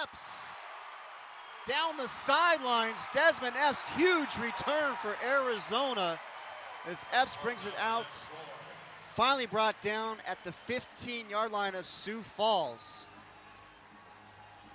Epps down the sidelines. Desmond Epps, huge return for Arizona as Epps brings it out. Finally brought down at the 15-yard line of Sioux Falls.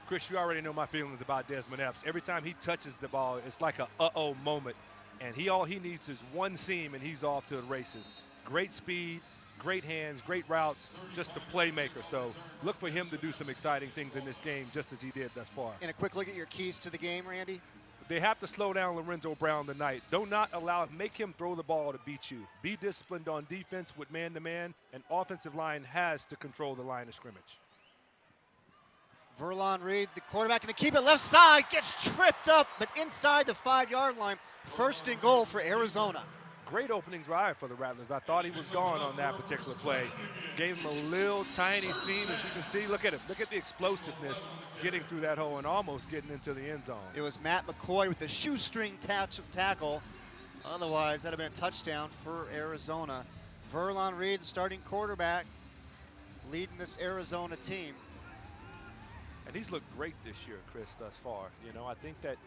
Chris, you already know my feelings about Desmond Epps. Every time he touches the ball, it's like a uh-oh moment. And all he needs is one seam, and he's off to the races. Great speed, great hands, great routes, just a playmaker. So look for him to do some exciting things in this game, just as he did thus far. And a quick look at your keys to the game, Randy. They have to slow down Lorenzo Brown tonight. Do not make him throw the ball to beat you. Be disciplined on defense with man-to-man, and offensive line has to control the line of scrimmage. Verlon Reed, the quarterback, going to keep it left side, gets tripped up, but inside the 5-yard line. First and goal for Arizona. Great opening drive for the Rattlers. I thought he was gone on that particular play. Gave him a little tiny seam, as you can see. Look at him. Look at the explosiveness getting through that hole and almost getting into the end zone. It was Matt McCoy with the shoestring tackle. Otherwise, that would have been a touchdown for Arizona. Verlon Reed, the starting quarterback, leading this Arizona team. And he's looked great this year, Chris, thus far. You know, I think that,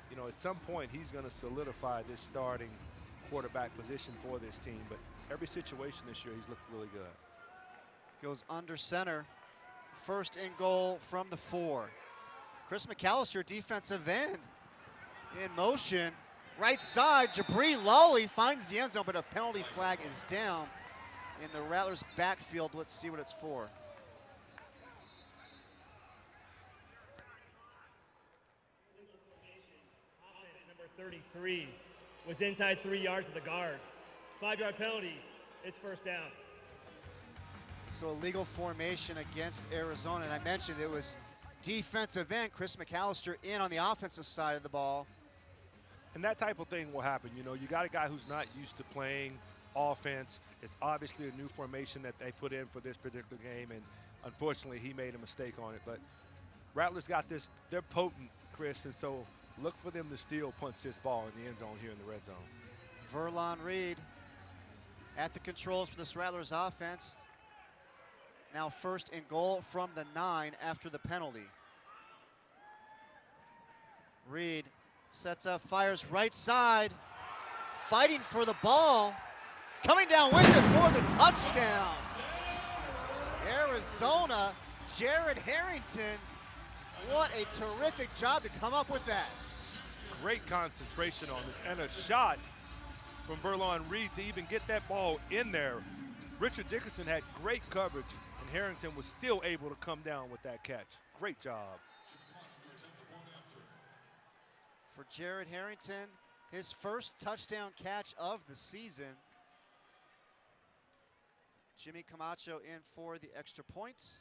you know, at some point he's going to solidify this starting quarterback position for this team. But every situation this year, he's looked really good. Goes under center. First and goal from the 4. Chris Mcallister, defensive end, in motion. Right side, Jabri Lawley finds the end zone, but a penalty flag is down in the Rattlers backfield. Let's see what it's for. Number 33 was inside 3 yards of the guard. 5-yard penalty, it's first down. So illegal formation against Arizona, and I mentioned it was defensive end, Chris Mcallister in on the offensive side of the ball. And that type of thing will happen. You know, you got a guy who's not used to playing offense. It's obviously a new formation that they put in for this particular game, and unfortunately he made a mistake on it. But Rattlers got this, they're potent, Chris, and so look for them to steal punch this ball in the end zone here in the red zone. Verlon Reed at the controls for this Rattlers offense. Now first and goal from the 9 after the penalty. Reed sets up, fires right side, fighting for the ball, coming down with it for the touchdown. Arizona, Jared Harrington, what a terrific job to come up with that. Great concentration on this, and a shot from Verlon Reed to even get that ball in there. Richard Dickerson had great coverage, and Harrington was still able to come down with that catch. Great job. For Jared Harrington, his first touchdown catch of the season. Jimmy Camacho in for the extra point.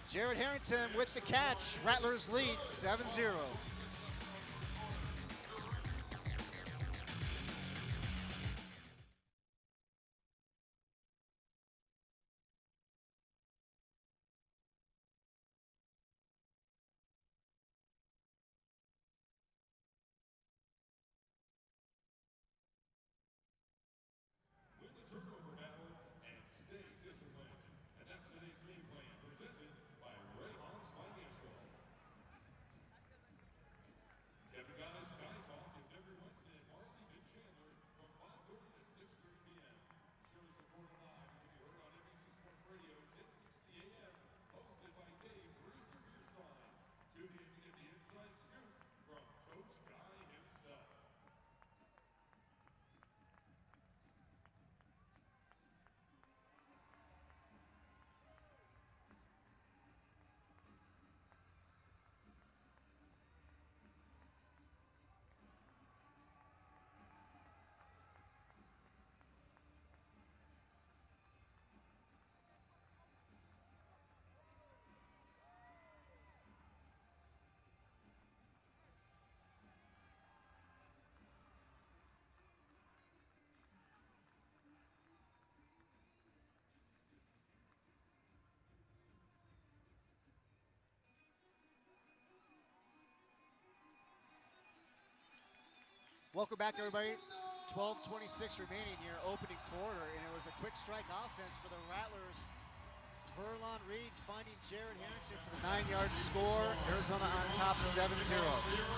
Jared Harrington with the catch. Rattlers lead 7-0. Welcome back, everybody. 12:26 remaining here, opening quarter, and it was a quick strike offense for the Rattlers. Verlon Reed finding Jared Harrington for the 9-yard score. Arizona on top 7-0.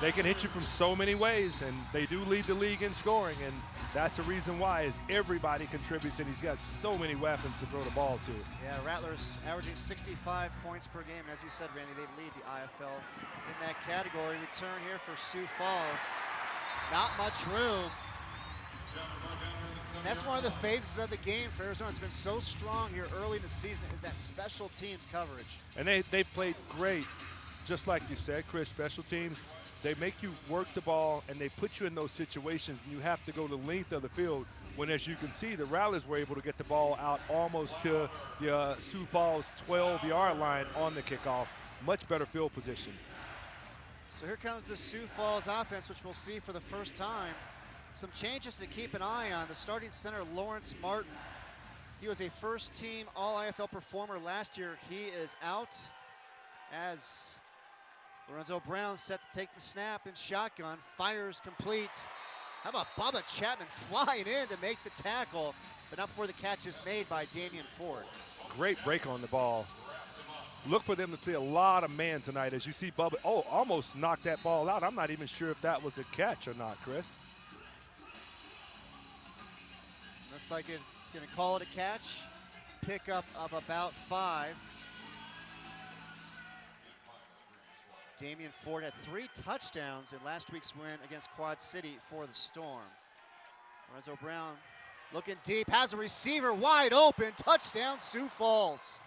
They can hit you from so many ways, and they do lead the league in scoring, and that's a reason why is everybody contributes, and he's got so many weapons to throw the ball to. Yeah, Rattlers averaging 65 points per game. And as you said, Randy, they lead the IFL in that category. Return here for Sioux Falls. Not much room. That's one of the phases of the game for Arizona. It's been so strong here early in the season is that special teams coverage. And they've played great, just like you said, Chris, special teams. They make you work the ball, and they put you in those situations, and you have to go the length of the field. When, as you can see, the Rattlers were able to get the ball out almost to the Sioux Falls 12-yard line on the kickoff. Much better field position. So here comes the Sioux Falls offense, which we'll see for the first time. Some changes to keep an eye on. The starting center, Lawrence Martin. He was a first-team All-IFL performer last year. He is out as Lorenzo Brown set to take the snap in shotgun. Fires complete. How about Bubba Chapman flying in to make the tackle, but not before the catch is made by Damian Ford. Great break on the ball. Look for them to play a lot of man tonight. As you see Bubba, almost knocked that ball out. I'm not even sure if that was a catch or not, Chris. Looks like it's going to call it a catch. Pickup of about 5. Damian Ford had 3 touchdowns in last week's win against Quad City for the Storm. Lorenzo Brown looking deep, has a receiver wide open. Touchdown, Sioux Falls.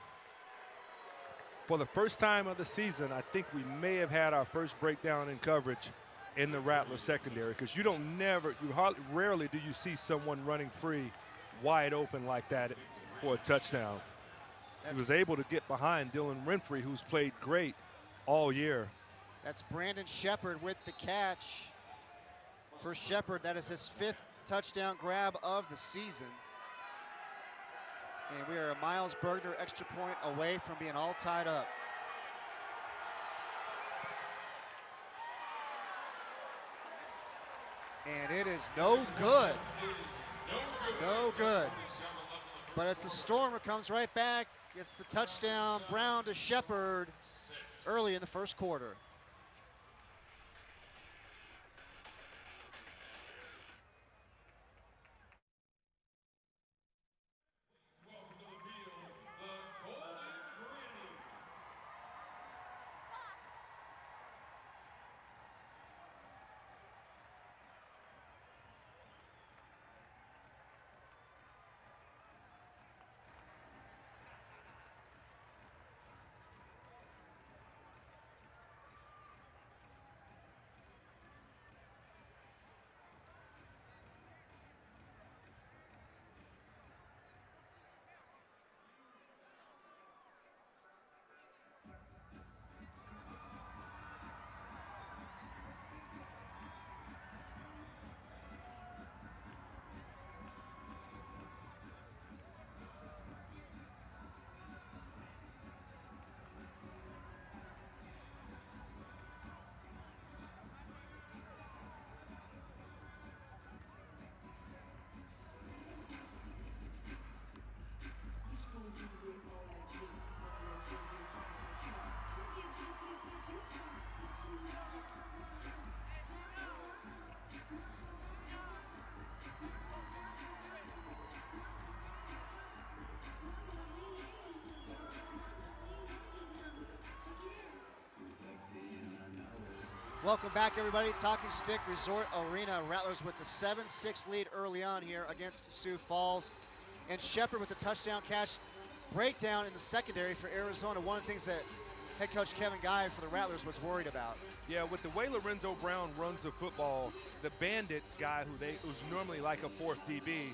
For the first time of the season, I think we may have had our first breakdown in coverage in the Rattler secondary, because rarely do you see someone running free wide open like that for a touchdown. He was able to get behind Dylan Renfrey, who's played great all year. That's Brandon Shepard with the catch. For Shepard, that is his 5th touchdown grab of the season. And we are a Miles Bergner extra point away from being all tied up. And it is no good. No good. But it's the Storm who comes right back. Gets the touchdown. Brown to Shepard early in the first quarter. Welcome back, everybody. Talking Stick Resort Arena. Rattlers with the 7-6 lead early on here against Sioux Falls. And Shepard with the touchdown catch. Breakdown in the secondary for Arizona. One of the things that head coach Kevin Guy for the Rattlers was worried about. Yeah, with the way Lorenzo Brown runs the football, the bandit guy who's normally like a 4th DB,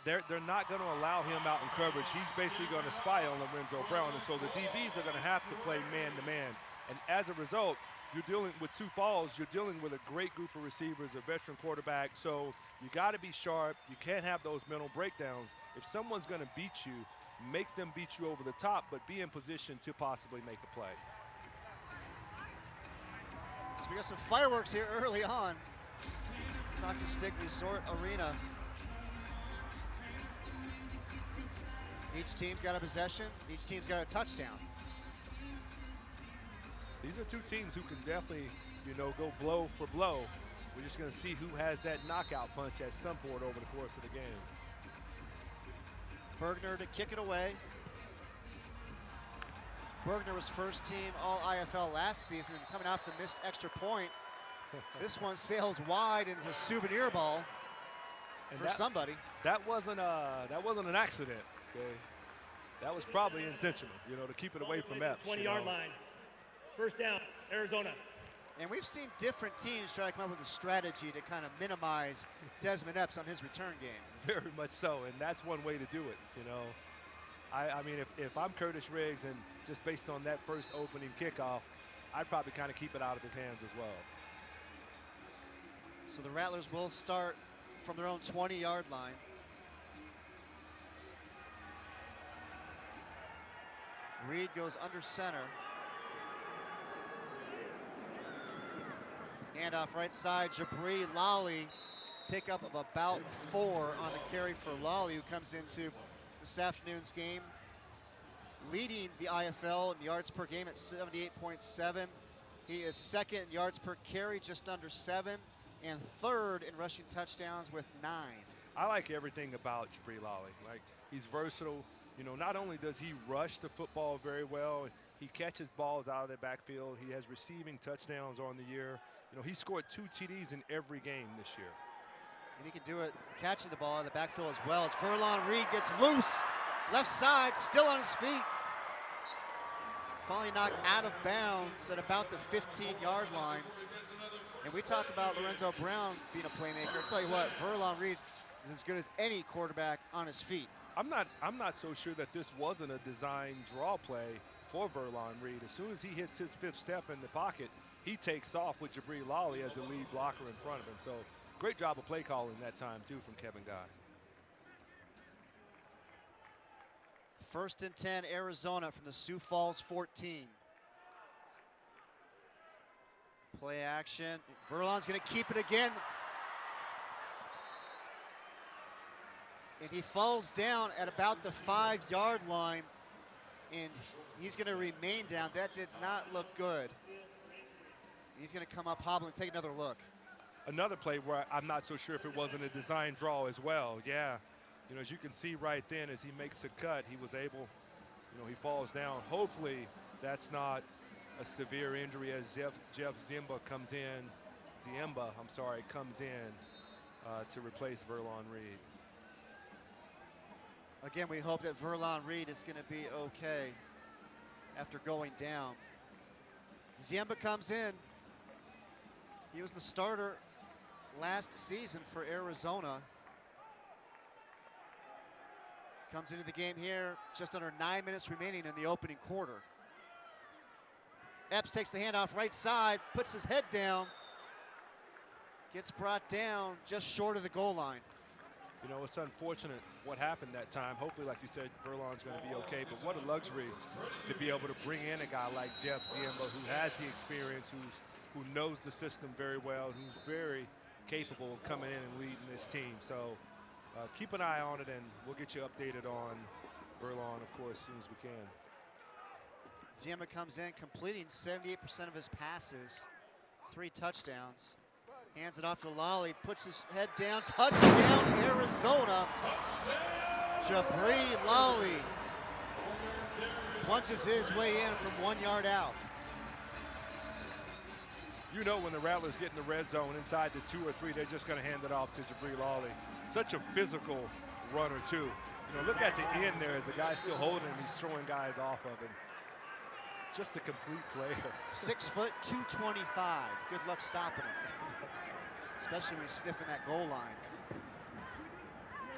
they're not going to allow him out in coverage. He's basically going to spy on Lorenzo Brown, and so the DBs are going to have to play man-to-man. And as a result, you're dealing with Sioux Falls, you're dealing with a great group of receivers, a veteran quarterback, so you got to be sharp. You can't have those mental breakdowns. If someone's going to beat you, make them beat you over the top, but be in position to possibly make a play. So we got some fireworks here early on. Talking Stick Resort Arena. Each team's got a possession. Each team's got a touchdown. These are two teams who can definitely, you know, go blow for blow. We're just going to see who has that knockout punch at some point over the course of the game. Bergner to kick it away. Bergner was first team All-IFL last season, and coming off the missed extra point, this one sails wide and is a souvenir ball for somebody. That wasn't an accident. Okay? That was probably intentional, you know, to keep it away from Epps. 20-yard line. First down, Arizona. And we've seen different teams try to come up with a strategy to kind of minimize Desmond Epps on his return game. Very much so, and that's one way to do it, you know. I mean, if I'm Curtis Riggs, and just based on that first opening kickoff, I'd probably kind of keep it out of his hands as well. So the Rattlers will start from their own 20-yard line. Reed goes under center. Handoff right side, Jabri Lally. Pickup of about 4 on the carry for Lally, who comes into this afternoon's game, leading the IFL in yards per game at 78.7. He is second in yards per carry, just under 7, and third in rushing touchdowns with 9. I like everything about Jabri Lally. Like, he's versatile. You know, not only does he rush the football very well, he catches balls out of the backfield. He has receiving touchdowns on the year. You know, he scored 2 TDs in every game this year. And he can do it catching the ball out of the backfield as well as Furlong Reed gets loose. Left side, still on his feet. Finally knocked out of bounds at about the 15-yard line. And we talk about Lorenzo Brown being a playmaker. I'll tell you what, Furlong Reed is as good as any quarterback on his feet. I'm not so sure that this wasn't a design draw play for Furlong Reed. As soon as he hits his 5th step in the pocket, he takes off with Jabri Lally as the lead blocker in front of him. So great job of play calling that time too from Kevin Guy. 1st and 10, Arizona from the Sioux Falls 14. Play action. Furlong's going to keep it again. And he falls down at about the 5-yard line, and he's going to remain down. That did not look good. He's going to come up hobbling, take another look. Another play where I'm not so sure if it wasn't a design draw as well. Yeah, you know, as you can see right then, as he makes a cut, he was able, you know, he falls down. Hopefully that's not a severe injury as Jeff Ziemba comes in. Comes in to replace Furlong Reed. Again, we hope that Furlong Reed is going to be okay after going down. Ziemba comes in. He was the starter last season for Arizona. Comes into the game here, just under 9 minutes remaining in the opening quarter. Epps takes the handoff right side, puts his head down, gets brought down just short of the goal line. You know, it's unfortunate what happened that time. Hopefully, like you said, Furlong's going to be okay. But what a luxury to be able to bring in a guy like Jeff Ziemba, who has the experience, who knows the system very well, who's very capable of coming in and leading this team. So keep an eye on it, and we'll get you updated on Furlong, of course, as soon as we can. Ziemba comes in, completing 78% of his passes, 3 touchdowns. Hands it off to Lally, puts his head down, touchdown Arizona. Jabri Lally plunges his way in from 1 yard out. You know, when the Rattlers get in the red zone inside the 2 or 3, they're just going to hand it off to Jabri Lally. Such a physical runner too. You know, look at the end there as the guy's still holding him. He's throwing guys off of him. Just a complete player. 6 foot, 225. Good luck stopping him. Especially when he's sniffing that goal line.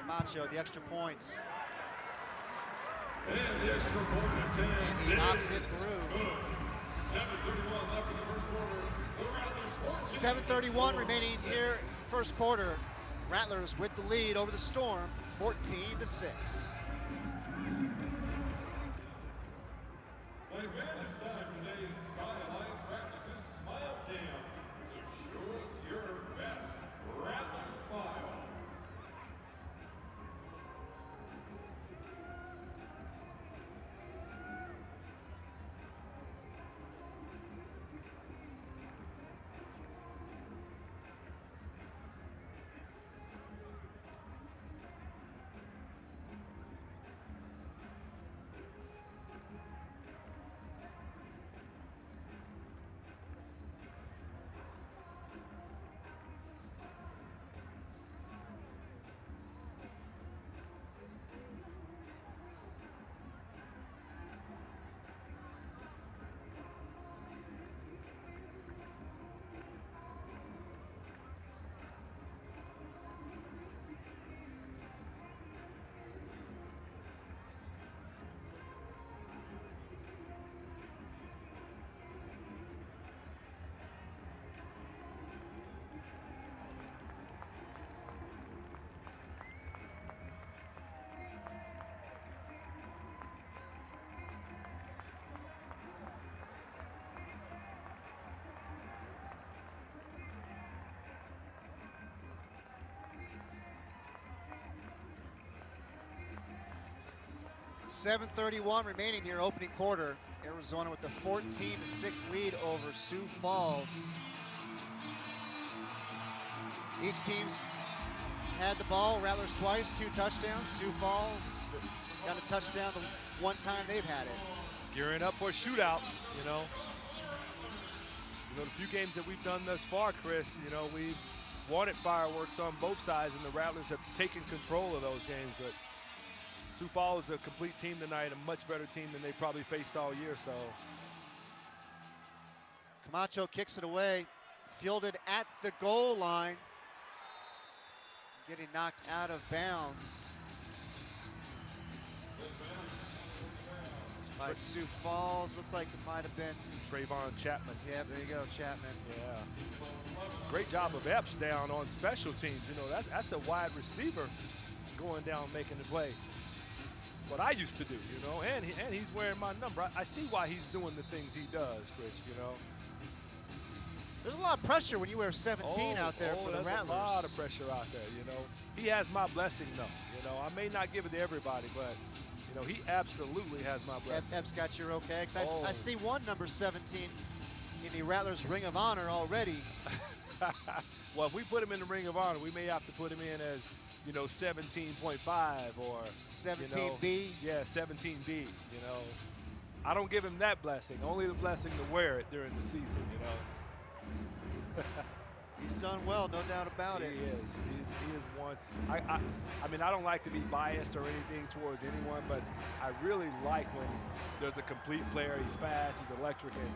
Camacho, the extra point. And the extra point at 10. And he knocks it through. 7:31 left in the first quarter. The Rattlers 7:31 remaining here, first quarter. Rattlers with the lead over the Storm, 14-6. Like man inside today's Skyline Practices Smile Camp to show us your best Rattlers. 7:31 remaining here, opening quarter. Arizona with the 14-6 lead over Sioux Falls. Each team's had the ball. Rattlers twice, 2 touchdowns. Sioux Falls got a touchdown the one time they've had it. Gearing up for a shootout, you know. The few games that we've done thus far, Chris, you know, we've wanted fireworks on both sides, and the Rattlers have taken control of those games. But Sioux Falls is a complete team tonight, a much better team than they probably faced all year. So Camacho kicks it away, fielded at the goal line, getting knocked out of bounds by Sioux Falls. Looked like it might have been Trayvon Chapman. Yeah, there you go, Chapman. Yeah. Great job of Epps down on special teams. You know, that's a wide receiver going down making the play. What I used to do, you know, and he's wearing my number. I see why he's doing the things he does, Chris, you know. There's a lot of pressure when you wear 17 out there for the Rattlers. There's a lot of pressure out there, you know. He has my blessing, though. You know, I may not give it to everybody, but, you know, he absolutely has my blessing. Epps got your okay. I see one number 17 in the Rattlers Ring of Honor already. Well, if we put him in the Ring of Honor, we may have to put him in as, you know, 17.5 or 17B. You know, yeah, 17B. You know, I don't give him that blessing. Only the blessing to wear it during the season. You know. He's done well, no doubt about it. He is. He is one. I mean, I don't like to be biased or anything towards anyone, but I really like when there's a complete player. He's fast. He's electric, and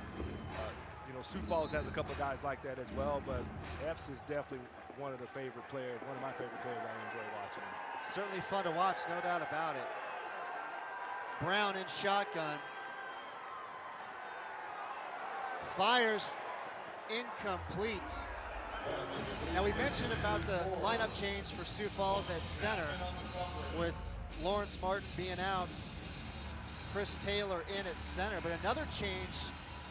you know, Sioux Falls has a couple of guys like that as well. But Epps is definitely one of the favorite players, one of my favorite players I enjoy watching. Certainly fun to watch, no doubt about it. Brown in shotgun. Fires incomplete. Now we mentioned about the lineup change for Sioux Falls at center with Lawrence Martin being out, Chris Taylor in at center, but another change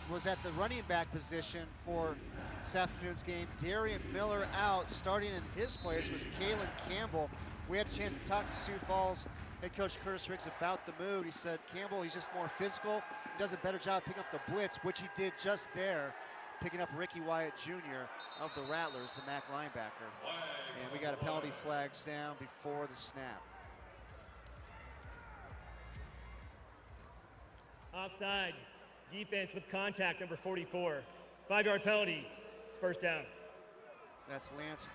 was at the running back position for this afternoon's game. Darian Miller out. Starting in his place was Kalen Campbell. We had a chance to talk to Sioux Falls head coach Curtis Riggs about the move. He said Campbell, he's just more physical. He does a better job picking up the blitz, which he did just there, picking up Ricky Wyatt Jr. of the Rattlers, the MAC linebacker. And we got a penalty flags down before the snap. Offside. Defense with contact, number 44. 5-yard penalty. It's first down. That's Lance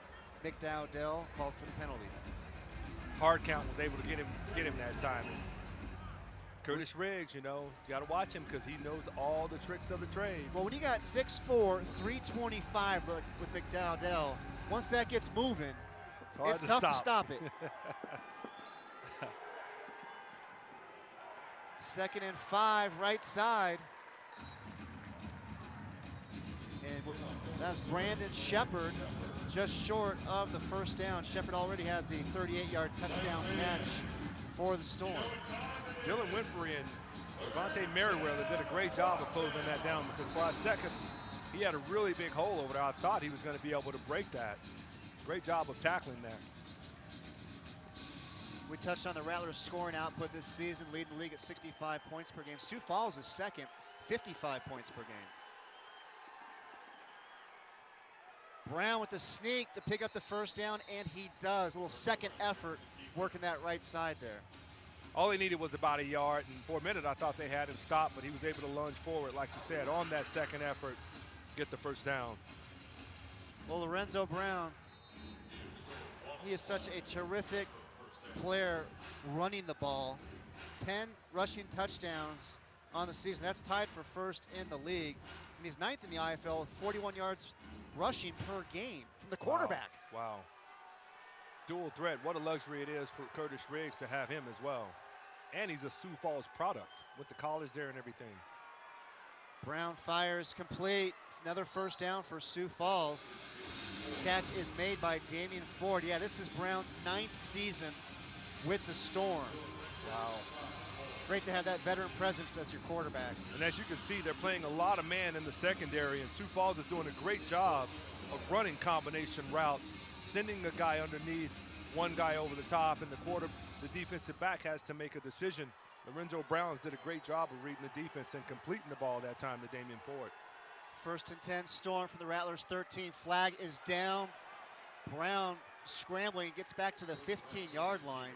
McDowdell called for the penalty. Hard count was able to get him that time. And Curtis Riggs, you know, you got to watch him because he knows all the tricks of the trade. Well, when you got 6'4", 325 with McDowdell, once that gets moving, it's tough to stop it. 2nd and 5, right side. And that's Brandon Shepard, just short of the first down. Shepard already has the 38-yard touchdown catch for the Storm. Dylan Winfrey and Devontae Merriweather did a great job of closing that down, because for a second, he had a really big hole over there. I thought he was going to be able to break that. Great job of tackling there. We touched on the Rattlers' scoring output this season, leading the league at 65 points per game. Sioux Falls is second, 55 points per game. Brown with the sneak to pick up the first down, and he does. A little second effort working that right side there. All he needed was about a yard, and for a minute I thought they had him stopped, but he was able to lunge forward, like you said, on that second effort, get the first down. Well, Lorenzo Brown, he is such a terrific player running the ball. 10 rushing touchdowns on the season. That's tied for first in the league. And he's 9th in the IFL with 41 yards rushing per game from the quarterback. Wow. Dual threat. What a luxury it is for Curtis Riggs to have him as well. And he's a Sioux Falls product with the college there and everything. Brown fires complete. Another first down for Sioux Falls. Catch is made by Damian Ford. Yeah, this is Brown's 9th season with the Storm. Wow. Great to have that veteran presence as your quarterback. And as you can see, they're playing a lot of man in the secondary, and Sioux Falls is doing a great job of running combination routes, sending a guy underneath, one guy over the top, and the defensive back has to make a decision Lorenzo Brown did a great job of reading the defense and completing the ball that time to Damian Ford. 1st and 10, Storm from the Rattlers 13. Flag is down. Brown scrambling, gets back to the 15-yard line.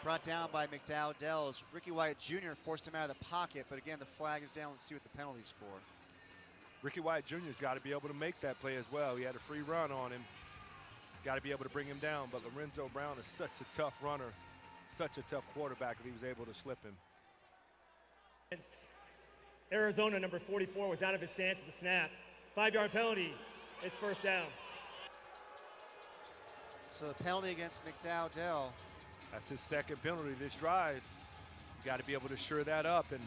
Brought down by McDowell as Ricky Wyatt Jr. forced him out of the pocket, but again, the flag is down. Let's see what the penalty's for. Ricky Wyatt Jr.'s got to be able to make that play as well. He had a free run on him. Got to be able to bring him down, but Lorenzo Brown is such a tough runner, such a tough quarterback that he was able to slip him. Arizona, number 44, was out of his stance at the snap. 5-yard penalty. It's 1st down. So the penalty against McDowell. That's his 2nd penalty this drive. You got to be able to shore that up, and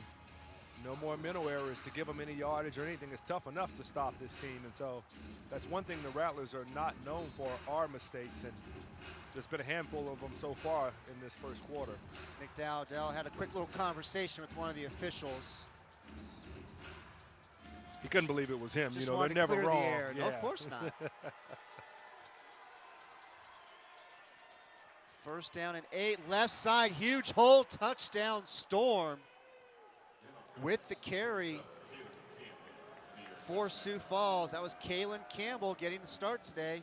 no more mental errors to give them any yardage or anything. It's tough enough to stop this team, and so that's one thing the Rattlers are not known for, are mistakes, and there's been a handful of them so far in this 1st quarter. McDowell had a quick little conversation with one of the officials. He couldn't believe it was him. Just you know, wanted they're to never clear wrong. the air. Yeah. No, of course not. 1st down and 8, left side, huge hole, touchdown Storm. With the carry for Sioux Falls. That was Kalen Campbell getting the start today,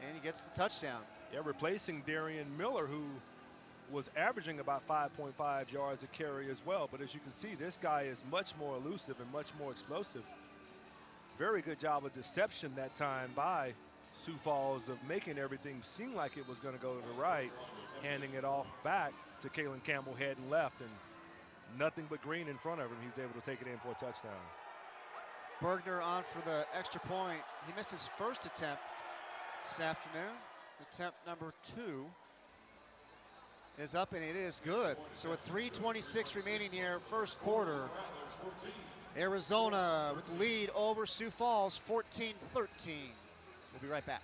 and he gets the touchdown. Yeah, replacing Darian Miller, who was averaging about 5.5 yards a carry as well. But as you can see, this guy is much more elusive and much more explosive. Very good job of deception that time by Sioux Falls of making everything seem like it was going to go to the right, handing it off back to Kalen Campbell heading left, and nothing but green in front of him. He's able to take it in for a touchdown. Bergner on for the extra point. He missed his 1st attempt this afternoon. Attempt number 2 is up, and it is good. So with 3:26 remaining here, 1st quarter, Arizona with the lead over Sioux Falls, 14-13. We'll be right back.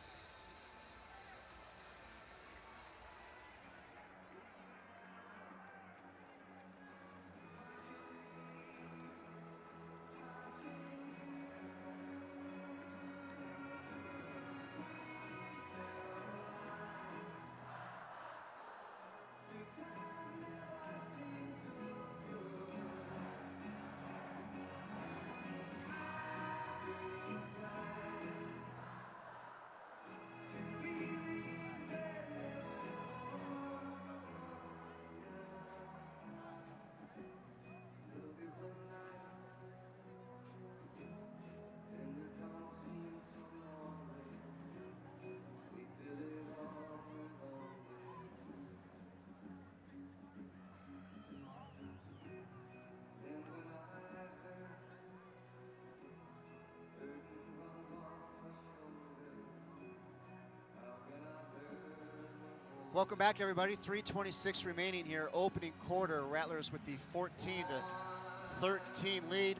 Welcome back, everybody. 3:26 remaining here, opening quarter. Rattlers with the 14-13 lead.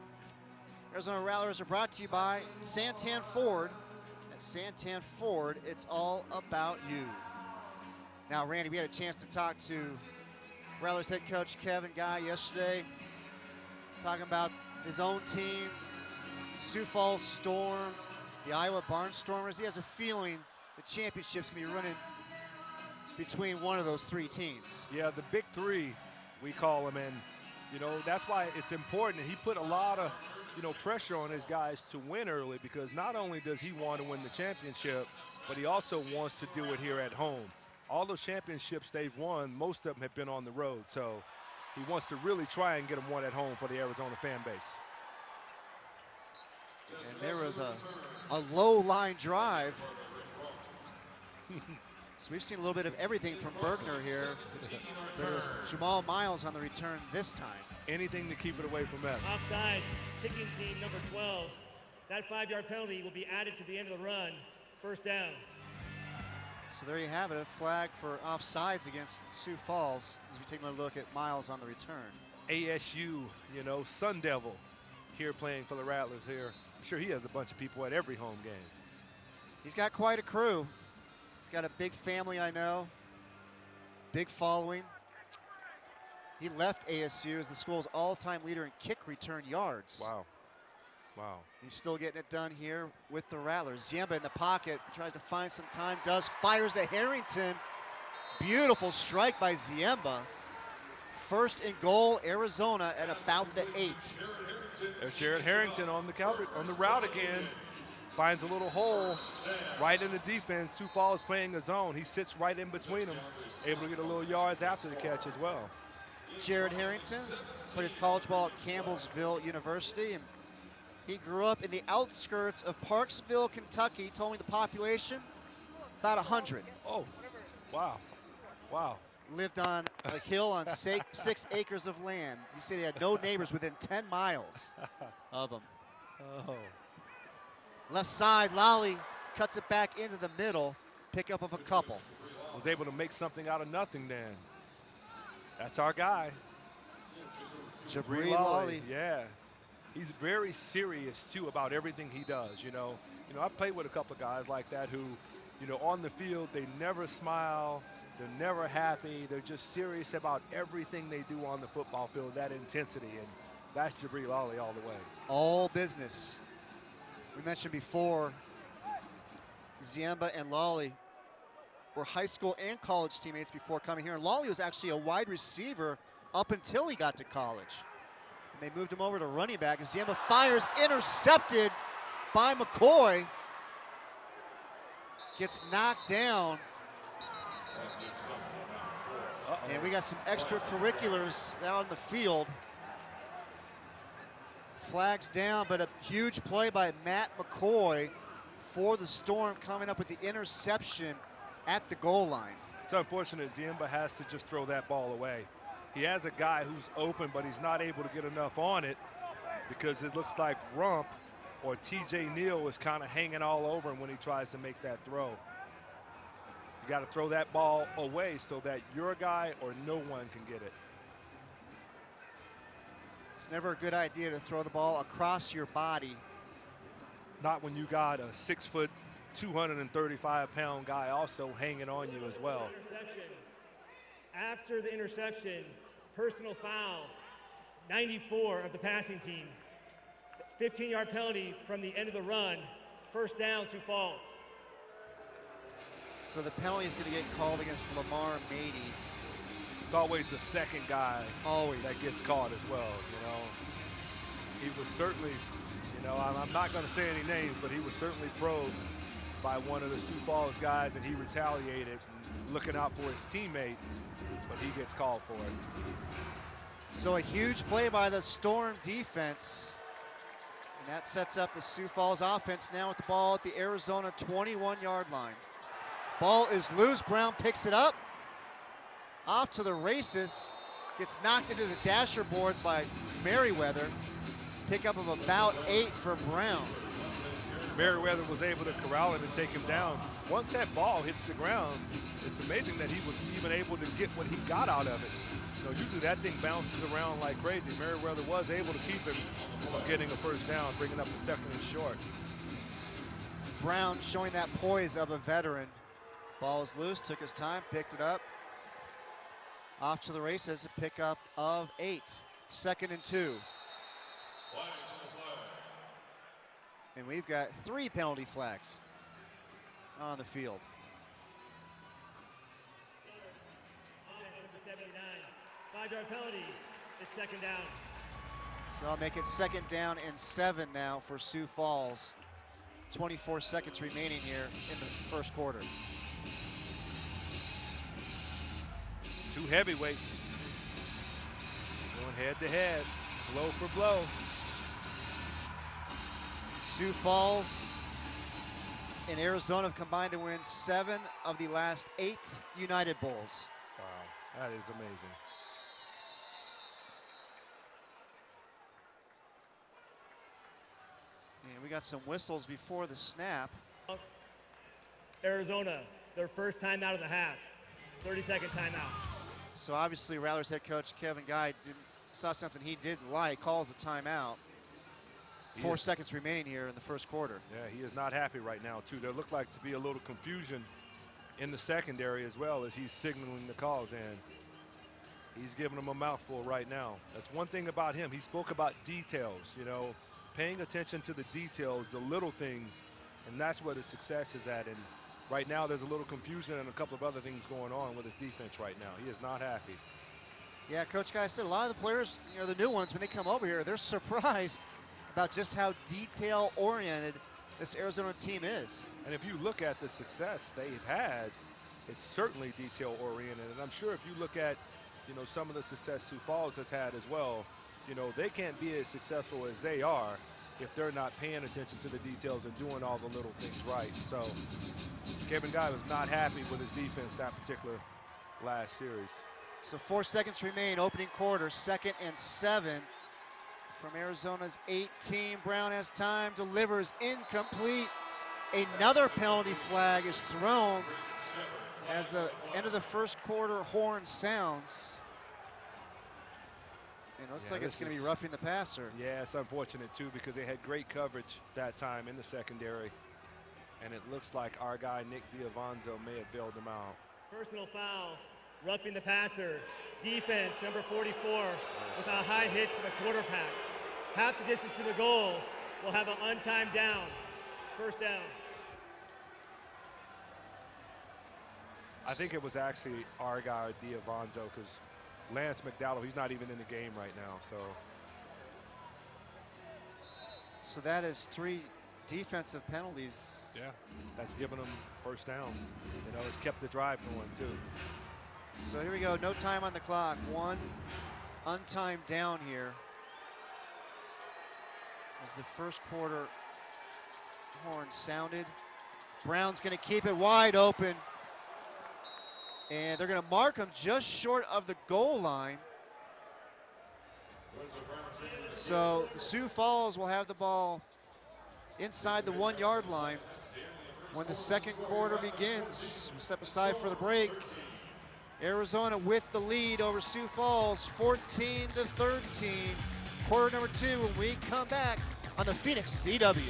Arizona Rattlers are brought to you by Santan Ford. At Santan Ford, it's all about you. Now, Randy, we had a chance to talk to Rattlers head coach Kevin Guy yesterday, talking about his own team, Sioux Falls Storm, the Iowa Barnstormers. He has a feeling the championship's gonna be running between one of those 3 teams. Yeah, the big 3, we call them, and you know that's why it's important. He put a lot of pressure on his guys to win early, because not only does he want to win the championship, but he also wants to do it here at home. All those championships they've won, most of them have been on the road, so he wants to really try and get them one at home for the Arizona fan base. And there was a low line drive. So we've seen a little bit of everything from Bergner here. There's Jamal Miles on the return this time. Anything to keep it away from that. Offside, kicking team number 12. That 5-yard penalty will be added to the end of the run. 1st down. So there you have it, a flag for offsides against Sioux Falls as we take a look at Miles on the return. ASU, Sun Devil here playing for the Rattlers here. I'm sure he has a bunch of people at every home game. He's got quite a crew. He's got a big family, I know, big following. He left ASU as the school's all-time leader in kick return yards. Wow. Wow. He's still getting it done here with the Rattlers. Ziemba in the pocket, tries to find some time, fires to Harrington. Beautiful strike by Ziemba. first and goal, Arizona at about the 8. There's Jared Harrington on the route again. Finds a little hole right in the defense. Sioux Falls playing a zone. He sits right in between them, able to get a little yards after the catch as well. Jared Harrington played his college ball at Campbellsville University, and he grew up in the outskirts of Parksville, Kentucky. He told me the population, about 100. Oh, wow, wow. Lived on a hill on 6 acres of land. He said he had no neighbors within 10 miles of him. Oh. Left side, Lally cuts it back into the middle, pickup of a couple. Was able to make something out of nothing then. That's our guy. Jabri Lally. Yeah. He's very serious, too, about everything he does, you know. I played with a couple of guys like that who, on the field, they never smile. They're never happy. They're just serious about everything they do on the football field, that intensity. And that's Jabri Lally all the way. All business. We mentioned before, Ziemba and Lally were high school and college teammates before coming here. And Lally was actually a wide receiver up until he got to college. And they moved him over to running back. As Ziemba fires, intercepted by McCoy. Gets knocked down. And we got some extracurriculars out in the field. Flags down, but a huge play by Matt McCoy for the Storm, coming up with the interception at the goal line. It's unfortunate Ziemba has to just throw that ball away. He has a guy who's open, but he's not able to get enough on it because it looks like Rump or T.J. Neal is kind of hanging all over him when he tries to make that throw. You got to throw that ball away so that your guy or no one can get it. It's never a good idea to throw the ball across your body. Not when you got a 6 foot, 235-pound guy also hanging on you as well. After the interception, personal foul, 94 of the passing team. 15-yard penalty from the end of the run. First down, Sioux Falls. So the penalty is going to get called against Lamar Mady. It's always the second guy always that gets caught as well, He was certainly, I'm not going to say any names, but he was certainly probed by one of the Sioux Falls guys, and he retaliated, looking out for his teammate, but he gets called for it. So a huge play by the Storm defense, and that sets up the Sioux Falls offense now with the ball at the Arizona 21-yard line. Ball is loose, Brown picks it up, off to the races, gets knocked into the dasher boards by Merriweather. Pickup of about 8 for Brown. Merriweather was able to corral him and take him down. Once that ball hits the ground, it's amazing that he was even able to get what he got out of it. Usually that thing bounces around like crazy. Merriweather was able to keep him from getting a first down, bringing up the second and short. Brown showing that poise of a veteran. Ball is loose, took his time, picked it up. Off to the races, a pickup of 8. 2nd and 2. And we've got 3 penalty flags on the field. Offense number 79, 5-yard penalty. It's 2nd down. So I'll make it 2nd down and 7 now for Sioux Falls. 24 seconds remaining here in the first quarter. 2 heavyweights going head to head, blow for blow. Sioux Falls and Arizona have combined to win 7 of the last 8 United Bowls. Wow, that is amazing. And we got some whistles before the snap. Arizona, their first time out of the half. 30-second timeout. So obviously Rattlers head coach Kevin Guy saw something he didn't like, calls a timeout. 4 seconds remaining here in the first quarter. Yeah, he is not happy right now, too. There looked like to be a little confusion in the secondary as well as he's signaling the calls, and he's giving them a mouthful right now. That's one thing about him. He spoke about details, paying attention to the details, the little things, and that's where the success is at. And right now there's a little confusion and a couple of other things going on with his defense right now. He is not happy. Yeah, Coach Guy said a lot of the players, you know, the new ones, when they come over here, they're surprised about just how detail-oriented this Arizona team is. And if you look at the success they've had, it's certainly detail-oriented. And I'm sure if you look at, you know, some of the success Sioux Falls has had as well, you know, they can't be as successful as they are if they're not paying attention to the details and doing all the little things right. So Kevin Guy was not happy with his defense that particular last series. So 4 seconds remain, opening quarter, 2nd and 7 from Arizona's 18. Brown has time, delivers incomplete. Another penalty flag is thrown as the end of the first quarter horn sounds. And it looks like it's going to be roughing the passer. Yeah, it's unfortunate too because they had great coverage that time in the secondary. And it looks like our guy, Nick Diavanzo, may have bailed them out. Personal foul, roughing the passer. Defense, number 44, with a high hit to the quarter pack. Half the distance to the goal. We'll have an untimed down. First down. I think it was actually our guy, Diavanzo, because Lance McDowell, he's not even in the game right now. So that is 3 defensive penalties. Yeah, that's given them first downs. You know, it's kept the drive going too. So here we go, no time on the clock. 1 untimed down here as the first quarter horn sounded. Brown's gonna keep it wide open. And they're gonna mark him just short of the goal line. So Sioux Falls will have the ball inside the 1 yard line when the second quarter begins. We'll step aside for the break. Arizona with the lead over Sioux Falls, 14-13. Quarter number 2 when we come back on the Phoenix CW.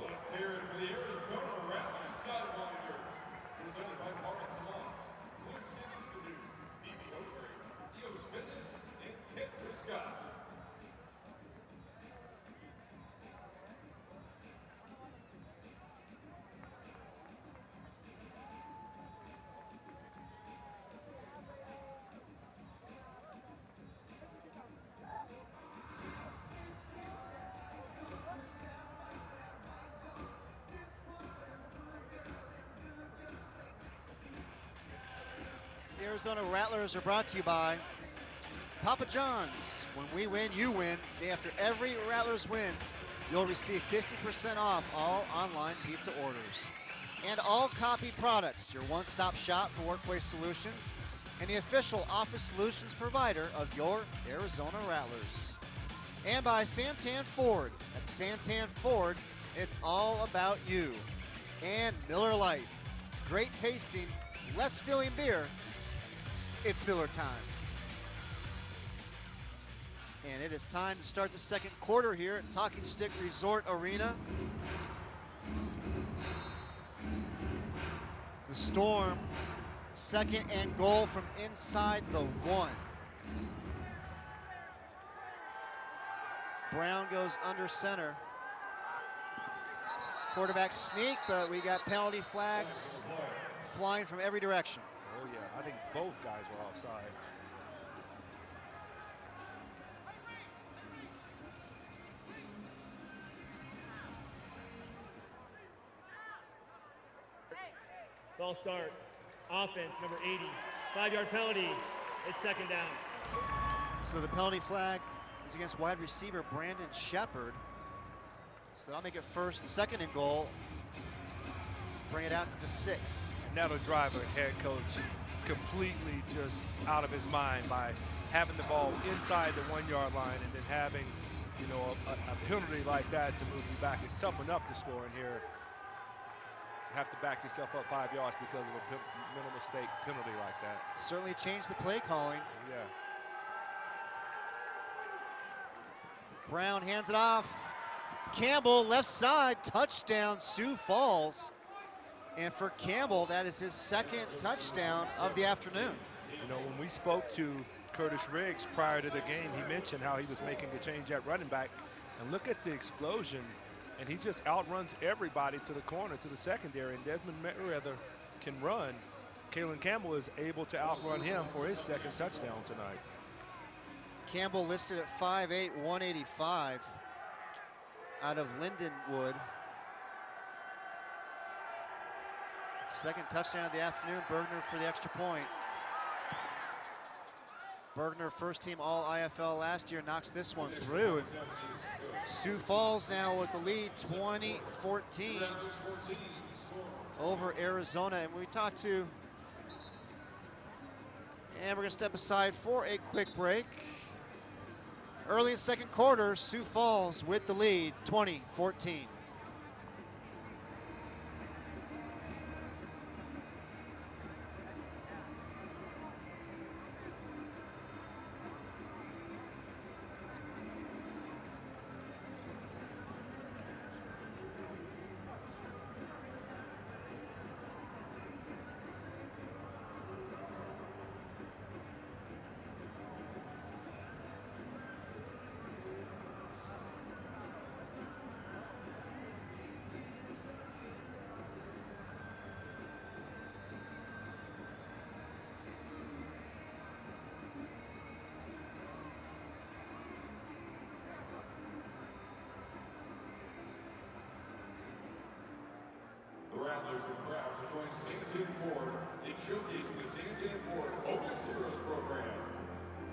Let's hear it for the Arizona Rattlers Sidewinders, presented by Martin Salons, Blue Cities to do, BBO Trade, EOS Fitness, and Kent Prescott. The Arizona Rattlers are brought to you by Papa John's. When we win, you win. Day after every Rattlers win, you'll receive 50% off all online pizza orders. And All Copy Products, your one-stop shop for workplace solutions and the official office solutions provider of your Arizona Rattlers. And by Santan Ford. At Santan Ford, it's all about you. And Miller Lite. Great tasting, less filling beer. It's Miller time. And it is time to start the second quarter here at Talking Stick Resort Arena. The Storm, 2nd and goal from inside the 1. Brown goes under center. Quarterback sneak, but we got penalty flags flying from every direction. Oh yeah, I think both guys were offsides. False start. Offense, number 80. 5-yard penalty. It's second down. So the penalty flag is against wide receiver Brandon Shepard. So that'll make it second and goal. Bring it out to the 6. And that'll drive a head coach completely just out of his mind by having the ball inside the 1-yard line and then having, you know, a penalty like that to move you back. It's tough enough to score in here. You have to back yourself up 5 yards because of a mental mistake penalty like that. Certainly changed the play calling. Yeah. Brown hands it off. Campbell, left side, touchdown, Sioux Falls. And for Campbell, that is his second touchdown of the afternoon. You know, when we spoke to Curtis Riggs prior to the game, he mentioned how he was making the change at running back. And look at the explosion. And he just outruns everybody to the corner, to the secondary. And Desmond Merriweather can run. Kalen Campbell is able to outrun him for his second touchdown tonight. Campbell listed at 5'8", 185 out of Lindenwood. Second touchdown of the afternoon, Bergner for the extra point. Bergner, first team All-IFL last year, knocks this one through. And Sioux Falls now with the lead, 20-14 over Arizona. And we talked to, and we're gonna step aside for a quick break. Early in second quarter, Sioux Falls with the lead, 20-14. The Rattlers are proud to join Santan Ford in showcasing the Santan Ford Hogan's Heroes program.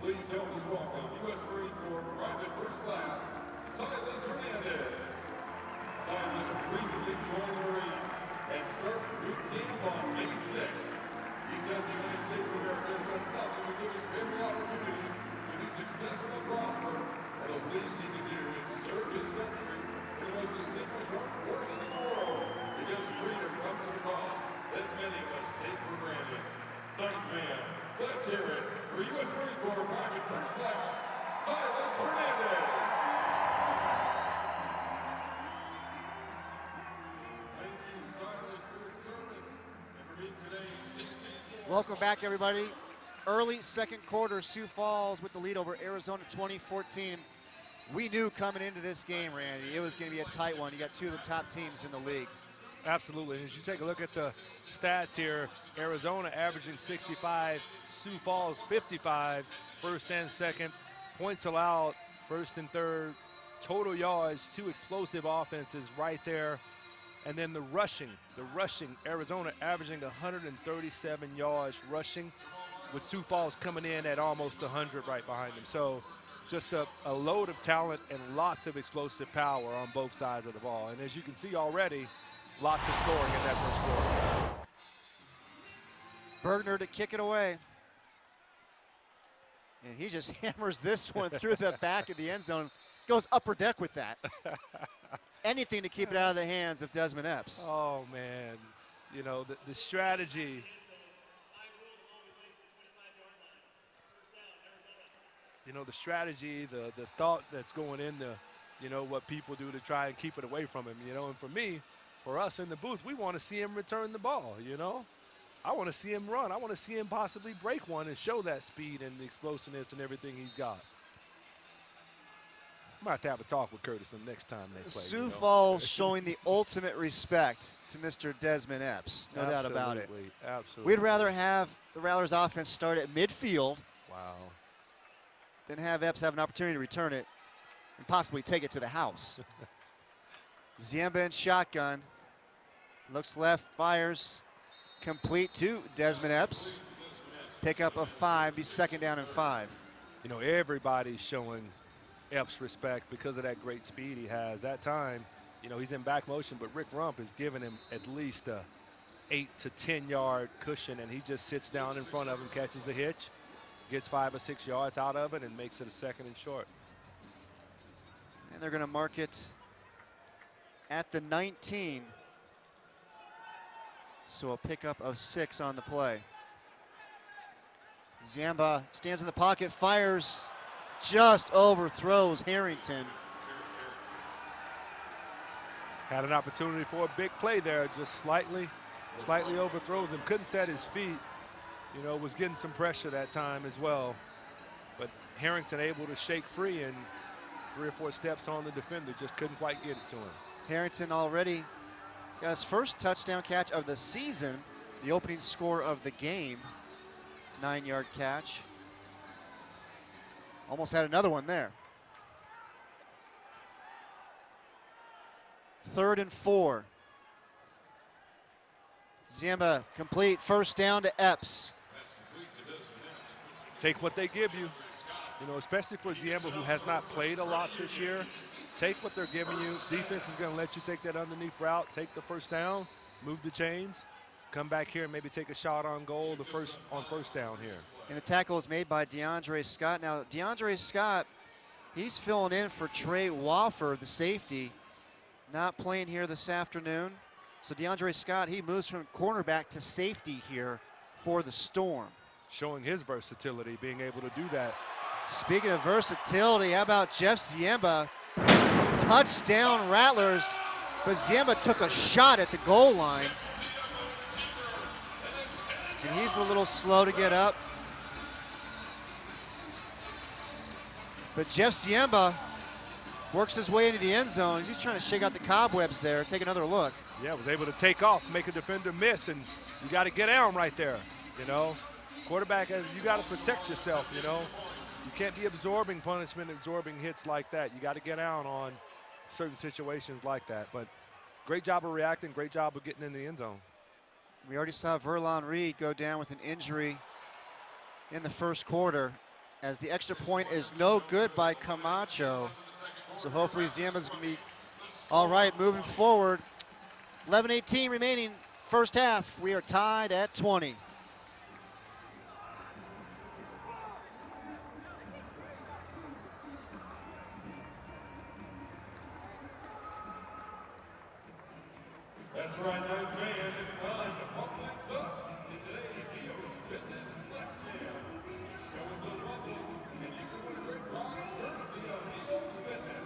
Please help us welcome U.S. Marine Corps Private First Class Silas Hernandez. Silas recently joined the Marines and starts boot camp on May 6th. He said the United States of America has done nothing to give his family opportunities to be successful and prosper, and the least he can do is serve his country in the most distinguished armed forces in the world. Because freedom comes at a cost that many of us take for granted. Ninth man, let's hear it for U.S. Marine Corps Private First Class, Silas Hernandez. Thank you, Silas, for your service and for being today's Santan. Welcome back, everybody. Early second quarter, Sioux Falls with the lead over Arizona, 20-14. We knew coming into this game, Randy, it was going to be a tight one. You got two of the top teams in the league. Absolutely. And as you take a look at the stats here, Arizona averaging 65, Sioux Falls 55, first and second. Points allowed, first and third. Total yards, two explosive offenses right there. And then the rushing, Arizona averaging 137 yards rushing, with Sioux Falls coming in at almost 100 right behind them. So just a load of talent and lots of explosive power on both sides of the ball. And as you can see already, lots of scoring in that first quarter. Bergner to kick it away. And he just hammers this one through the back of the end zone. Goes upper deck with that. Anything to keep it out of the hands of Desmond Epps. Oh, man. You know, the strategy. You know, the strategy, the thought that's going into, you know, what people do to try and keep it away from him, you know. And for me, for us in the booth, we want to see him return the ball, you know. I want to see him run. I want to see him possibly break one and show that speed and the explosiveness and everything he's got. might have to have a talk with Curtis the next time they play. Sioux Falls showing the ultimate respect to Mr. Desmond Epps, no doubt about it. Absolutely. We'd rather have the Rattlers offense start at midfield than have Epps have an opportunity to return it and possibly take it to the house. Ziemba in shotgun. Looks left, fires. Complete to Desmond Epps. Pickup of 5, be second down and 5. You know, everybody's showing Epps respect because of that great speed he has. That time, you know, he's in back motion, but Rick Rump is giving him at least a 8 to 10 yard cushion, and he just sits down in front of him, catches a hitch, gets 5 or 6 yards out of it, and makes it a second and short. And they're going to mark it at the 19. So a pickup of 6 on the play. Ziemba stands in the pocket, fires, just overthrows Harrington. Had an opportunity for a big play there, just slightly overthrows him. Couldn't set his feet. You know, was getting some pressure that time as well. But Harrington able to shake free and 3 or 4 steps on the defender, just couldn't quite get it to him. Harrington already got his first touchdown catch of the season, the opening score of the game, 9-yard catch. Almost had another one there. 3rd and 4. Ziemba complete, first down to Epps. Take what they give you. You know, especially for Ziemba, who has not played a lot this year. Take what they're giving you. Defense is going to let you take that underneath route, take the first down, move the chains, come back here and maybe take a shot on goal on first down here. And the tackle is made by DeAndre Scott. Now, DeAndre Scott, he's filling in for Trey Wofford, the safety, not playing here this afternoon. So DeAndre Scott, he moves from cornerback to safety here for the Storm. Showing his versatility, being able to do that. Speaking of versatility, how about Jeff Ziemba? Touchdown Rattlers, but Ziemba took a shot at the goal line. And he's a little slow to get up. But Jeff Ziemba works his way into the end zone. He's trying to shake out the cobwebs there, take another look. Yeah, was able to take off, make a defender miss, and you got to get down right there, you know. Quarterback, you got to protect yourself, you know. You can't be absorbing punishment, absorbing hits like that. You got to get down on certain situations like that. But great job of reacting, great job of getting in the end zone. We already saw Verlon Reed go down with an injury in the first quarter, as the extra point is no good by Camacho. So hopefully Ziemba's going to be all right moving forward. 11:18 remaining, first half. We are tied at 20. That's right, young man. It's time to pump things up in today's Sioux Fitness Flex Jam. Show us those muscles, and you can win a great prize courtesy of Sioux Fitness.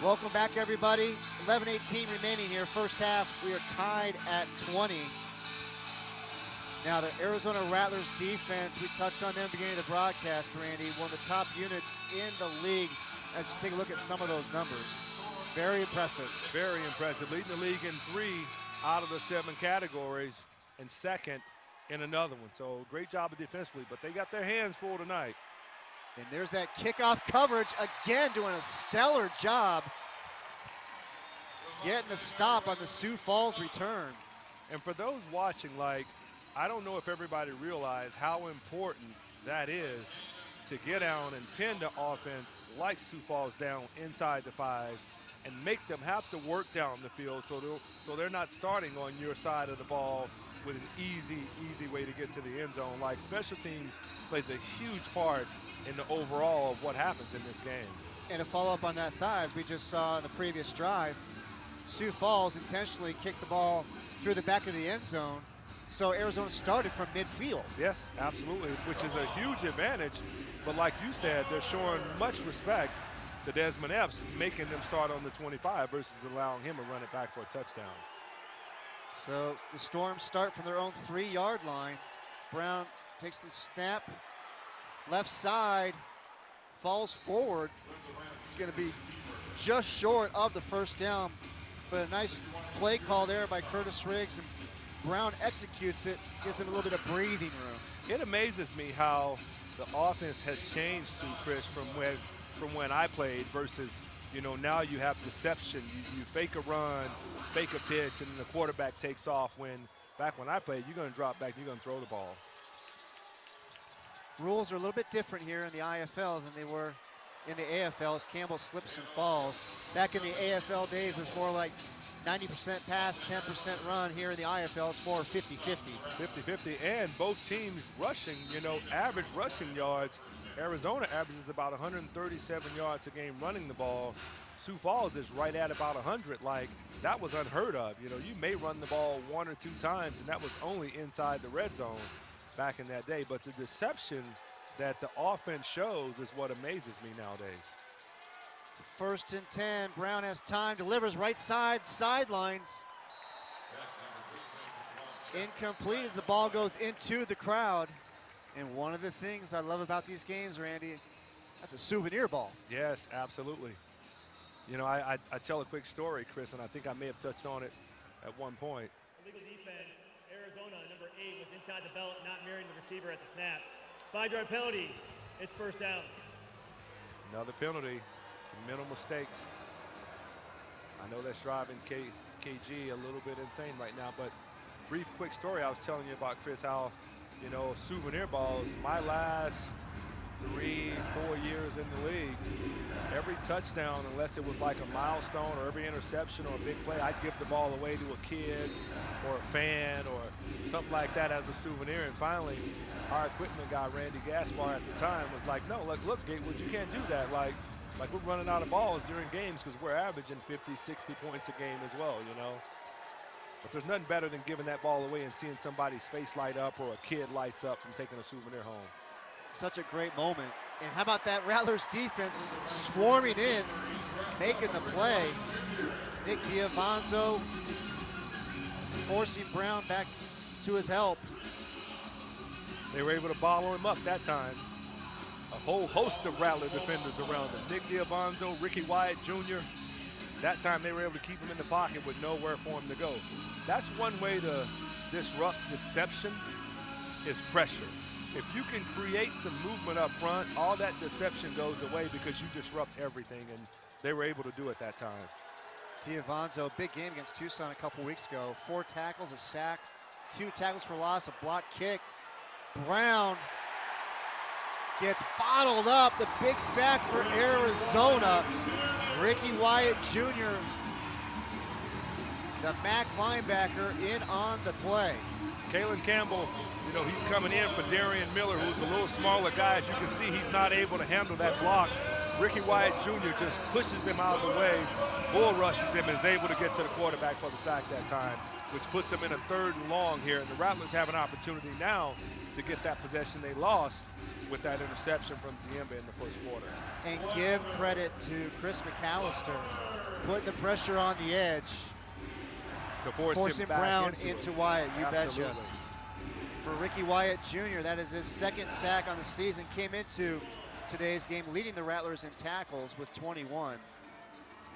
Welcome back, everybody. 11:18 remaining here, first half. We are tied at 20. Now, the Arizona Rattlers defense, we touched on them at the beginning of the broadcast, Randy, one of the top units in the league as you take a look at some of those numbers. Very impressive. Very impressive. Leading the league in 3 out of the 7 categories and second in another one. So great job of defensively, but they got their hands full tonight. And there's that kickoff coverage, again doing a stellar job getting the stop on the Sioux Falls return. And for those watching, like, I don't know if everybody realized how important that is to get down and pin the offense like Sioux Falls down inside the 5 and make them have to work down the field so they're not starting on your side of the ball with an easy way to get to the end zone. Like, special teams plays a huge part in the overall of what happens in this game. And to follow up on that thought, as we just saw in the previous drive, Sioux Falls intentionally kicked the ball through the back of the end zone, so Arizona started from midfield. Yes, absolutely, which is a huge advantage. But like you said, they're showing much respect to Desmond Epps, making them start on the 25 versus allowing him to run it back for a touchdown. So the Storm start from their own 3-yard line. Brown takes the snap, left side, falls forward. It's going to be just short of the first down, but a nice play call there by Curtis Riggs, and Brown executes it, gives them a little bit of breathing room. It amazes me how the offense has changed, to Chris, from when I played versus, you know, now you have deception. You fake a run, fake a pitch, and then the quarterback takes off. When back when I played, you're going to drop back, you're going to throw the ball. Rules are a little bit different here in the IFL than they were in the AFL as Campbell slips and falls. Back in the AFL days, it was more like 90% pass, 10% run. Here in the IFL, it's more 50-50. 50-50, and both teams rushing, you know, average rushing yards. Arizona averages about 137 yards a game running the ball. Sioux Falls is right at about 100. Like, that was unheard of. You know, you may run the ball 1 or 2 times, and that was only inside the red zone back in that day. But the deception that the offense shows is what amazes me nowadays. 1st and 10, Brown has time, delivers right side, sidelines. Incomplete as the ball goes into the crowd. And one of the things I love about these games, Randy, that's a souvenir ball. Yes, absolutely. You know, I tell a quick story, Chris, and I think I may have touched on it at one point. Illegal defense, Arizona, number 8, was inside the belt, not mirroring the receiver at the snap. 5-yard penalty, it's first down. Another penalty, mental mistakes. I know that's driving KG a little bit insane right now, but brief, quick story I was telling you about, Chris, how, you know, souvenir balls, my last 3-4 years in the league, every touchdown, unless it was like a milestone or every interception or a big play, I'd give the ball away to a kid or a fan or something like that as a souvenir. And finally, our equipment guy, Randy Gaspar, at the time was like, no, look, Gatewood, you can't do that. Like we're running out of balls during games because we're averaging 50, 60 points a game as well, you know. But there's nothing better than giving that ball away and seeing somebody's face light up or a kid lights up from taking a souvenir home. Such a great moment. And how about that Rattlers defense swarming in, making the play. Nick Diavanzo forcing Brown back to his help. They were able to bottle him up that time. A whole host of Rattler defenders around him. Nick Diavanzo, Ricky Wyatt Jr. That time they were able to keep him in the pocket with nowhere for him to go. That's one way to disrupt deception, is pressure. If you can create some movement up front, all that deception goes away because you disrupt everything, and they were able to do it that time. Diavanzo, big game against Tucson a couple weeks ago. 4 tackles, a sack, 2 tackles for loss, a block kick. Brown gets bottled up, the big sack for Arizona. Ricky Wyatt Jr., the MAC linebacker, in on the play. Kalen Campbell, you know, he's coming in for Darian Miller, who's a little smaller guy. As you can see, he's not able to handle that block. Ricky Wyatt Jr. just pushes him out of the way, bull rushes him, and is able to get to the quarterback for the sack that time, which puts him in a 3rd and long here. And the Rattlers have an opportunity now to get that possession they lost with that interception from Ziemba in the 1st quarter. And give credit to Chris Mcallister, putting the pressure on the edge, To force him Brown back into Wyatt, you Absolutely. betcha. For Ricky Wyatt Jr., that is his 2nd sack on the season, came into today's game leading the Rattlers in tackles with 21.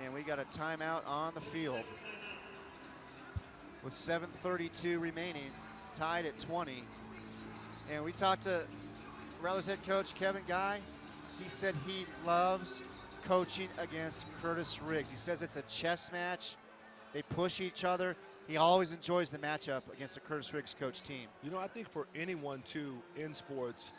And we got a timeout on the field with 7:32 remaining, tied at 20. And we talked to Rattlers head coach Kevin Guy. He said he loves coaching against Curtis Riggs. He says it's a chess match. They push each other. He always enjoys the matchup against the Curtis Riggs coach team. You know, I think for anyone, too, in sports,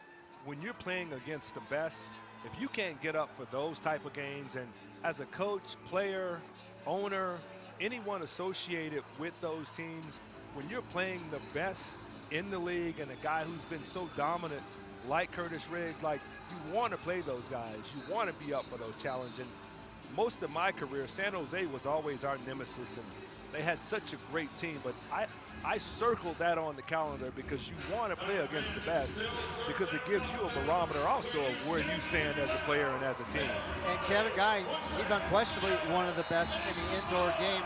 when you're playing against the best, if you can't get up for those type of games, and as a coach, player, owner, anyone associated with those teams, when you're playing the best in the league and a guy who's been so dominant like Curtis Riggs, like, you want to play those guys. You want to be up for those challenges. And most of my career, San Jose was always our nemesis, and they had such a great team. But I circled that on the calendar because you want to play against the best, because it gives you a barometer also of where you stand as a player and as a team. And Kevin Guy, he's unquestionably one of the best in the indoor game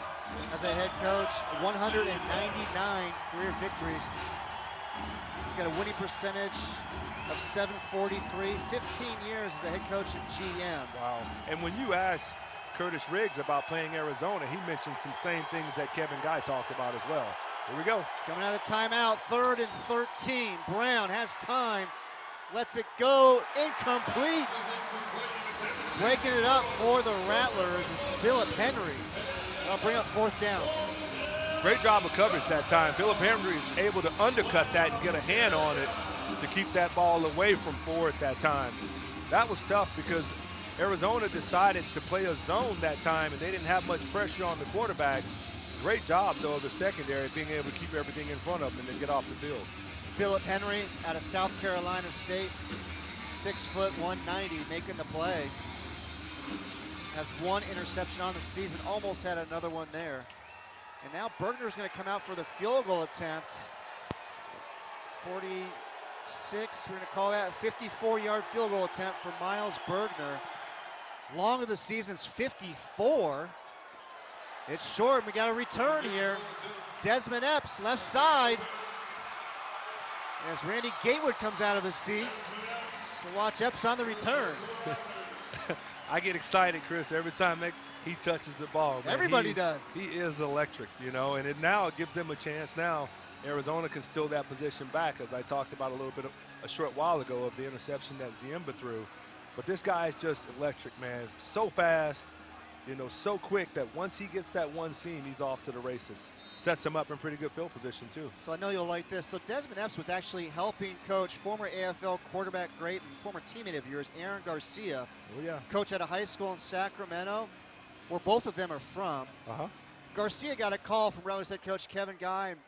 as a head coach. 199 career victories. He's got a winning percentage of .743, 15 years as a head coach at GM. Wow. And when you ask Curtis Riggs about playing Arizona, he mentioned some same things that Kevin Guy talked about as well. Here we go. Coming out of the timeout, 3rd and 13. Brown has time, lets it go, incomplete. Breaking it up for the Rattlers is Philip Henry. That'll bring up 4th down. Great job of coverage that time. Philip Henry is able to undercut that and get a hand on it to keep that ball away from 4 at that time. That was tough because Arizona decided to play a zone that time, and they didn't have much pressure on the quarterback. Great job, though, of the secondary being able to keep everything in front of them and then get off the field. Philip Henry out of South Carolina State, 6 foot 190, making the play. Has 1 interception on the season, almost had another one there. And now Bergner's going to come out for the field goal attempt. 46, we're going to call that a 54-yard field goal attempt for Miles Bergner. Long of the season's 54. It's short, we got a return here. Desmond Epps, left side. As Randy Gatewood comes out of his seat to watch Epps on the return. I get excited, Chris, every time he touches the ball. Man. Everybody does. He is electric, you know, and now it gives them a chance now. Arizona can steal that position back, as I talked about a short while ago of the interception that Ziemba threw. But this guy is just electric, man. So fast, you know, so quick that once he gets that one seam, he's off to the races. Sets him up in pretty good field position, too. So I know you'll like this. So Desmond Epps was actually helping coach former AFL quarterback great and former teammate of yours, Aaron Garcia. Oh, yeah. Coach at a high school in Sacramento, where both of them are from. Garcia got a call from Rattlers head coach Kevin Guy, and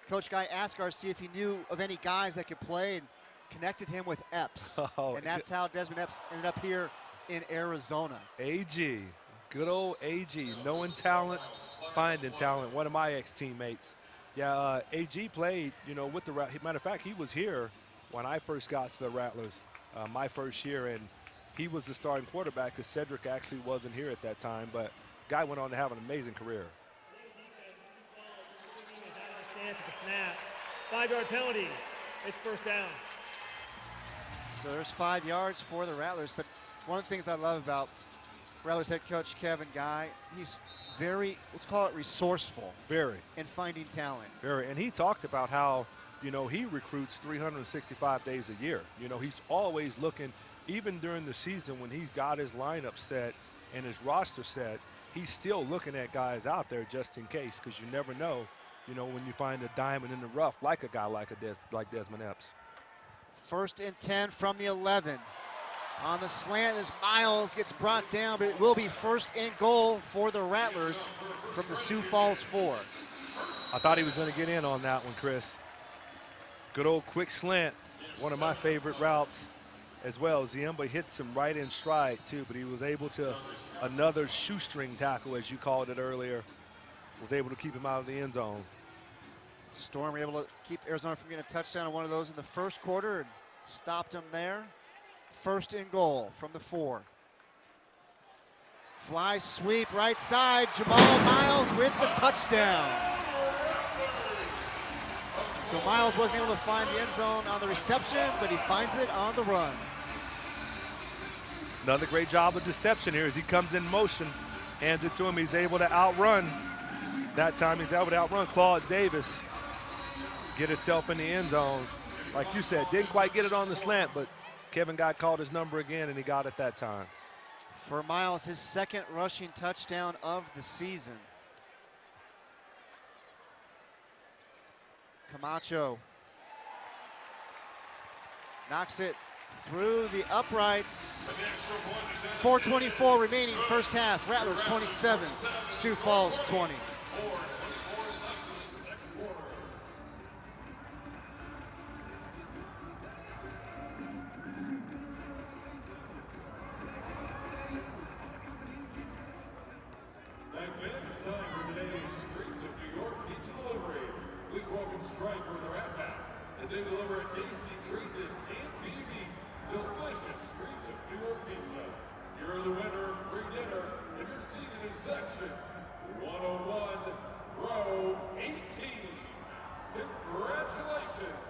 Coach Guy asked Garcia if he knew of any guys that could play and connected him with Epps. And that's how Desmond Epps ended up here in Arizona. AG. Good old AG, knowing talent, finding talent. One of my ex-teammates. Yeah, AG played, you know, with the Rattlers. Matter of fact, he was here when I first got to the Rattlers, my first year, and he was the starting quarterback because Cedric actually wasn't here at that time, but Guy went on to have an amazing career. Stance at the snap. 5-yard penalty. It's 1st down. So there's 5 yards for the Rattlers, but one of the things I love about Rattlers head coach Kevin Guy, he's very, let's call it resourceful. Very. In finding talent. Very, and he talked about how, you know, he recruits 365 days a year. You know, he's always looking, even during the season when he's got his lineup set and his roster set, he's still looking at guys out there just in case, because you never know, you know, when you find a diamond in the rough like a guy like Desmond Epps. 1st and 10 from the 11. On the slant as Miles gets brought down, but it will be 1st and goal for the Rattlers from the Sioux Falls 4. I thought he was going to get in on that one, Chris. Good old quick slant, one of my favorite routes as well. Ziemba hits him right in stride too, but he was able to, another shoestring tackle as you called it earlier, was able to keep him out of the end zone. Storm were able to keep Arizona from getting a touchdown on one of those in the 1st quarter and stopped him there. 1st and goal from the 4. Fly sweep right side. Jamal Miles with the touchdown. So Miles wasn't able to find the end zone on the reception, but he finds it on the run. Another great job of deception here as he comes in motion. hands it to him. He's able to outrun. That time he's able to outrun Claude Davis, get himself in the end zone. Like you said, didn't quite get it on the slant, but Kevin Guy called his number again, and he got it that time. For Miles, his second rushing touchdown of the season. Camacho knocks it through the uprights. 4:24 remaining first half. Rattlers 27, Sioux Falls 20. They deliver a tasty treat that can't be beat. Delicious Streets of New York pizza. You're the winner of free dinner if you're seated in section 101, row 18. Congratulations.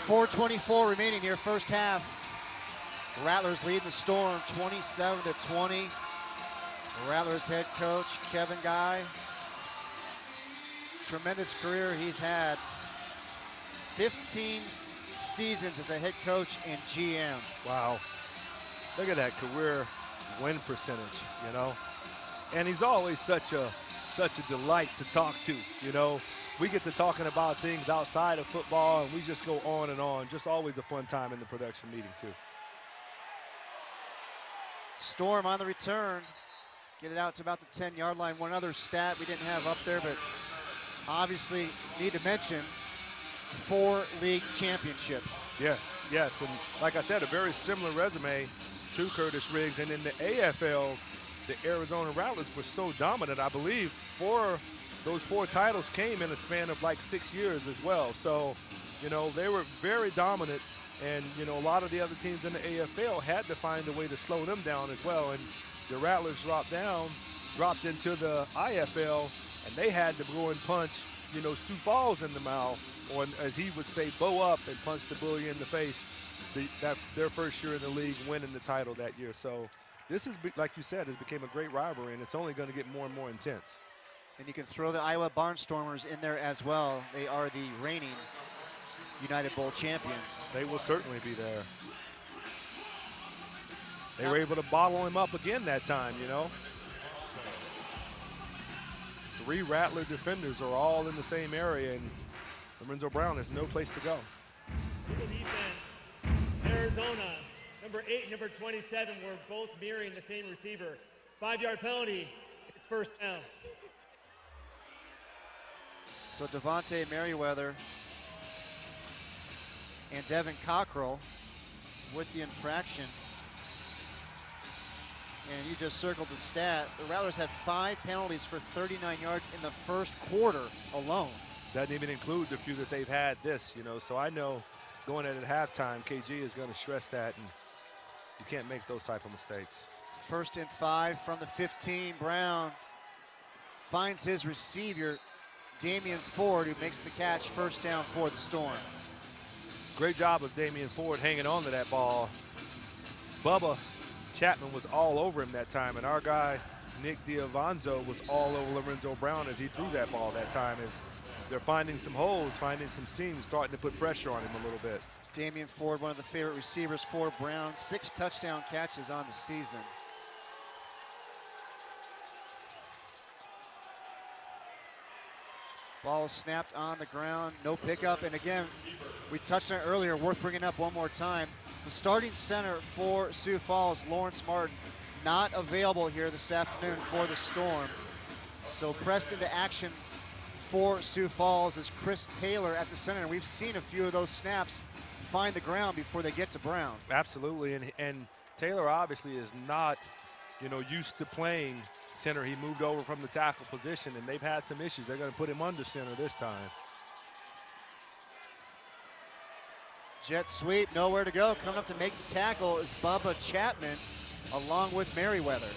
.424 remaining here, first half. Rattlers lead the Storm 27-20. Rattlers head coach Kevin Guy. Tremendous career he's had. 15 seasons as a head coach and GM. Wow. Look at that career win percentage, you know. And he's always such a delight to talk to, you know. We get to talking about things outside of football, and we just go on and on. Just always a fun time in the production meeting, too. Storm on the return. Get it out to about the 10-yard line. One other stat we didn't have up there, but obviously need to mention 4 league championships. Yes, yes. And like I said, a very similar resume to Curtis Riggs. And in the AFL, the Arizona Rattlers were so dominant, I believe, those 4 titles came in a span of like 6 years as well. So, you know, they were very dominant, and, you know, a lot of the other teams in the AFL had to find a way to slow them down as well. And the Rattlers dropped into the IFL, and they had to go and punch, you know, Sioux Falls in the mouth, or as he would say, bow up and punch the bully in the face. Their first year in the league, winning the title that year. So this is, like you said, it became a great rivalry, and it's only going to get more and more intense. And you can throw the Iowa Barnstormers in there as well. They are the reigning United Bowl champions. They will certainly be there. They were able to bottle him up again that time, you know. 3 Rattler defenders are all in the same area, and Lorenzo Brown has no place to go. Eagle defense, Arizona, number 8 and number 27 were both mirroring the same receiver. 5-yard penalty, it's first down. So Devontae Merriweather and Devin Cockrell with the infraction. And you just circled the stat. The Rattlers had 5 penalties for 39 yards in the first quarter alone. Doesn't even include the few that they've had this, you know. So I know going in at halftime, KG is going to stress that, and you can't make those type of mistakes. 1st and 5 from the 15. Brown finds his receiver, Damian Ford, who makes the catch, first down for the Storm. Great job of Damian Ford hanging on to that ball. Bubba Chapman was all over him that time, and our guy, Nick Diavanzo, was all over Lorenzo Brown as he threw that ball that time, as they're finding some holes, finding some seams, starting to put pressure on him a little bit. Damian Ford, one of the favorite receivers for Brown, 6 touchdown catches on the season. Ball is snapped on the ground, no pickup. And again, we touched on it earlier, worth bringing up one more time. The starting center for Sioux Falls, Lawrence Martin, not available here this afternoon for the Storm. So pressed into action for Sioux Falls is Chris Taylor at the center. And we've seen a few of those snaps find the ground before they get to Brown. Absolutely, and Taylor obviously is not, used to playing center. He moved over from the tackle position, and they've had some issues. They're going to put him under center this time. Jet sweep, nowhere to go. Coming up to make the tackle is Bubba Chapman, along with Merriweather.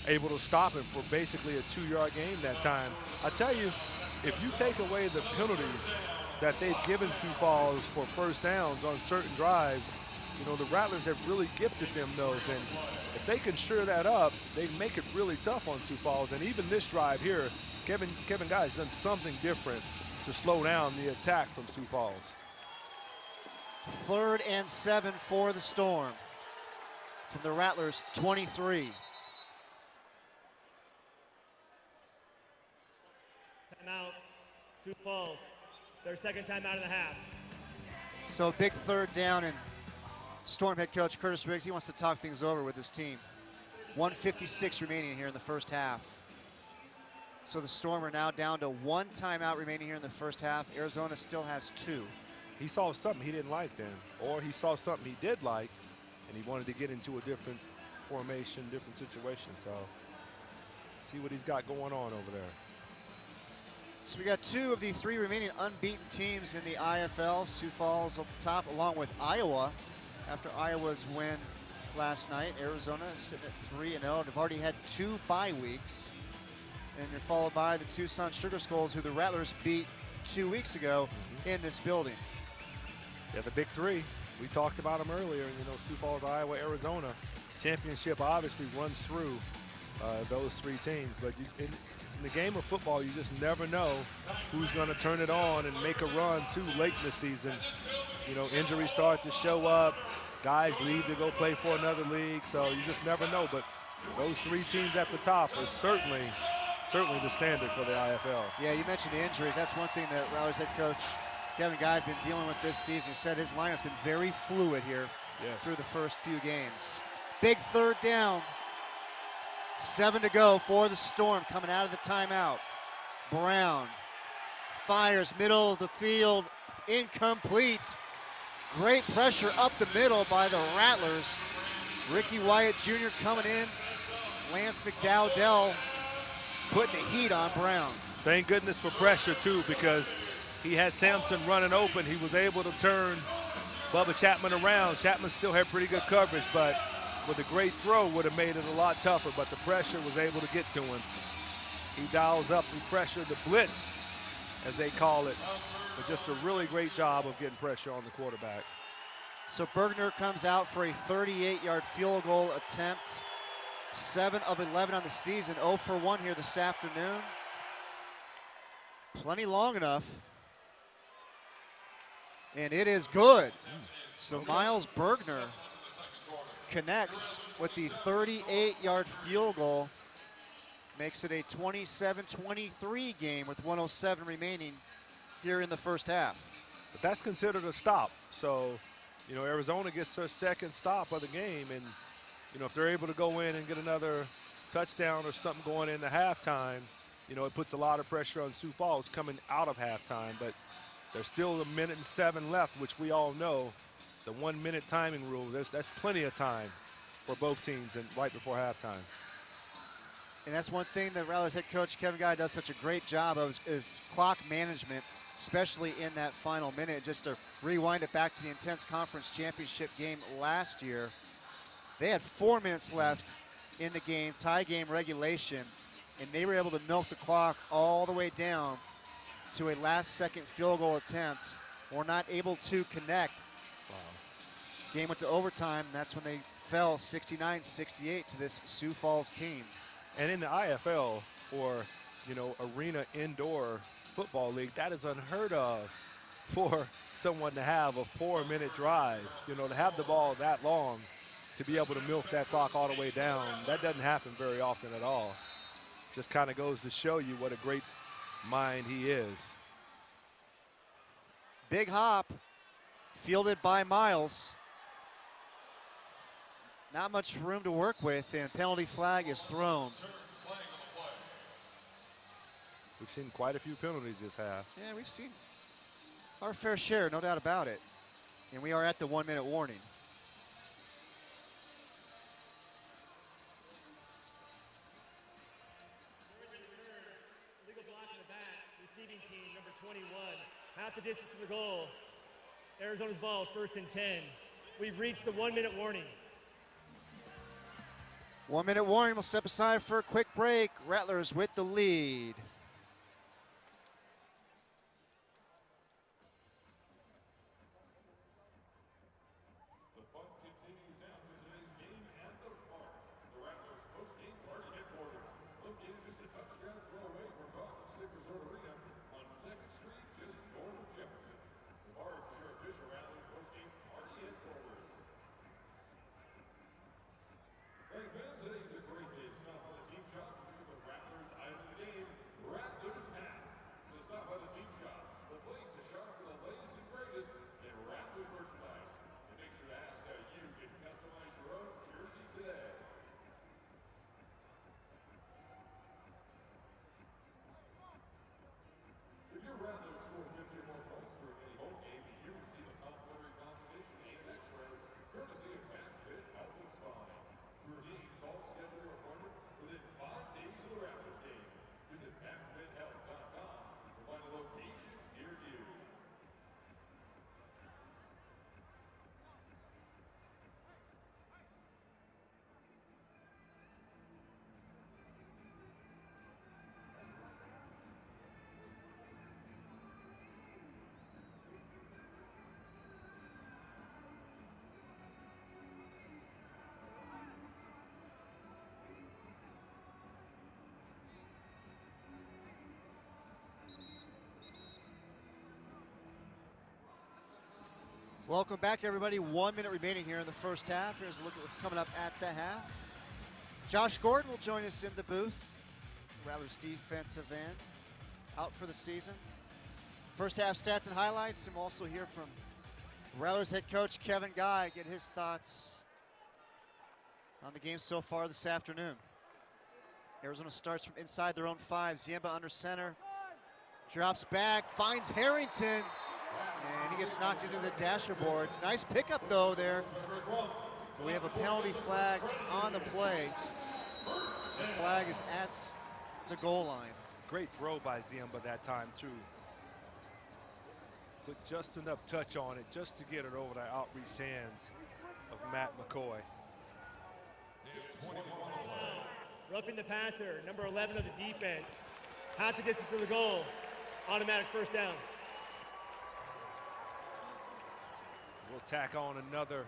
Able to stop him for basically a 2-yard gain that time. I tell you, if you take away the penalties that they've given Sioux Falls for first downs on certain drives, the Rattlers have really gifted them those. And if they can sure that up, they make it really tough on Sioux Falls. And even this drive here, Kevin Guy has done something different to slow down the attack from Sioux Falls. 3rd and 7 for the Storm from the Rattlers 23. Timeout, Sioux Falls. Their second timeout in the half. So big 3rd down, and Storm head coach Curtis Riggs, he wants to talk things over with his team. 1:56 remaining here in the first half. So the Storm are now down to 1 timeout remaining here in the first half. Arizona still has 2. He saw something he didn't like then, or he saw something he did like, and he wanted to get into a different formation, different situation. So see what he's got going on over there. So we got 2 of the 3 remaining unbeaten teams in the IFL. Sioux Falls up top, along with Iowa. After Iowa's win last night, Arizona sitting at 3-0. They've already had 2 bye weeks. And they're followed by the Tucson Sugar Skulls, who the Rattlers beat 2 weeks ago in this building. Yeah, the big 3. We talked about them earlier. Sioux Falls, Iowa, Arizona. Championship obviously runs through those 3 teams. But in the game of football, you just never know who's going to turn it on and make a run too late in the season. Injuries start to show up. Guys leave to go play for another league. So you just never know. But those 3 teams at the top are certainly the standard for the IFL. Yeah, you mentioned the injuries. That's one thing that Rattlers head coach Kevin Guy's been dealing with this season. He said his lineup's been very fluid here through the first few games. Big 3rd down. 7 to go for the Storm coming out of the timeout. Brown fires middle of the field, incomplete. Great pressure up the middle by the Rattlers. Ricky Wyatt Jr. coming in. Lance McDowdell putting the heat on Brown. Thank goodness for pressure too, because he had Sampson running open. He was able to turn Bubba Chapman around. Chapman still had pretty good coverage, but with a great throw would have made it a lot tougher, but the pressure was able to get to him. He dials up the pressure, the blitz, as they call it, but just a really great job of getting pressure on the quarterback. So Bergner comes out for a 38-yard field goal attempt. 7 of 11 on the season, 0 for 1 here this afternoon. Plenty long enough. And it is good. So Miles Bergner connects with the 38-yard field goal. Makes it a 27-23 game with 1:07 remaining here in the first half. But that's considered a stop. So, Arizona gets their second stop of the game. And, if they're able to go in and get another touchdown or something going into halftime, it puts a lot of pressure on Sioux Falls coming out of halftime. But there's still 1:07 left, which we all know, the 1-minute timing rule. That's plenty of time for both teams and right before halftime. And that's one thing that Rattlers head coach Kevin Guy does such a great job of is clock management, especially in that final minute. Just to rewind it back to the intense conference championship game last year, they had 4 minutes left in the game, tie game regulation, and they were able to milk the clock all the way down to a last-second field goal attempt. Were not able to connect. Wow. Game went to overtime, and that's when they fell 69-68 to this Sioux Falls team. And in the IFL, or arena indoor football league, that is unheard of for someone to have a 4-minute drive. To have the ball that long, to be able to milk that clock all the way down, that doesn't happen very often at all. Just kind of goes to show you what a great mind he is. Big hop, fielded by Miles. Not much room to work with, and penalty flag is thrown. We've seen quite a few penalties this half. Yeah, we've seen our fair share, no doubt about it. And we are at the 1 minute warning. Legal block in the back, receiving team, number 21. Half the distance to the goal. Arizona's ball, 1st and 10. We've reached the 1 minute warning. 1 minute warning, we'll step aside for a quick break. Rattlers with the lead. The fun continues after today's game at the park. The Rattlers post-game party headquarters. Located just a touchdown throw away from Rock Resort Arena on 2nd Street, just north of Jefferson. The bar is your official Rattlers post-game party headquarters. Hey fans, today's a great day to stop by the team shop to pick up the Rattlers item of the game, Rattlers hats. So stop by the team shop, the place to shop for the latest and greatest in Rattlers merchandise. And make sure to ask how you can customize your own jersey today. If your Rattlers score 50 or more points during any home game, you receive a complimentary consultation and x-ray courtesy of McFit Health and Spine. To redeem, call, schedule your appointment within 5 days of the Rattlers game. Visit McFitHealth.com to find a location near you. Welcome back, everybody. 1 minute remaining here in the first half. Here's a look at what's coming up at the half. Josh Gordon will join us in the booth. Rattlers defensive end, out for the season. First half stats and highlights, and we'll also hear from Rattlers head coach Kevin Guy, get his thoughts on the game so far this afternoon. Arizona starts from inside their own 5. Ziemba under center, drops back, finds Harrington, and he gets knocked into the dasher boards. Nice pickup though there. But we have a penalty flag on the play. The flag is at the goal line. Great throw by Ziemba that time too. Put just enough touch on it just to get it over the outreach hands of Matt McCoy. Roughing the passer, number 11 of the defense. Half the distance to the goal. Automatic 1st down. We'll tack on another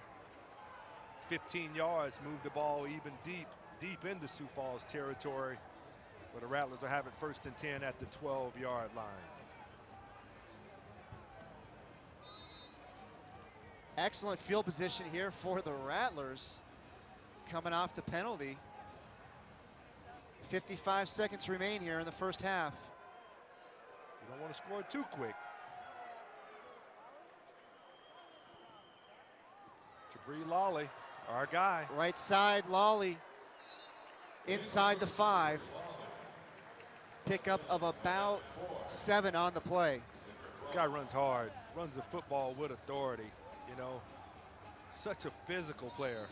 15 yards, move the ball even deep into Sioux Falls territory, where the Rattlers will have it 1st and 10 at the 12-yard line. Excellent field position here for the Rattlers coming off the penalty. 55 seconds remain here in the first half. You don't want to score too quick. Jabri Lawley, our guy. Right side, Lawley inside the 5. Pickup of about 7 on the play. This guy runs hard, runs the football with authority, you know. Such a physical player.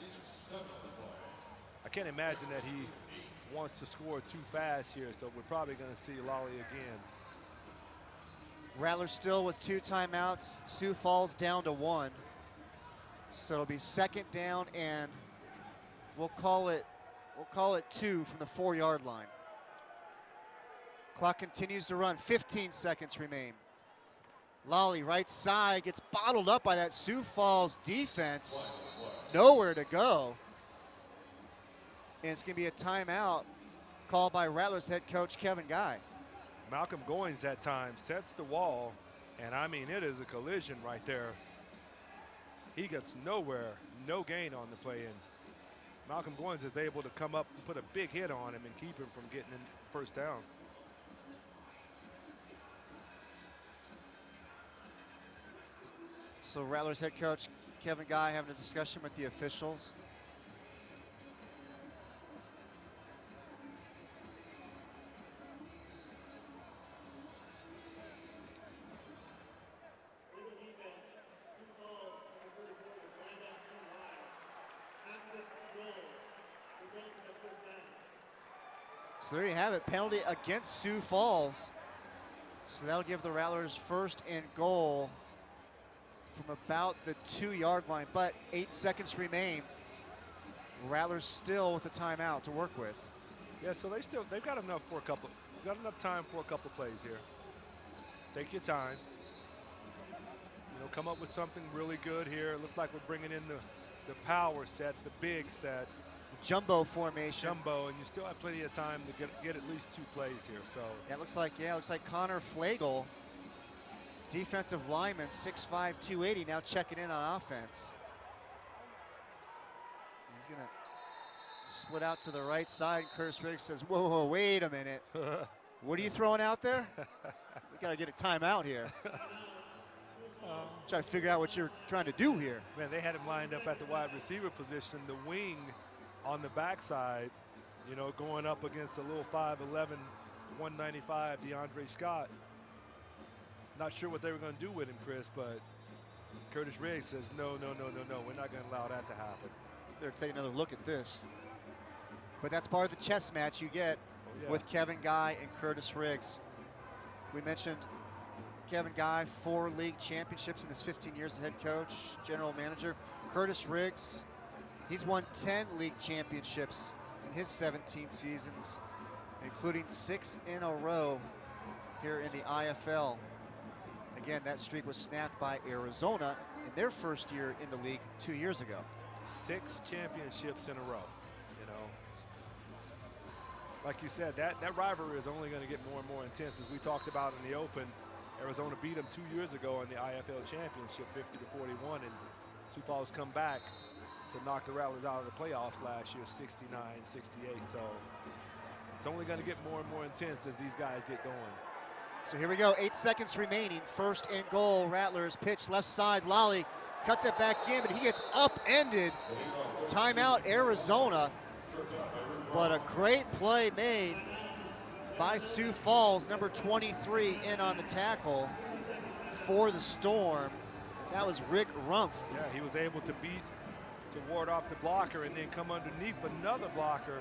I can't imagine that he wants to score too fast here, so we're probably going to see Lawley again. Rattlers still with 2 timeouts. Sioux Falls down to 1. So it'll be 2nd down, and we'll call it 2 from the 4-yard line. Clock continues to run. 15 seconds remain. Lawley right side gets bottled up by that Sioux Falls defense. Nowhere to go. And it's going to be a timeout called by Rattlers head coach Kevin Guy. Malcolm Goins at times sets the wall, and I mean, it is a collision right there. He gets nowhere, no gain on the play, and Malcolm Goins is able to come up and put a big hit on him and keep him from getting in 1st down. So Rattlers head coach Kevin Guy having a discussion with the officials. Legal defense, Sioux Falls, number 34, was lined up too wide. Half the distance to goal results in a first down. So there you have it, penalty against Sioux Falls. So that'll give the Rattlers first and goal from about the 2-yard line, but 8 seconds remain. Rattlers still with the timeout to work with. Yeah, so they've got enough time for a couple plays here. Take your time. You know, come up with something really good here. It looks like we're bringing in the power set, the big set. The jumbo formation. Jumbo, and you still have plenty of time to get at least 2 plays here. So Yeah, it looks like Connor Flagel, defensive lineman, 6'5", 280, now checking in on offense. He's gonna split out to the right side. Curtis Riggs says, whoa, wait a minute. What are you throwing out there? We gotta get a timeout here. Try to figure out what you're trying to do here. man, they had him lined up at the wide receiver position, the wing on the backside, you know, going up against a little 5'11", 195 DeAndre Scott. Not sure what they were going to do with him, Chris, but Curtis Riggs says, no, we're not going to allow that to happen. Better take another look at this. But that's part of the chess match you get with Kevin Guy and Curtis Riggs. We mentioned Kevin Guy, 4 league championships in his 15 years as head coach, general manager. Curtis Riggs, he's won 10 league championships in his 17 seasons, including 6 in a row here in the IFL. Again, that streak was snapped by Arizona in their first year in the league 2 years ago. 6 championships in a row, you know. Like you said, that rivalry is only going to get more and more intense. As we talked about in the Open, Arizona beat them 2 years ago in the IFL championship, 50-41, and Sioux Falls come back to knock the Rattlers out of the playoffs last year, 69-68. So it's only going to get more and more intense as these guys get going. So here we go, 8 seconds remaining. First and goal, Rattlers pitch left side. Lally cuts it back in, but he gets upended. Timeout, Arizona. But a great play made by Sioux Falls, number 23 in on the tackle for the Storm. That was Rick Rumpf. Yeah, he was able to ward off the blocker and then come underneath another blocker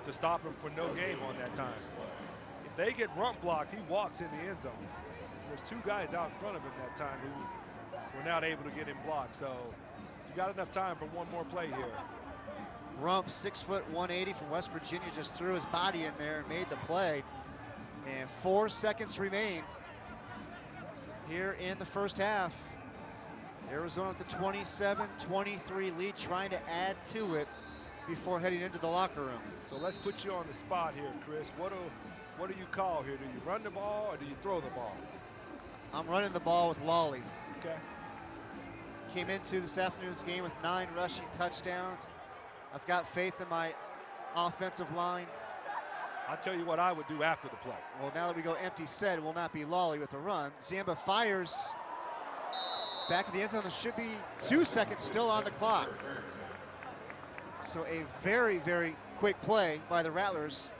to stop him for no game on that time. If they get Rump blocked, he walks in the end zone. There's 2 guys out in front of him that time who were not able to get him blocked. So you got enough time for one more play here. Rump, 6', 180 from West Virginia, just threw his body in there and made the play. And 4 seconds remain here in the first half. Arizona with the 27-23 lead, trying to add to it before heading into the locker room. So let's put you on the spot here, Chris. What do you call here? Do you run the ball or do you throw the ball? I'm running the ball with Lally. Okay. Came into this afternoon's game with 9 rushing touchdowns. I've got faith in my offensive line. I'll tell you what I would do after the play. Well, now that we go empty set, it will not be Lally with a run. Ziemba fires back at the end zone. There should be 2 seconds still on the clock. So a very, very quick play by the Rattlers.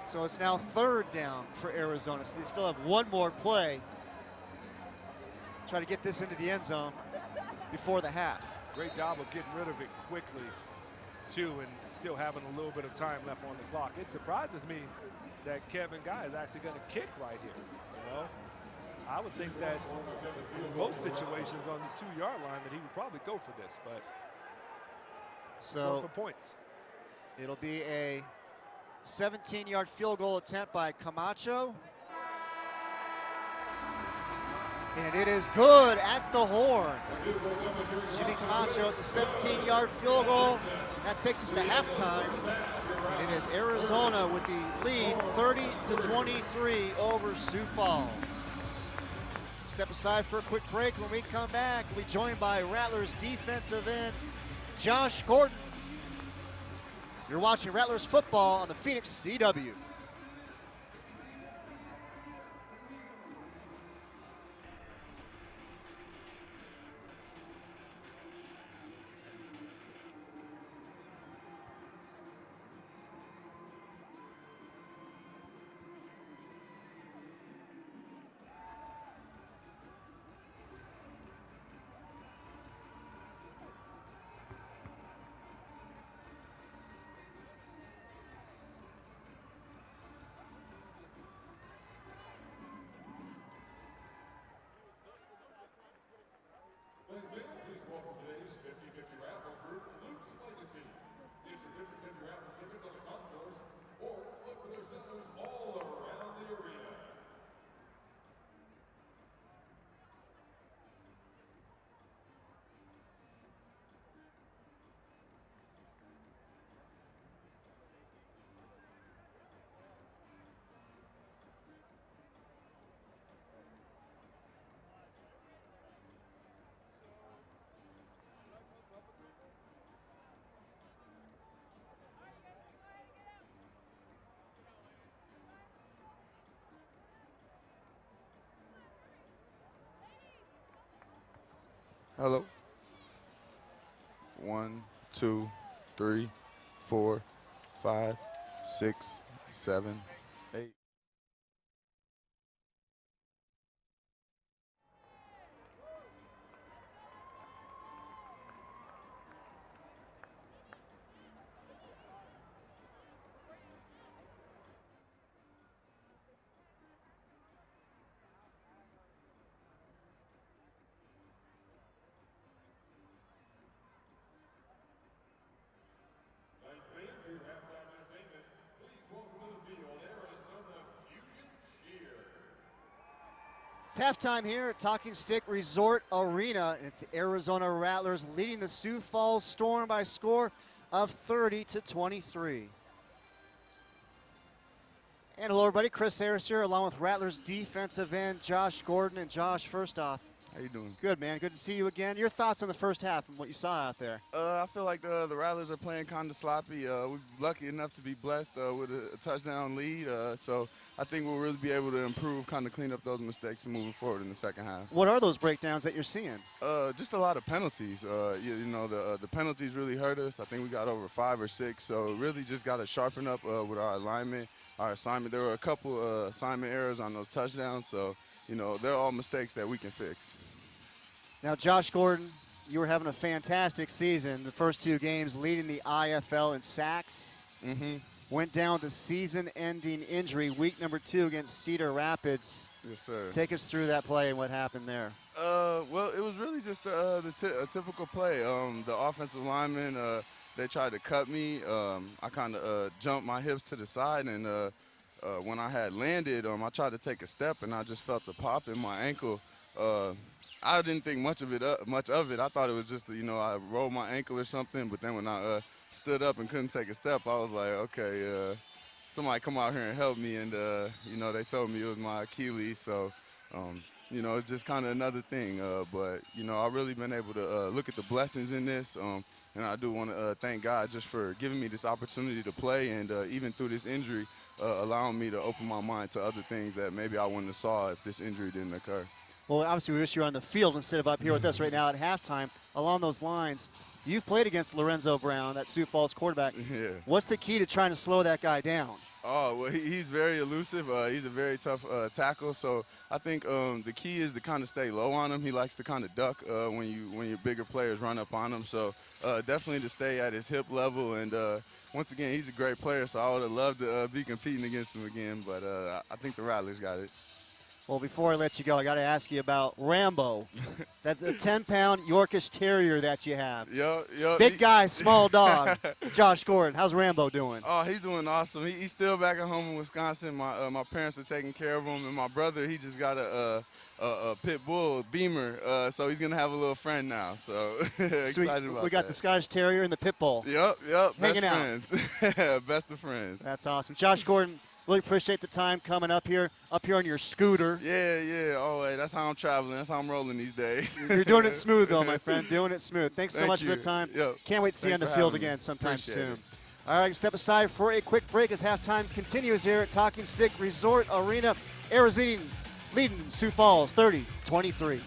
So it's now 3rd down for Arizona. So they still have 1 more play. Try to get this into the end zone before the half. Great job of getting rid of it quickly, too, and still having a little bit of time left on the clock. It surprises me that Kevin Guy is actually going to kick right here, you know? I would think that in most situations on the 2-yard line that he would probably go for this, but so for points. It'll be a 17-yard field goal attempt by Camacho. And it is good at the horn. Jimmy Camacho at the 17-yard field goal. That takes us to halftime. And it is Arizona with the lead, 30-23 over Sioux Falls. Step aside for a quick break. When we come back, we'll be joined by Rattlers defensive end Josh Gordon. You're watching Rattlers football on the Phoenix CW. Playing mail, please welcome today's 50-50 raffle group, Luke's Legacy. Get your 50-50 raffle tickets on the concourse or look for their centers all around the arena. Hello. 1, 2, 3, 4, 5, 6, 7, 8. Ninth man for your halftime entertainment, please welcome to the field, Arizona Fusion Cheer. It's halftime here at Talking Stick Resort Arena. It's the Arizona Rattlers leading the Sioux Falls Storm by a score of 30-23. And hello everybody, Chris Harris here along with Rattlers defensive end Josh Gordon. And Josh, first off, How you doing? good man, good to see you again. Your thoughts on the first half and what you saw out there? I feel like the Rattlers are playing kind of sloppy. We're lucky enough to be blessed with a touchdown lead, so I think we'll really be able to improve, kind of clean up those mistakes and moving forward in the second half. What are those breakdowns that you're seeing? Just a lot of penalties. You know, the penalties really hurt us. I think we got over 5 or 6, so really just got to sharpen up with our alignment, our assignment. There were a couple assignment errors on those touchdowns, so, you know, they're all mistakes that we can fix. Now, Josh Gordon, you were having a fantastic season. The first 2 games leading the IFL in sacks. Mm-hmm. Went down with a season-ending injury, week number 2 against Cedar Rapids. Yes, sir. Take us through that play and what happened there. Well, it was really just a typical play. The offensive lineman, they tried to cut me. I kind of jumped my hips to the side, and when I had landed, I tried to take a step, and I just felt the pop in my ankle. I didn't think much of it. I thought it was just, you know, I rolled my ankle or something. But then when I stood up and couldn't take a step, I was like, okay, somebody come out here and help me. And, you know, they told me it was my Achilles. So, you know, it's just kind of another thing. But, you know, I've really been able to look at the blessings in this. And I do want to thank God just for giving me this opportunity to play. And even through this injury, allowing me to open my mind to other things that maybe I wouldn't have saw if this injury didn't occur. Well, obviously, we wish you were on the field instead of up here with us right now at halftime. Along those lines, you've played against Lorenzo Brown, that Sioux Falls quarterback. Yeah. What's the key to trying to slow that guy down? Oh, well, he's very elusive. He's a very tough tackle. So I think the key is to kind of stay low on him. He likes to kind of duck when your bigger players run up on him. So definitely to stay at his hip level. And once again, he's a great player, so I would have loved to be competing against him again. But I think the Rattlers got it. Well, before I let you go, I got to ask you about Rambo, that the 10-pound Yorkish Terrier that you have. Yo, Big guy, small dog. Josh Gordon, how's Rambo doing? Oh, he's doing awesome. He's still back at home in Wisconsin. My parents are taking care of him, and my brother, he just got a pit bull Beamer, so he's gonna have a little friend now. So excited about We got that. the Scottish Terrier and the pit bull. Yep. Hanging out. Best friends. Best of friends. That's awesome. Josh Gordon, really appreciate the time coming up here on your scooter. Yeah. Oh, hey, that's how I'm traveling. That's how I'm rolling these days. You're doing it smooth, though, my friend. Doing it smooth. Thanks so Thank much you. for the time. Yo, Can't wait to see you on thanks the for field having me. again sometime Appreciate soon. it. All right, step aside for a quick break as halftime continues here at Talking Stick Resort Arena. Arizona leading Sioux Falls 30-23.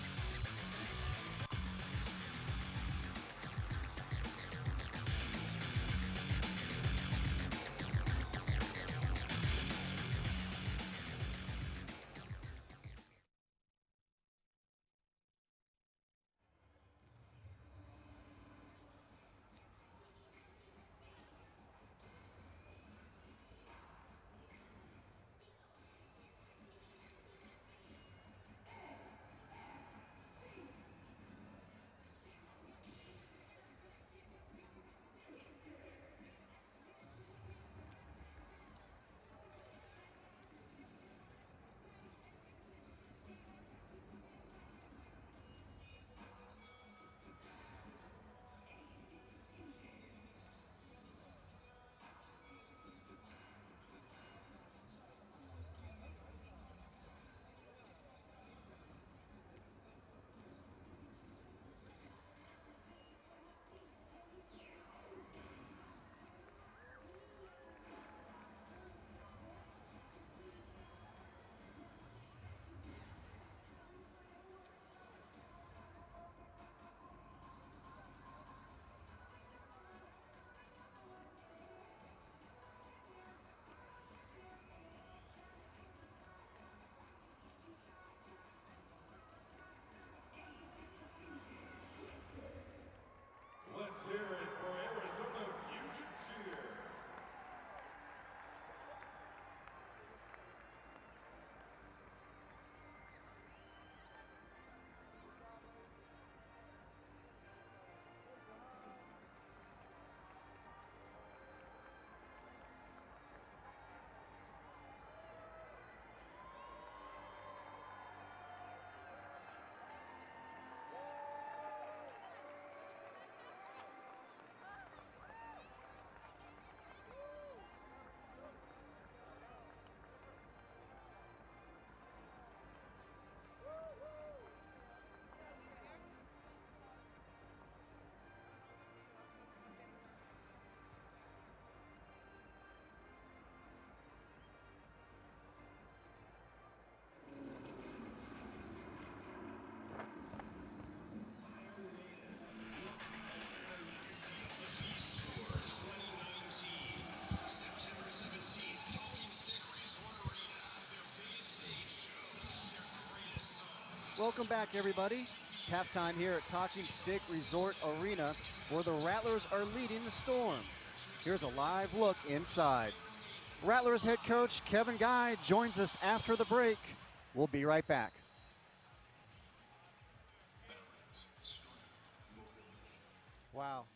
Welcome back, everybody. It's halftime here at Talking Stick Resort Arena, where the Rattlers are leading the Storm. Here's a live look inside. Rattlers head coach Kevin Guy joins us after the break. We'll be right back. Wow.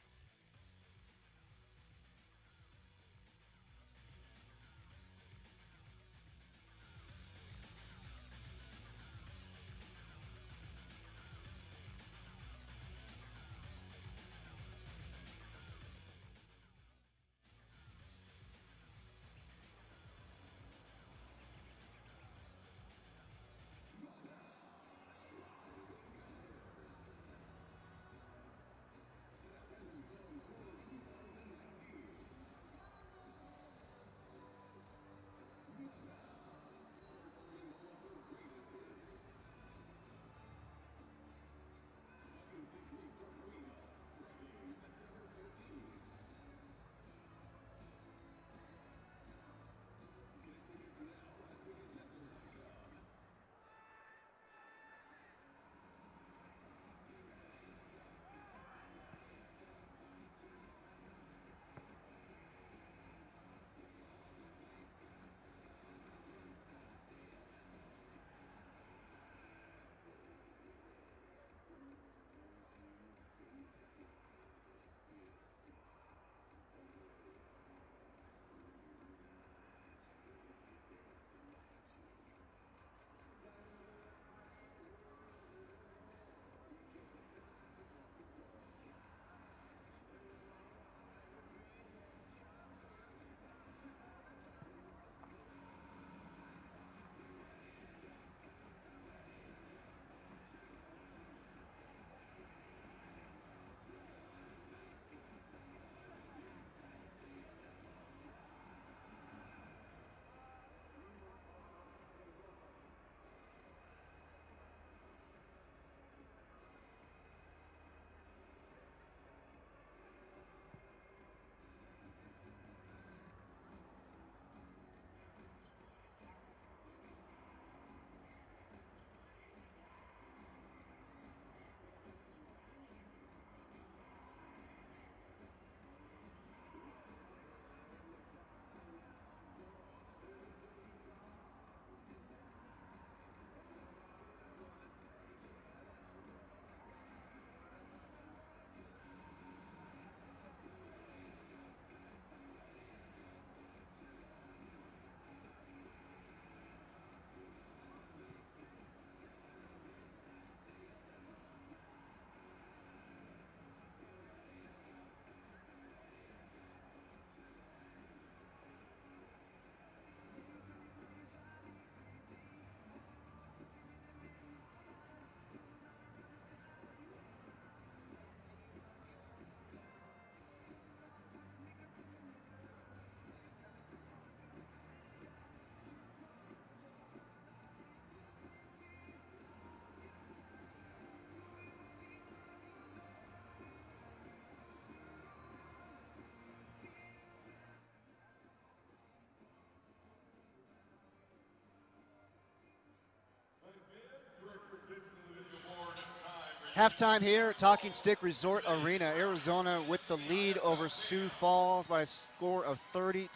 Halftime here at Talking Stick Resort Arena. Arizona with the lead over Sioux Falls by a score of 30-23.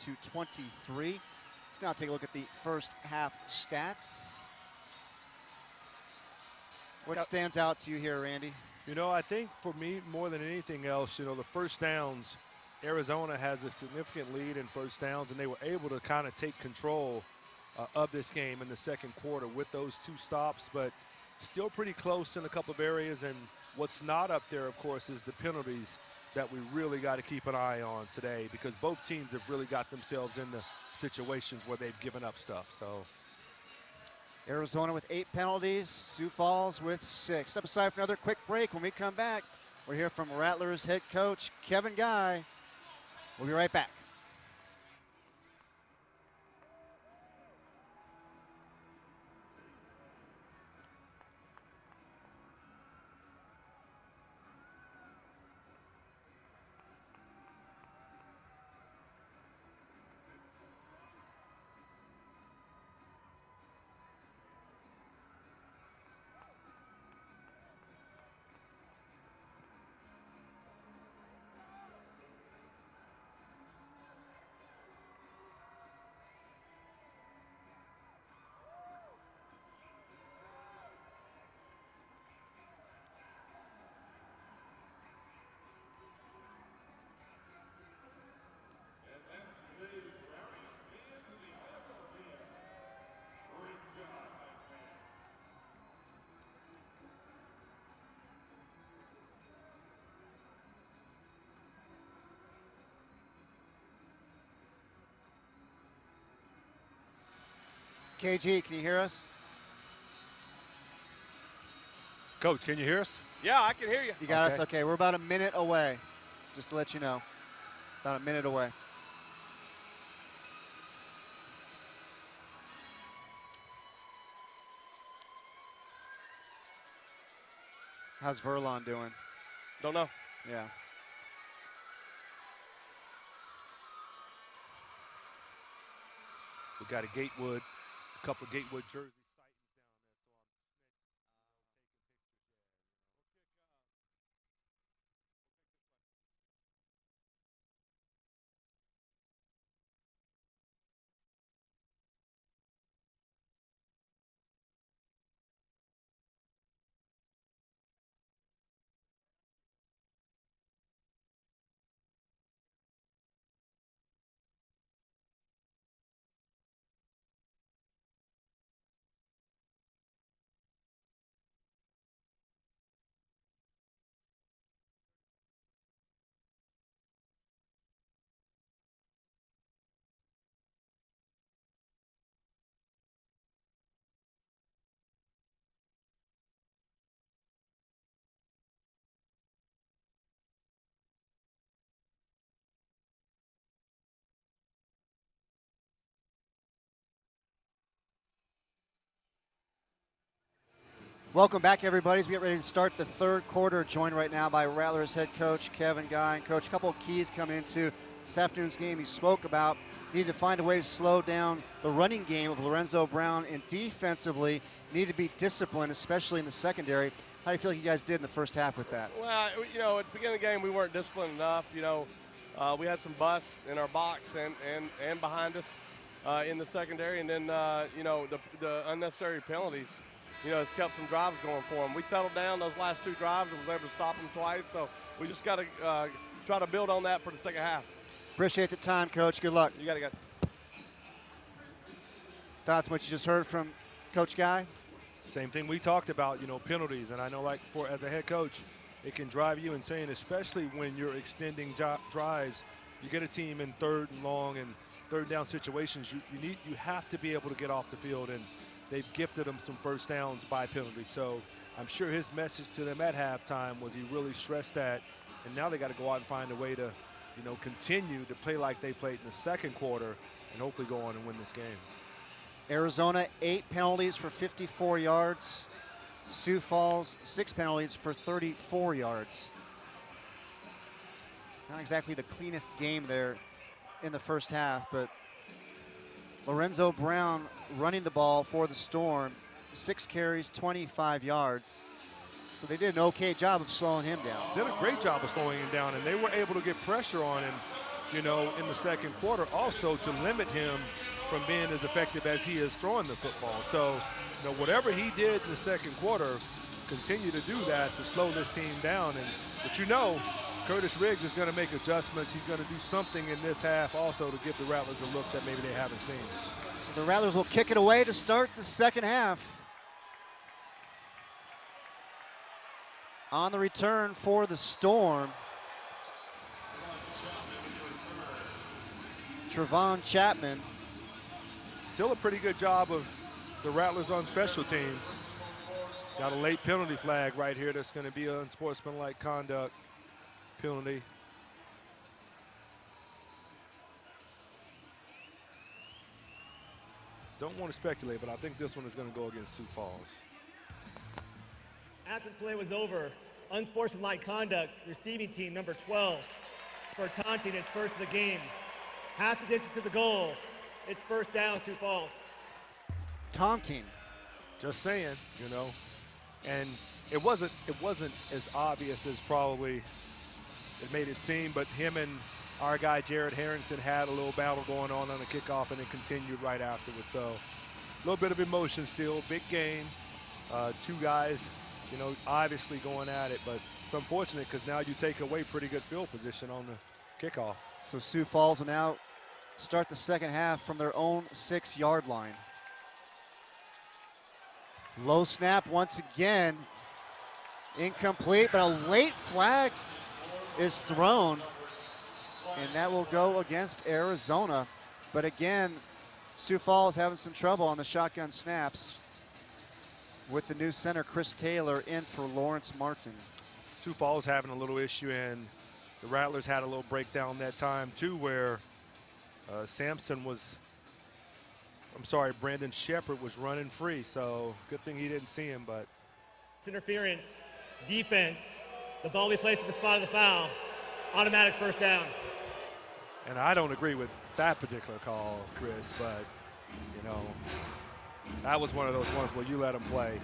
Let's now take a look at the first half stats. What stands out to you here, Randy? You know, I think for me, more than anything else, you know, the first downs, Arizona has a significant lead in first downs, and they were able to kind of take control of this game in the second quarter with those two stops, but still pretty close in a couple of areas. And what's not up there, of course, is the penalties that we really got to keep an eye on today, because both teams have really got themselves into situations where they've given up stuff. So Arizona with 8 penalties, Sioux Falls with 6. Step aside for another quick break. When we come back, we'll hear from Rattlers head coach Kevin Guy. We'll be right back. KG, can you hear us? Coach, can you hear us? Yeah, I can hear you. You got us? Okay. Okay, we're about a minute away, just to let you know. About a minute away. How's Verlon doing? Don't know. Yeah. We got a Gatewood, a couple of Gatewood jerseys. Welcome back, everybody. As we get ready to start the third quarter, joined right now by Rattlers head coach Kevin Guy. And Coach, a couple of keys coming into this afternoon's game he spoke about. Needed to find a way to slow down the running game of Lorenzo Brown, and defensively need to be disciplined, especially in the secondary. How do you feel like you guys did in the first half with that? Well, you know, at the beginning of the game, we weren't disciplined enough. You know, we had some busts in our box and behind us in the secondary, and then, you know, the unnecessary penalties, you know, has kept some drives going for them. We settled down those last two drives and was able to stop them twice, so we just got to try to build on that for the second half. Appreciate the time, Coach. Good luck. You got it, guys. Thoughts on what you just heard from Coach Guy? Same thing we talked about, you know, penalties. And I know, like, as a head coach, it can drive you insane, especially when you're extending drives. You get a team in third and long and third down situations. You have to be able to get off the field, and they've gifted them some first downs by penalty. So I'm sure his message to them at halftime was he really stressed that. And now they got to go out and find a way to, you know, continue to play like they played in the second quarter and hopefully go on and win this game. Arizona, 8 penalties for 54 yards. Sioux Falls, 6 penalties for 34 yards. Not exactly the cleanest game there in the first half, but Lorenzo Brown running the ball for the Storm, 6 carries, 25 yards. So they did an okay job of slowing him down. Did a great job of slowing him down, and they were able to get pressure on him, you know, in the second quarter, also to limit him from being as effective as he is throwing the football. So, you know, whatever he did in the second quarter, continue to do that to slow this team down. But you know, Curtis Riggs is going to make adjustments. He's going to do something in this half also to give the Rattlers a look that maybe they haven't seen. So the Rattlers will kick it away to start the second half. On the return for the Storm, Trevon Chapman. Still a pretty good job of the Rattlers on special teams. Got a late penalty flag right here. That's going to be an unsportsmanlike conduct penalty. Don't want to speculate, but I think this one is going to go against Sioux Falls. After the play was over, unsportsmanlike conduct, receiving team number 12 for taunting its first of the game. Half the distance to the goal. It's first down, Sioux Falls. Taunting. Just saying, you know. And it wasn't as obvious as probably it made it seem, but him and our guy Jared Harrington had a little battle going on the kickoff, and it continued right afterwards. So a little bit of emotion still, big game. Two guys, you know, obviously going at it, but it's unfortunate because now you take away pretty good field position on the kickoff. So Sioux Falls will now start the second half from their own 6-yard line. Low snap once again. Incomplete, but a late flag is thrown, and that will go against Arizona. But again, Sioux Falls having some trouble on the shotgun snaps with the new center, Chris Taylor, in for Lawrence Martin. Sioux Falls having a little issue, and the Rattlers had a little breakdown that time too, where Brandon Shepard was running free, so good thing he didn't see him. But It's interference, defense, the ball we placed at the spot of the foul, automatic first down. and I don't agree with that particular call, Chris, but you know, that was one of those ones where you let him play.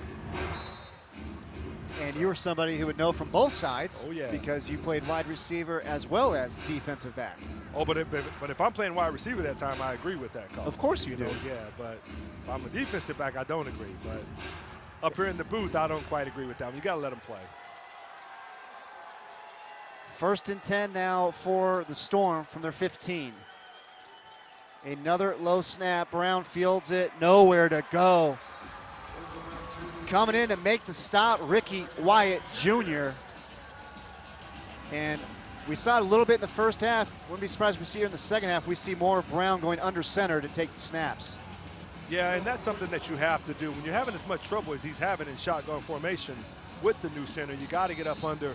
And you were somebody who would know from both sides. Oh, yeah. Because you played wide receiver as well as defensive back. Oh, but if I'm playing wide receiver that time, I agree with that call. Of course you do. know, yeah, but if I'm a defensive back, I don't agree. But up here in the booth, I don't quite agree with that one. You got to let him play. 1st and 10 now for the Storm from their 15. Another low snap. Brown fields it. Nowhere to go. Coming in to make the stop, Ricky Wyatt Jr. And we saw it a little bit in the first half. Wouldn't be surprised if we see it in the second half. We see more of Brown going under center to take the snaps. Yeah, and that's something that you have to do. When you're having as much trouble as he's having in shotgun formation with the new center, you got to get up under,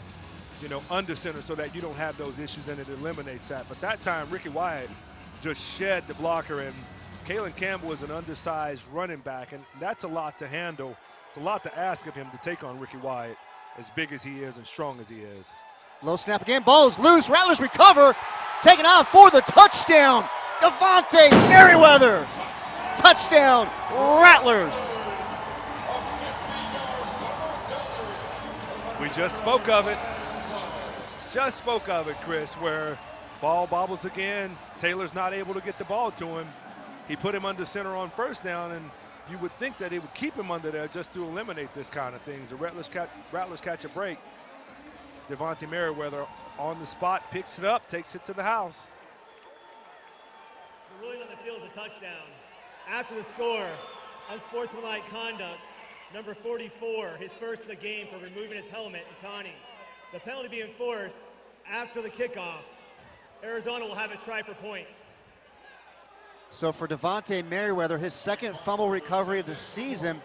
under center so that you don't have those issues, and it eliminates that. But that time, Ricky Wyatt just shed the blocker, and Kalen Campbell was an undersized running back, and that's a lot to handle. It's a lot to ask of him to take on Ricky Wyatt, as big as he is and strong as he is. Low snap again, ball is loose, Rattlers recover, taken out for the touchdown, Devontae Merriweather. Touchdown, Rattlers. We just spoke of it. Chris, where ball bobbles again. Taylor's not able to get the ball to him. He put him under center on first down, and you would think that it would keep him under there just to eliminate this kind of things. The Rattlers catch a break. Devontae Merriweather on the spot, picks it up, takes it to the house. The ruling on the field is a touchdown. After the score, unsportsmanlike conduct, number 44, his first of the game for removing his helmet and taunting. The penalty being enforced after the kickoff. Arizona will have its try for point. So for Devontae Merriweather, his second fumble recovery of the season,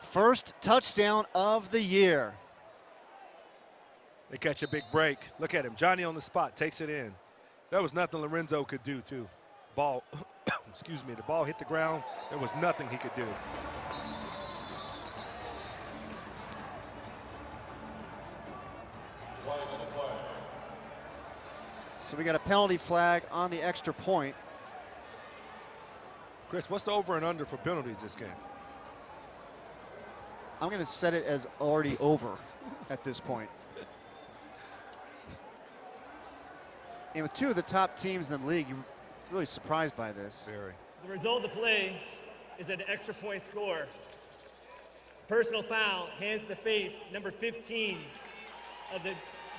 first touchdown of the year. They catch a big break. Look at him, Johnny on the spot, takes it in. There was nothing Lorenzo could do, too. Ball, the ball hit the ground. There was nothing he could do. So we got a penalty flag on the extra point. Chris, what's the over and under for penalties this game? I'm going to set it as already over at this point. And with two of the top teams in the league, you're really surprised by this. Very. The result of the play is an extra point score. Personal foul, hands to the face, number 15 of the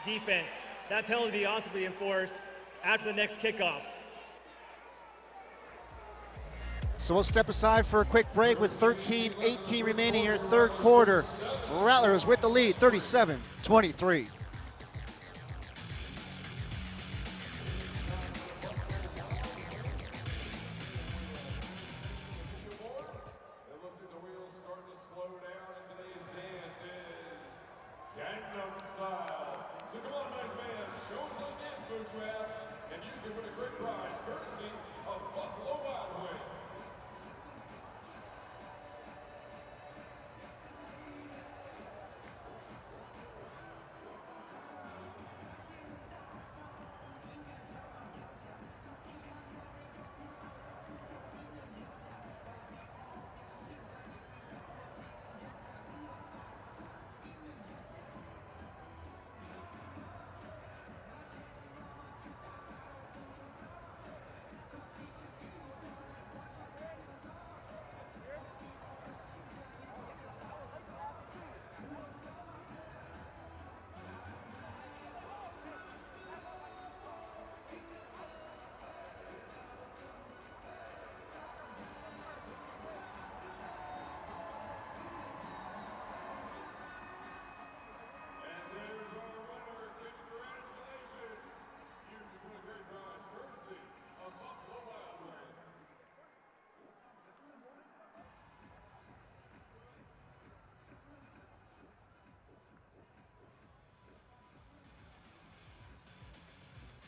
defense. That penalty also be enforced after the next kickoff. So we'll step aside for a quick break with 13-18 remaining here, third quarter. Rattlers with the lead, 37-23.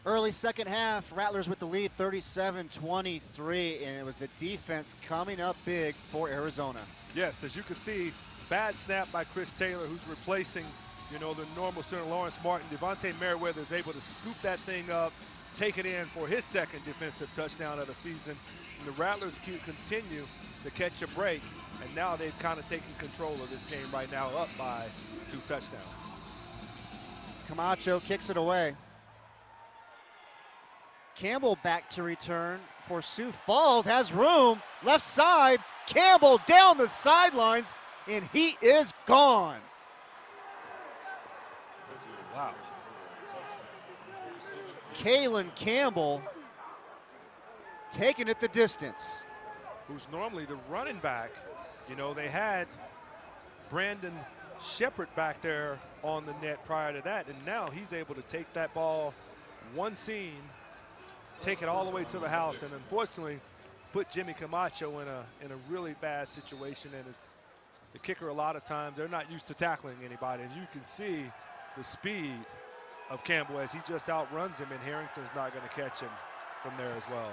Early second half, Rattlers with the lead, 37-23, and it was the defense coming up big for Arizona. Yes, as you can see, bad snap by Chris Taylor, who's replacing, the normal center Lawrence Martin. Devontae Merriweather is able to scoop that thing up, take it in for his second defensive touchdown of the season. And the Rattlers continue to catch a break, and now they've kind of taken control of this game right now, up by 2 touchdowns. Camacho kicks it away. Campbell back to return for Sioux Falls, has room, left side, Campbell down the sidelines, and he is gone. Wow. Kalen Campbell taking it the distance. Who's normally the running back. They had Brandon Shepard back there on the net prior to that, and now he's able to take that ball one seam, take it all the way to the house, and unfortunately put Jimmy Camacho in a really bad situation. And it's the kicker, a lot of times they're not used to tackling anybody, and you can see the speed of Campbell as he just outruns him, and Harrington's not going to catch him from there as well.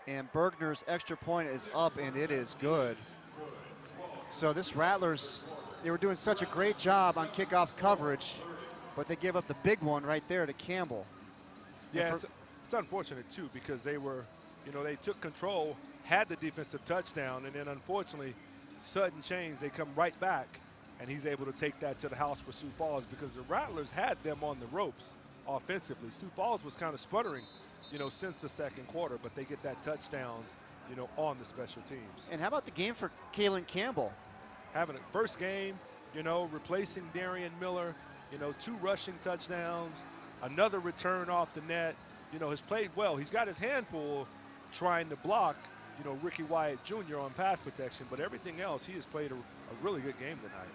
And Bergner's extra point is up, and it is good. So this Rattlers, they were doing such a great job on kickoff coverage, but they gave up the big one right there to Campbell. Yeah, it's unfortunate too, because they were, they took control, had the defensive touchdown, and then unfortunately, sudden change, they come right back, and he's able to take that to the house for Sioux Falls, because the Rattlers had them on the ropes offensively. Sioux Falls was kind of sputtering, since the second quarter, but they get that touchdown, on the special teams. And how about the game for Kalen Campbell? Having a first game, replacing Darian Miller, 2 rushing touchdowns, another return off the net, has played well. He's got his hand full trying to block, Ricky Wyatt Jr. on pass protection, but everything else, he has played a really good game tonight.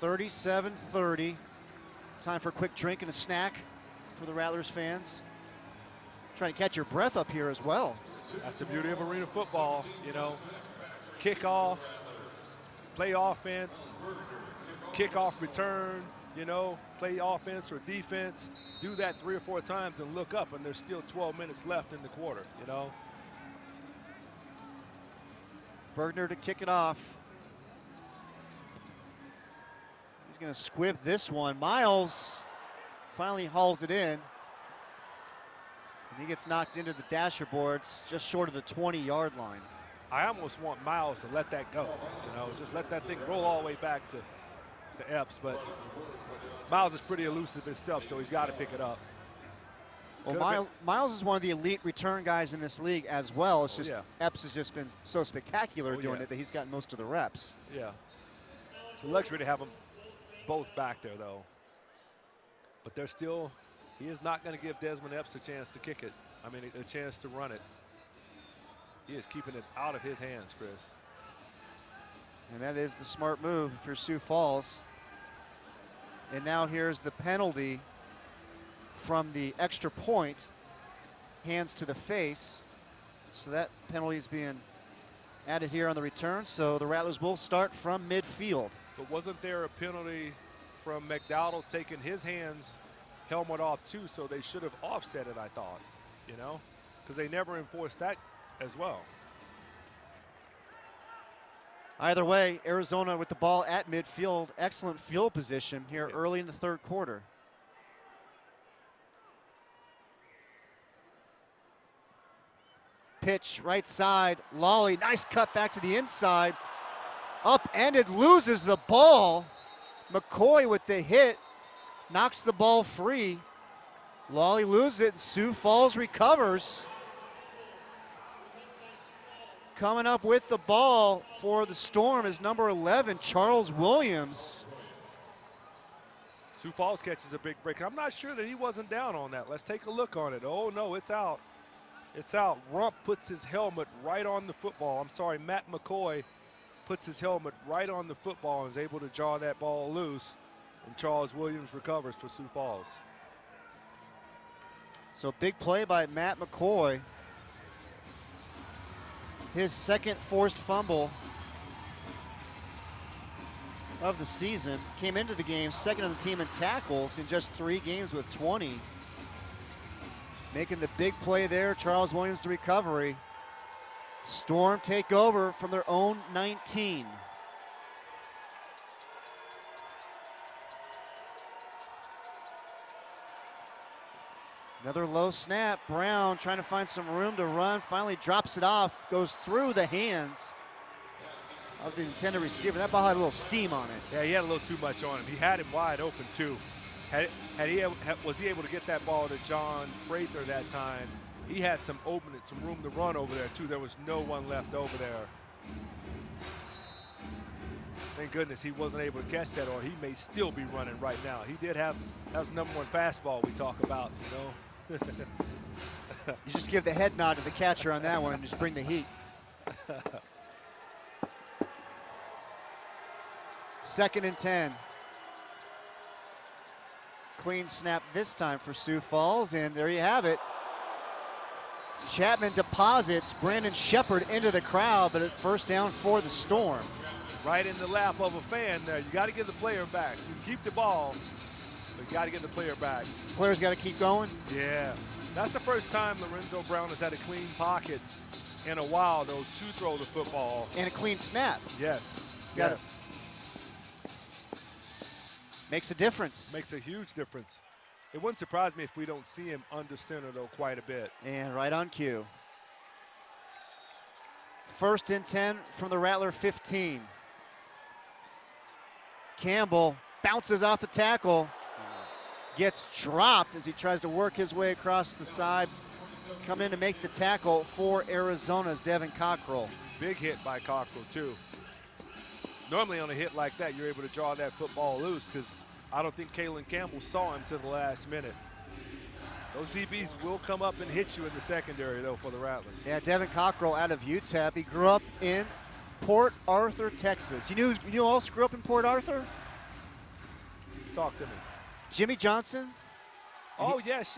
37-30. Time for a quick drink and a snack for the Rattlers fans. Trying to catch your breath up here as well. That's the beauty of arena football, Kickoff, play offense, kickoff return, play offense or defense, do that 3 or 4 times and look up, and there's still 12 minutes left in the quarter, Bergner to kick it off. He's going to squib this one. Miles finally hauls it in. And he gets knocked into the dasher boards just short of the 20-yard line. I almost want Miles to let that go, just let that thing roll all the way back to Epps, but Miles is pretty elusive himself, so he's got to pick it up. Well, Miles is one of the elite return guys in this league as well. It's just Epps has just been so spectacular doing it that he's gotten most of the reps. Yeah. It's a luxury to have them both back there, though. But they're still, he is not going to give Desmond Epps a chance to kick it. I mean, a chance to run it. He is keeping it out of his hands, Chris. And that is the smart move for Sioux Falls. And now here's the penalty from the extra point. Hands to the face. So that penalty is being added here on the return. So the Rattlers will start from midfield. But wasn't there a penalty from McDowell taking his helmet off too? So they should have offset it, I thought, because they never enforced that as well. Either way, Arizona with the ball at midfield. Excellent field position here early in the third quarter. Pitch right side, Lawley, nice cut back to the inside. Upended, loses the ball. McCoy with the hit, knocks the ball free. Lawley loses it, Sioux Falls recovers. Coming up with the ball for the Storm is number 11, Charles Williams. Sioux Falls catches a big break. I'm not sure that he wasn't down on that. Let's take a look on it. Oh, no, it's out. It's out. Rump puts his helmet right on the football. I'm sorry, Matt McCoy puts his helmet right on the football and is able to draw that ball loose. And Charles Williams recovers for Sioux Falls. So big play by Matt McCoy. His second forced fumble. of the season. Came into the game second on the team in tackles in just 3 games with 20. Making the big play there, Charles Williams the recovery. Storm take over from their own 19. Another low snap. Brown trying to find some room to run. Finally drops it off. Goes through the hands of the intended receiver. That ball had a little steam on it. Yeah, he had a little too much on him. He had him wide open too. Was he able to get that ball to John Prather that time? He had some opening, some room to run over there too. There was no one left over there. Thank goodness he wasn't able to catch that, or he may still be running right now. He did have, that was the #1 fastball we talk about, you know. You just give the head nod to the catcher on that one and just bring the heat. 2nd and 10. Clean snap this time for Sioux Falls, and there you have it. Chapman deposits Brandon Shepard into the crowd, but at first down for the Storm. Right in the lap of a fan there. You got to get the player back. You keep the ball, but you got to get the player back. Players got to keep going. Yeah. That's the first time Lorenzo Brown has had a clean pocket in a while, though, to throw the football. And a clean snap. Yes. Got yes. Makes a difference. Makes a huge difference. It wouldn't surprise me if we don't see him under center, though, quite a bit. And right on cue. 1st and 10 from the Rattler 15. Campbell bounces off the tackle. Gets dropped as he tries to work his way across the side. Come in to make the tackle for Arizona's Devin Cockrell. Big hit by Cockrell, too. Normally on a hit like that, you're able to draw that football loose because I don't think Kalen Campbell saw him to the last minute. Those DBs will come up and hit you in the secondary, though, for the Rattlers. Yeah, Devin Cockrell out of UTEP. He grew up in Port Arthur, Texas. You knew who else grew up in Port Arthur? Talk to me. Jimmy Johnson. Oh, yes.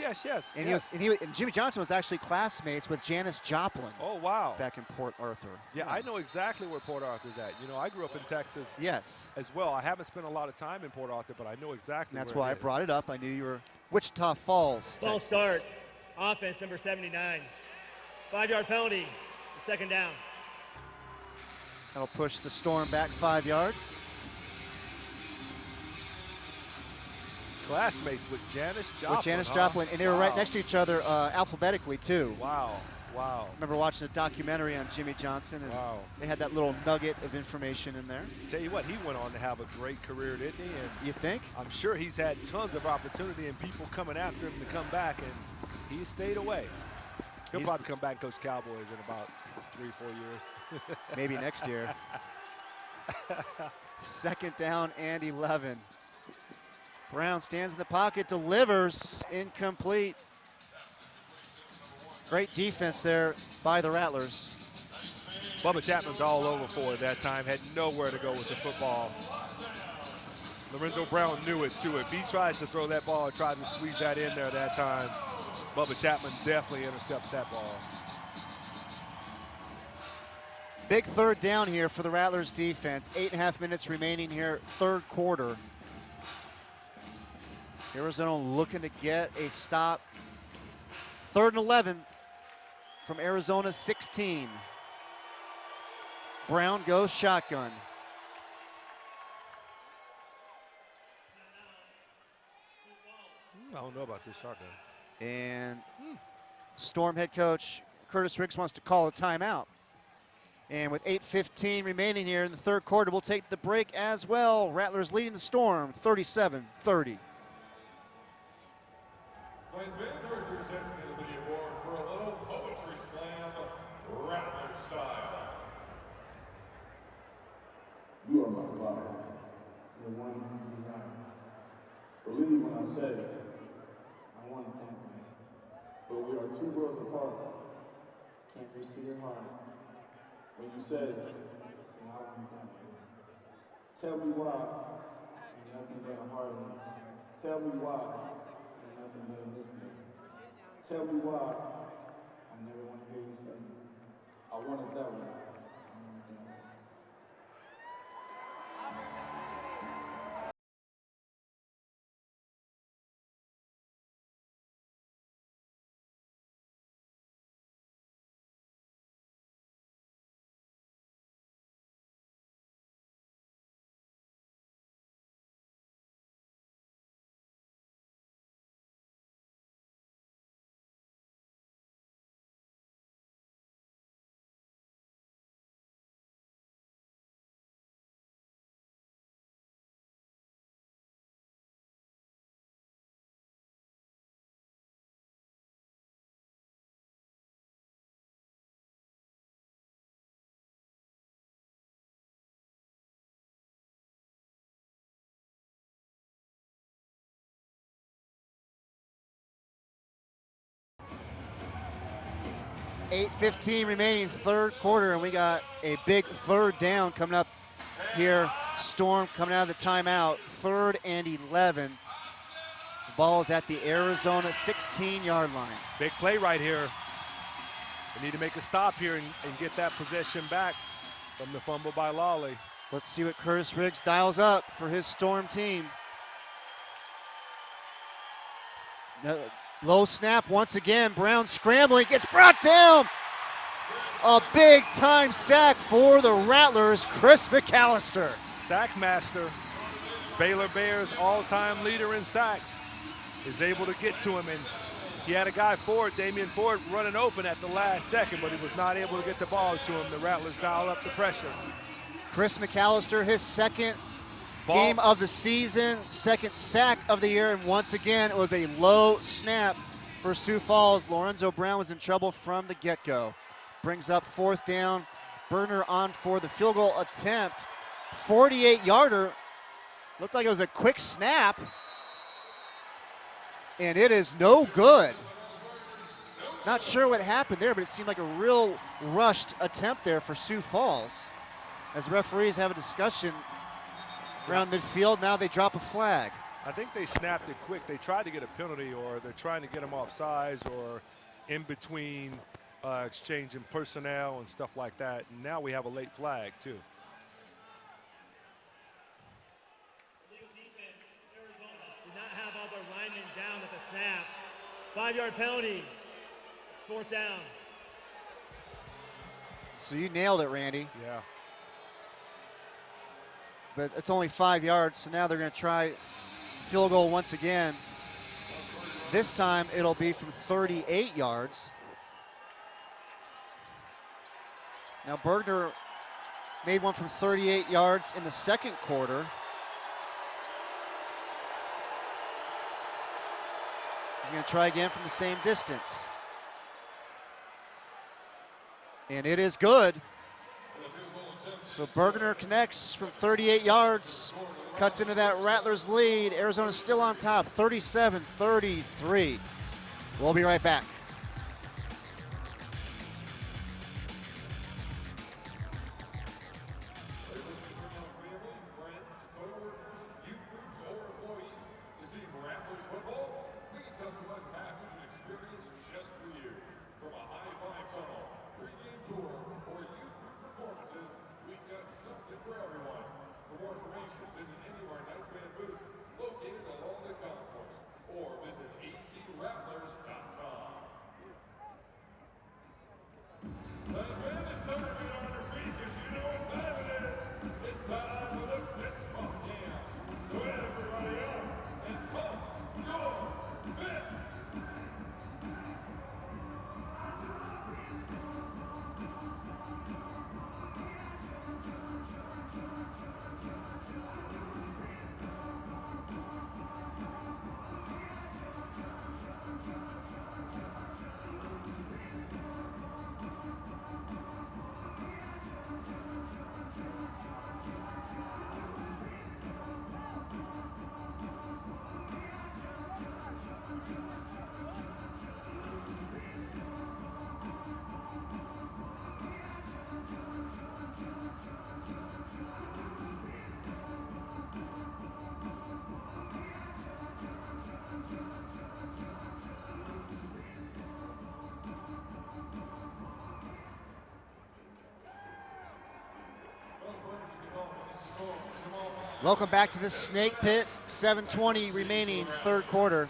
And, yes. and Jimmy Johnson was actually classmates with Janis Joplin. Oh, wow. Back in Port Arthur. Yeah, I know exactly where Port Arthur's at. You know, I grew up in Texas. Yes. As well. I haven't spent a lot of time in Port Arthur, but I know exactly and that's where why it I brought it up. I knew you were Wichita Falls, False start. Offense number 79. 5-yard penalty. 2nd down. That'll push the Storm back 5 yards. Classmates with Janis Joplin. With Janis Joplin, and they were right next to each other alphabetically, too. Wow. I remember watching a documentary on Jimmy Johnson, and they had that little nugget of information in there. Tell you what, he went on to have a great career, didn't he? And you think? I'm sure he's had tons of opportunity and people coming after him to come back, and he stayed away. He'll probably come back and coach Cowboys in about 3-4 years. Maybe next year. 2nd down and 11. Brown stands in the pocket, delivers, incomplete. Great defense there by the Rattlers. Bubba Chapman's all over for it that time, had nowhere to go with the football. Lorenzo Brown knew it too. If he tries to throw that ball or tries to squeeze that in there that time, Bubba Chapman definitely intercepts that ball. Big 3rd down here for the Rattlers defense. 8.5 minutes remaining here, 3rd quarter. Arizona looking to get a stop. 3rd and 11 from Arizona's 16. Brown goes shotgun. I don't know about this shotgun. And Storm head coach Curtis Riggs wants to call a timeout. And with 8:15 remaining here in the 3rd quarter, we'll take the break as well. Rattlers leading the Storm 37-30. Please bend towards your attention to the award for a little poetry slam, Rattler style. You are my fire, the one you desire. Believe when I say, I want to thank you. But we are 2 worlds apart. Can't you see your heart? When you said, I want to thank you. Tell me why, and nothing but a heartache. Tell me why. Nothing but listening. Tell me why. I never want to hear you say, I want it that way. 8:15 remaining, third quarter, and we got a big third down coming up here. Storm coming out of the timeout, 3rd and 11. The ball is at the Arizona 16-yard line. Big play right here. They need to make a stop here and get that possession back from the fumble by Lawley. Let's see what Curtis Riggs dials up for his Storm team. Low snap once again. Brown scrambling, gets brought down. A big time sack for the Rattlers, Chris Mcallister. Sack master, Baylor Bears all-time leader in sacks, is able to get to him, and he had a guy Ford, Damian Ford, running open at the last second, but he was not able to get the ball to him. The Rattlers dial up the pressure. Chris Mcallister, his second game of the season, second sack of the year, and once again it was a low snap for Sioux Falls. Lorenzo Brown was in trouble from the get-go. Brings up 4th down. Berner on for the field goal attempt. 48-yarder. Looked like it was a quick snap. And it is no good. Not sure what happened there, but it seemed like a real rushed attempt there for Sioux Falls. As referees have a discussion around midfield, now they drop a flag. I think they snapped it quick. They tried to get a penalty, or they're trying to get him off sides, or in between exchanging personnel and stuff like that. And now we have a late flag too. Illegal defense, Arizona did not have all their linemen down at the snap. 5-yard penalty. It's 4th down. So you nailed it, Randy. Yeah. But it's only 5 yards, so now they're going to try field goal once again. This time it'll be from 38 yards. Now Bergner made one from 38 yards in the second quarter. He's going to try again from the same distance. And it is good. So Bergner connects from 38 yards, cuts into that Rattlers lead. Arizona's still on top, 37-33. We'll be right back. Welcome back to the Snake Pit. 7:20 remaining, third quarter.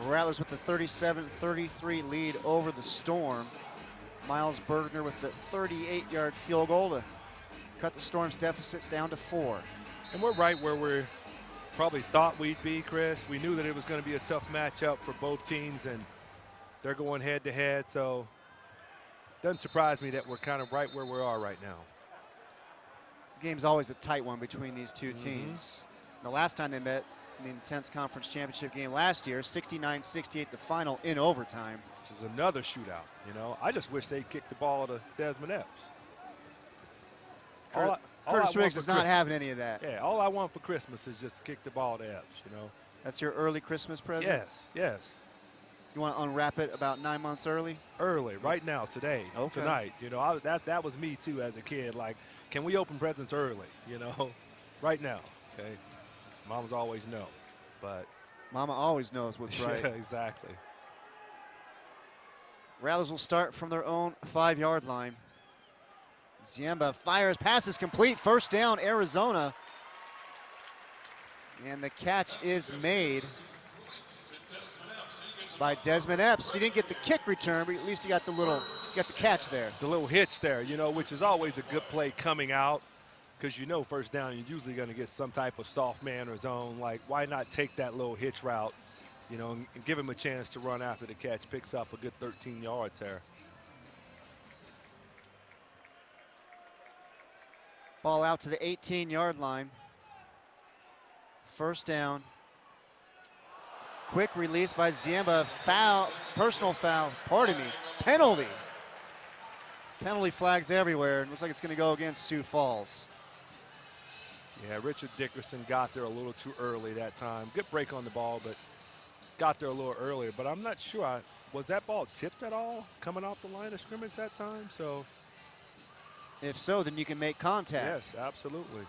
Rattlers with the 37-33 lead over the Storm. Miles Bergner with the 38-yard field goal to cut the Storm's deficit down to 4. And we're right where we probably thought we'd be, Chris. We knew that it was going to be a tough matchup for both teams, and they're going head-to-head, so it doesn't surprise me that we're kind of right where we are right now. The game's always a tight one between these two teams. The last time they met in the intense conference championship game last year, 69-68 the final in overtime. Which is another shootout, you know. I just wish they'd kick the ball to Desmond Epps. Curtis Riggs is not having any of that. Yeah, all I want for Christmas is just to kick the ball to Epps, you know. That's your early Christmas present? Yes, yes. You want to unwrap it about 9 months early? Early, right now, today, Okay. tonight. You know, that was me too as a kid. Like, can we open presents early? You know, right now. Okay. Mom's always no, but Mama always knows what's right. yeah, exactly. Rattlers will start from their own 5-yard line. Ziemba fires, pass is complete, first down, Arizona. And the catch is made by Desmond Epps. He didn't get the kick return, but at least he got the catch there. The little hitch there, you know, which is always a good play coming out, because you know first down you're usually going to get some type of soft man or zone. Like, why not take that little hitch route, you know, and give him a chance to run after the catch. Picks up a good 13 yards there. Ball out to the 18-yard line. First down. Quick release by Ziemba. Foul, personal foul, pardon me, penalty. Penalty flags everywhere. It looks like it's going to go against Sioux Falls. Yeah, Richard Dickerson got there a little too early that time. Good break on the ball, but got there a little earlier. But I'm not sure, was that ball tipped at all coming off the line of scrimmage that time? So, if so, then you can make contact. yes, absolutely.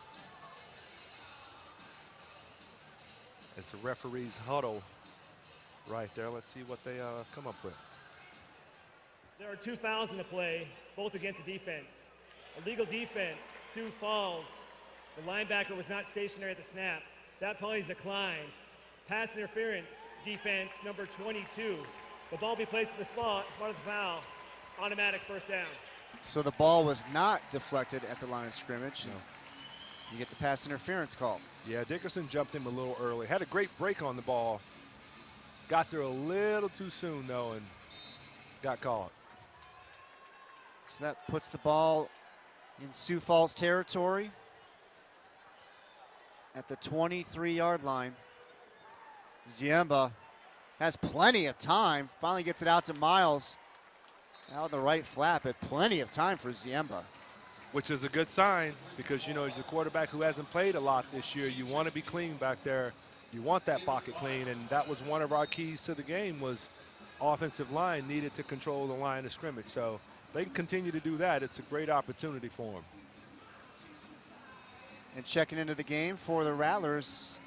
It's the referee's huddle right there. Let's see what they come up with. There are 2 fouls in the play, both against the defense. Illegal defense, Sioux Falls. The linebacker was not stationary at the snap. That penalty is declined. Pass interference, defense, number 22. The ball be placed in the spot as part of the foul. Automatic first down. So the ball was not deflected at the line of scrimmage. No. You get the pass interference call. Yeah, Dickerson jumped him a little early. Had a great break on the ball. Got there a little too soon, though, and got caught. So that puts the ball in Sioux Falls territory at the 23-yard line. Ziemba has plenty of time. Finally gets it out to Miles. Out the right flap, but plenty of time for Ziemba. Which is a good sign because, you know, he's a quarterback who hasn't played a lot this year. You want to be clean back there. You want that pocket clean, and that was one of our keys to the game was offensive line needed to control the line of scrimmage. So they can continue to do that. It's a great opportunity for them. And checking into the game for the Rattlers,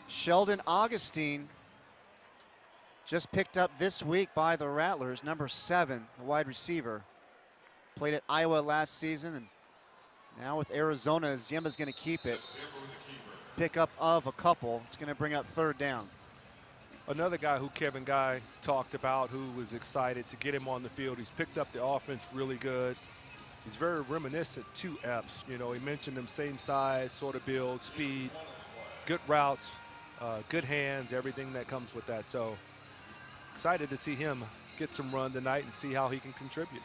Sheldon Augustine, just picked up this week by the Rattlers, number 7, the wide receiver. Played at Iowa last season, and now with Arizona, Ziemba's going to keep it. Pick up of a couple. It's going to bring up third down. Another guy who Kevin Guy talked about who was excited to get him on the field. He's picked up the offense really good. He's very reminiscent to Epps. You know, he mentioned them same size, sort of build, speed, good routes, good hands, everything that comes with that. So excited to see him get some run tonight and see how he can contribute.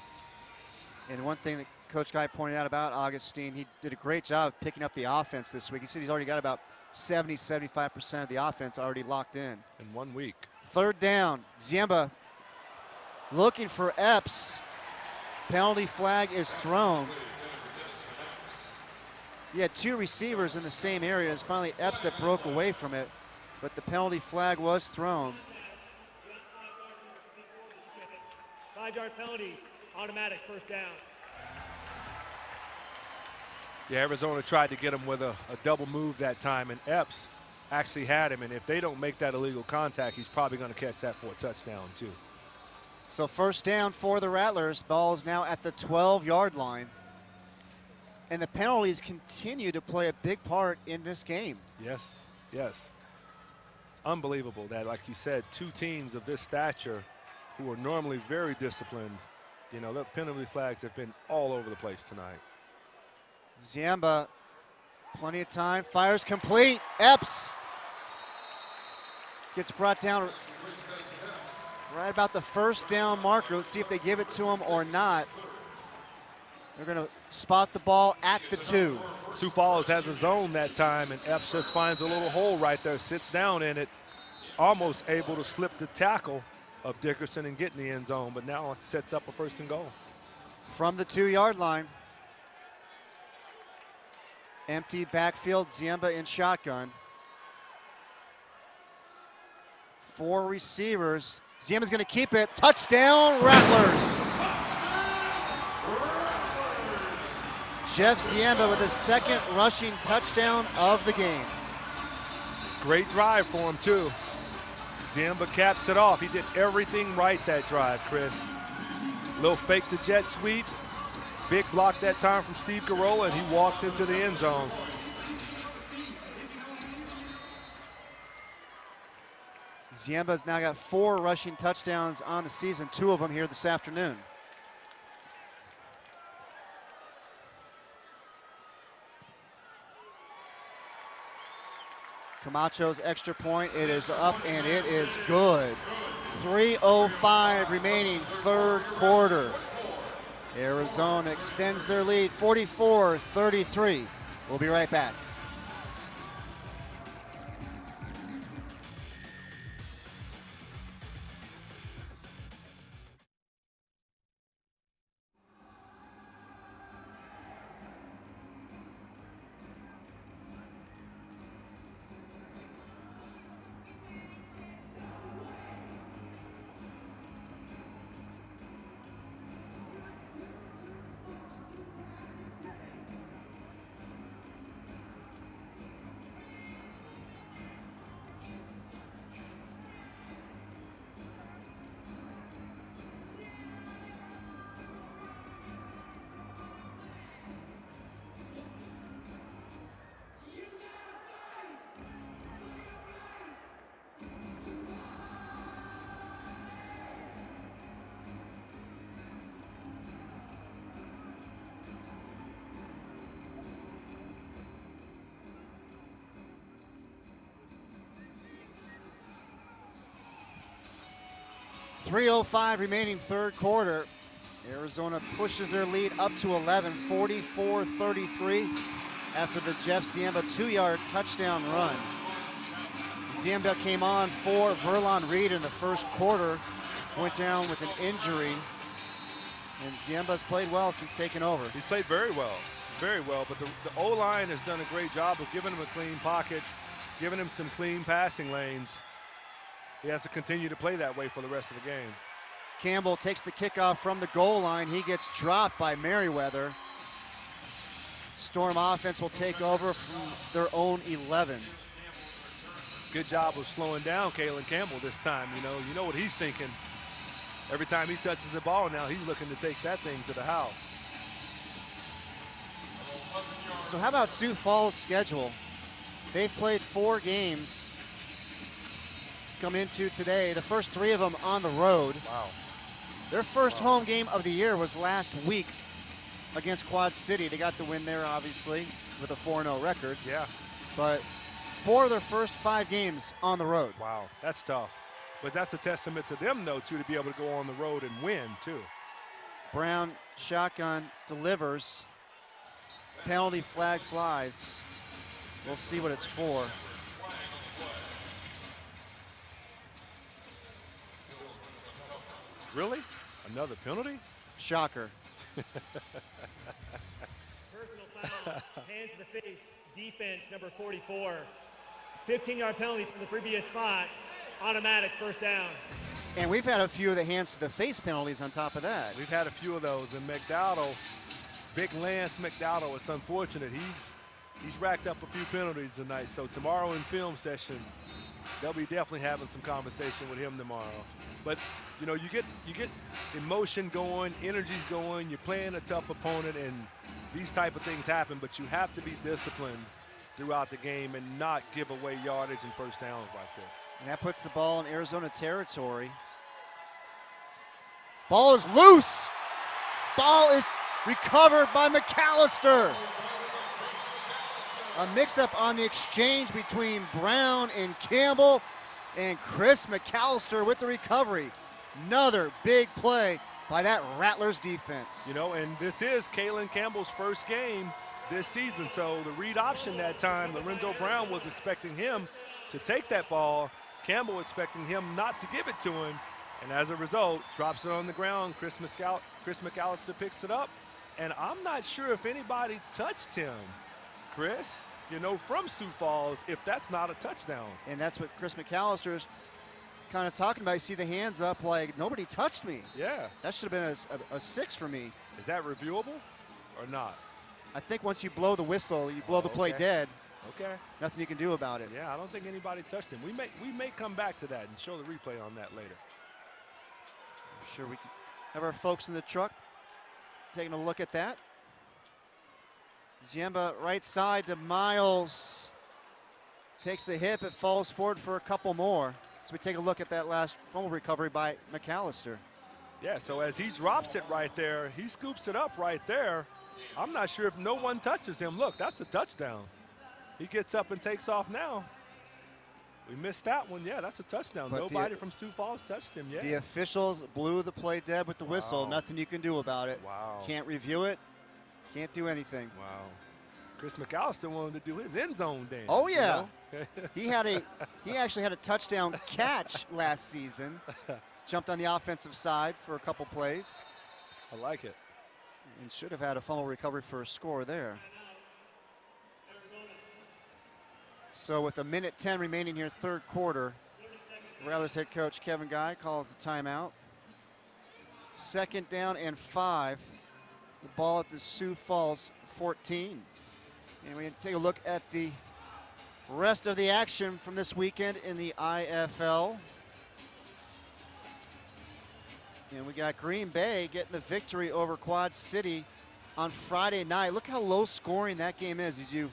And one thing that Coach Guy pointed out about Augustine, he did a great job of picking up the offense this week. He said he's already got about 70-75% of the offense already locked in. 1 week. Third down, Ziemba looking for Epps. Penalty flag is thrown. He had 2 receivers in the same area. It's finally Epps that broke away from it, but the penalty flag was thrown. 5-yard penalty, automatic first down. Yeah, Arizona tried to get him with a double move that time, and Epps actually had him. And if they don't make that illegal contact, he's probably going to catch that for a touchdown, too. So first down for the Rattlers. Ball is now at the 12-yard line. And the penalties continue to play a big part in this game. Yes, yes. Unbelievable that, like you said, 2 teams of this stature who are normally very disciplined, you know, the penalty flags have been all over the place tonight. Ziemba, plenty of time, fires complete. Epps gets brought down right about the first down marker. Let's see if they give it to him or not. They're going to spot the ball at the 2. Sioux Falls has a zone that time, and Epps just finds a little hole right there, sits down in it. He's almost able to slip the tackle of Dickerson and get in the end zone, but now sets up a first and goal. From the 2-yard line. Empty backfield, Ziemba in shotgun. 4 receivers. Ziemba's going to keep it. Touchdown, Rattlers. Jeff Ziemba with his second rushing touchdown of the game. Great drive for him, too. Ziemba caps it off. He did everything right that drive, Chris. Little fake the jet sweep. Big block that time from Steve Garola, and he walks into the end zone. Ziemba's now got 4 rushing touchdowns on the season, 2 of them here this afternoon. Camacho's extra point, it is up and it is good. 3:05 remaining, third quarter. Arizona extends their lead, 44-33. We'll be right back. .305 remaining, third quarter. Arizona pushes their lead up to 11, 44-33 after the Jeff Ziemba 2-yard touchdown run. Ziemba came on for Verlon Reed in the first quarter, went down with an injury, and Ziemba's played well since taking over. He's played very well, but the O-line has done a great job of giving him a clean pocket, giving him some clean passing lanes. He has to continue to play that way for the rest of the game. Campbell takes the kickoff from the goal line. He gets dropped by Merriweather. Storm offense will take over from their own 11. Good job of slowing down Kalen Campbell this time. You know what he's thinking. Every time he touches the ball now, he's looking to take that thing to the house. So how about Sioux Falls' schedule? They've played 4 games come into today, the first 3 of them on the road. Wow. Their first home game of the year was last week against Quad City. They got the win there, obviously, with a 4-0 record. Yeah. But 4 of their first 5 games on the road. Wow, that's tough. But that's a testament to them, though, too, to be able to go on the road and win, too. Brown shotgun delivers. Penalty flag flies. We'll see what it's for. Really? Another penalty? Shocker. Personal foul, hands to the face, defense number 44. 15-yard penalty from the previous spot, automatic first down. And we've had a few of the hands to the face penalties on top of that. We've had a few of those, and McDowell, big Lance McDowell, it's unfortunate. He's racked up a few penalties tonight, so tomorrow in film session, they'll be definitely having some conversation with him tomorrow. But you get emotion going, energy's going, you're playing a tough opponent, and these type of things happen, but you have to be disciplined throughout the game and not give away yardage and first downs like this. And that puts the ball in Arizona territory. Ball is loose. Ball is recovered by Mcallister. A mix-up on the exchange between Brown and Campbell, and Chris Mcallister with the recovery. Another big play by that Rattlers defense. And this is Kalen Campbell's first game this season, so the read option that time, Lorenzo Brown was expecting him to take that ball. Campbell expecting him not to give it to him, and as a result, drops it on the ground. Chris Mcallister picks it up, and I'm not sure if anybody touched him, Chris, from Sioux Falls, if that's not a touchdown. And that's what Chris Mcallister's kind of talking about, you see the hands up like, nobody touched me. Yeah. That should have been a 6 for me. Is that reviewable or not? I think once you blow the whistle, you blow the play okay. dead. Okay. Nothing you can do about it. Yeah, I don't think anybody touched him. We may come back to that and show the replay on that later. I'm sure we can have our folks in the truck taking a look at that. Ziemba right side to Miles. Takes the hip, it falls forward for a couple more. So we take a look at that last fumble recovery by Mcallister. Yeah, so as he drops it right there, he scoops it up right there. I'm not sure if no one touches him. Look, that's a touchdown. He gets up and takes off now. We missed that one. Yeah, that's a touchdown. But nobody from Sioux Falls touched him yet. The officials blew the play dead with the whistle. Wow. Nothing you can do about it. Wow. Can't review it. Can't do anything. Wow. Chris Mcallister wanted to do his end zone dance. Oh yeah. You know? He actually had a touchdown catch last season. Jumped on the offensive side for a couple plays. I like it. And should have had a fumble recovery for a score there. So with 1:10 remaining here, third quarter, Rattlers head coach Kevin Guy calls the timeout. 2nd down and 5. The ball at the Sioux Falls 14. And we take a look at the rest of the action from this weekend in the IFL. And we got Green Bay getting the victory over Quad City on Friday night. Look how low scoring that game is as you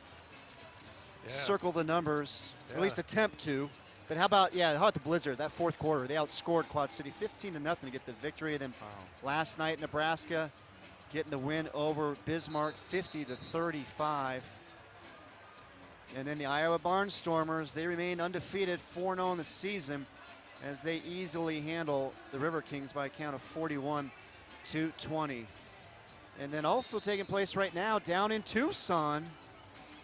circle the numbers, at least attempt to. But how about the Blizzard, that fourth quarter, they outscored Quad City 15-0 to get the victory. And then last night, Nebraska getting the win over Bismarck 50-35. And then the Iowa Barnstormers, they remain undefeated, 4-0 in the season as they easily handle the River Kings by a count of 41-20. And then also taking place right now down in Tucson,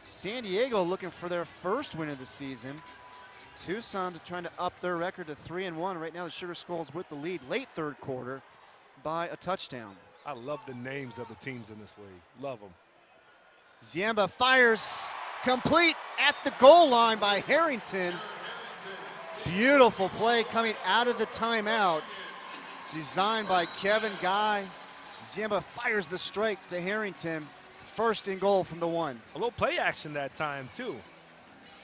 San Diego looking for their first win of the season. Tucson trying to up their record to 3-1. Right now the Sugar Skulls with the lead late third quarter by a touchdown. I love the names of the teams in this league. Love them. Ziemba fires complete at the goal line by Harrington. Beautiful play coming out of the timeout. Designed by Kevin Guy. Ziemba fires the strike to Harrington. 1st and goal from the 1. A little play action that time too.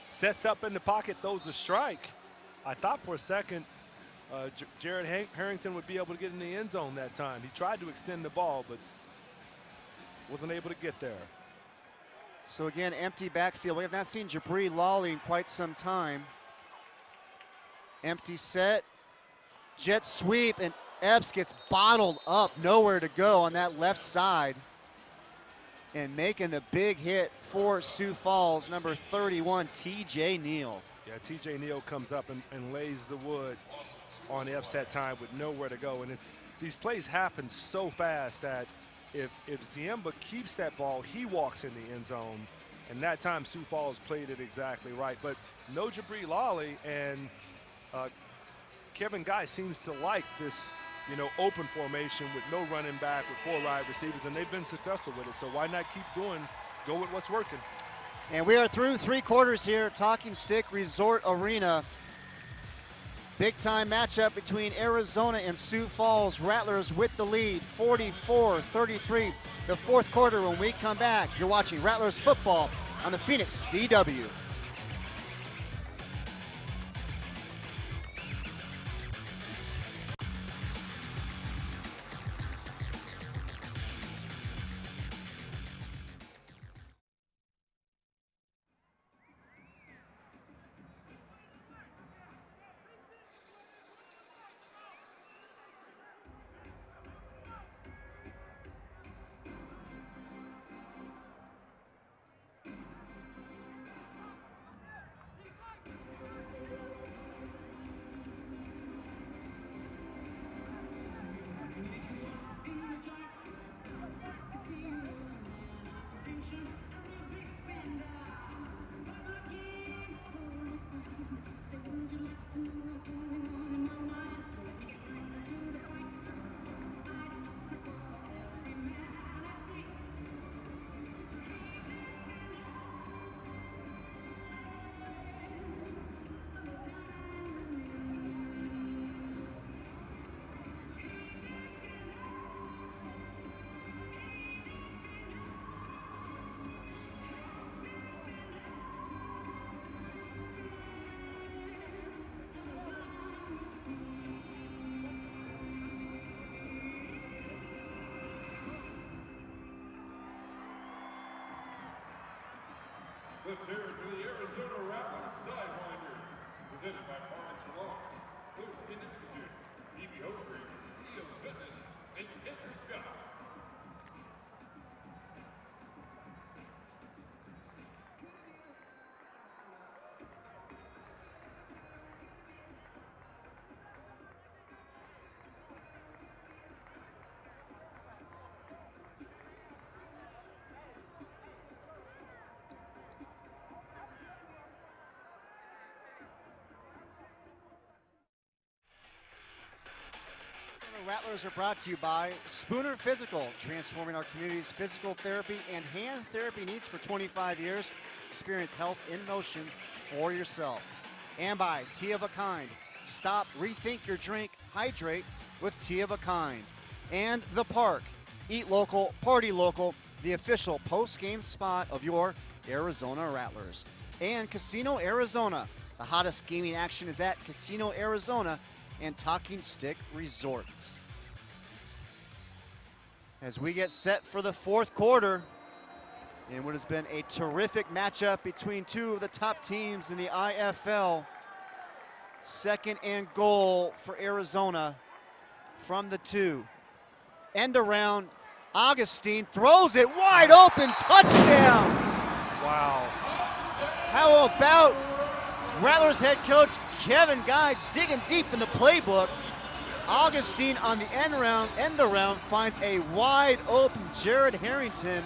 Sets up in the pocket, throws a strike. I thought for a second Jared Harrington would be able to get in the end zone that time. He tried to extend the ball, but wasn't able to get there. So again, empty backfield. We have not seen Jabri Lawley in quite some time. Empty set, jet sweep, and Epps gets bottled up, nowhere to go on that left side. And making the big hit for Sioux Falls, number 31, T.J. Neal. Yeah, T.J. Neal comes up and lays the wood on Epps that time with nowhere to go. And these plays happen so fast that if Ziemba keeps that ball, he walks in the end zone. And that time Sioux Falls played it exactly right. But no Jabri Lawley, and Kevin Guy seems to like this, open formation with no running back, with 4 wide receivers, and they've been successful with it. So why not go with what's working? And we are through 3 quarters here at Talking Stick Resort Arena. Big time matchup between Arizona and Sioux Falls. Rattlers with the lead, 44-33. The 4th quarter. When we come back, you're watching Rattlers football on the Phoenix CW. Let's hear it for the Arizona Rattlers sidewinders, presented by Harrington Salons, Coach Skin Institute, BB Oaktree, EOS Fitness, and Enter Scott. The Rattlers are brought to you by Spooner Physical, transforming our community's physical therapy and hand therapy needs for 25 years. Experience health in motion for yourself. And by Tea of a Kind. Stop, rethink your drink, hydrate with Tea of a Kind. And The Park. Eat local, party local, the official post-game spot of your Arizona Rattlers. And Casino Arizona. The hottest gaming action is at Casino Arizona and Talking Stick Resort. As we get set for the fourth quarter, in what has been a terrific matchup between two of the top teams in the IFL. Second and goal for Arizona from the 2. End around, Augustine throws it wide open, touchdown! Wow. How about Rattlers head coach Kevin Guy digging deep in the playbook? Augustine on the end around finds a wide open Jared Harrington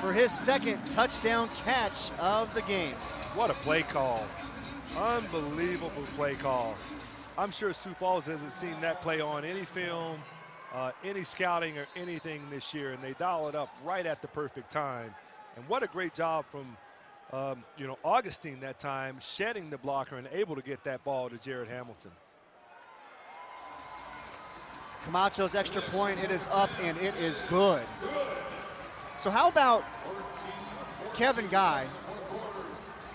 for his second touchdown catch of the game. What a play call. Unbelievable play call. I'm sure Sioux Falls hasn't seen that play on any film, any scouting or anything this year, and they dial it up right at the perfect time. And what a great job from Augustine that time, shedding the blocker and able to get that ball to Jared Hamilton. Camacho's extra point, it is up and it is good. So how about Kevin Guy?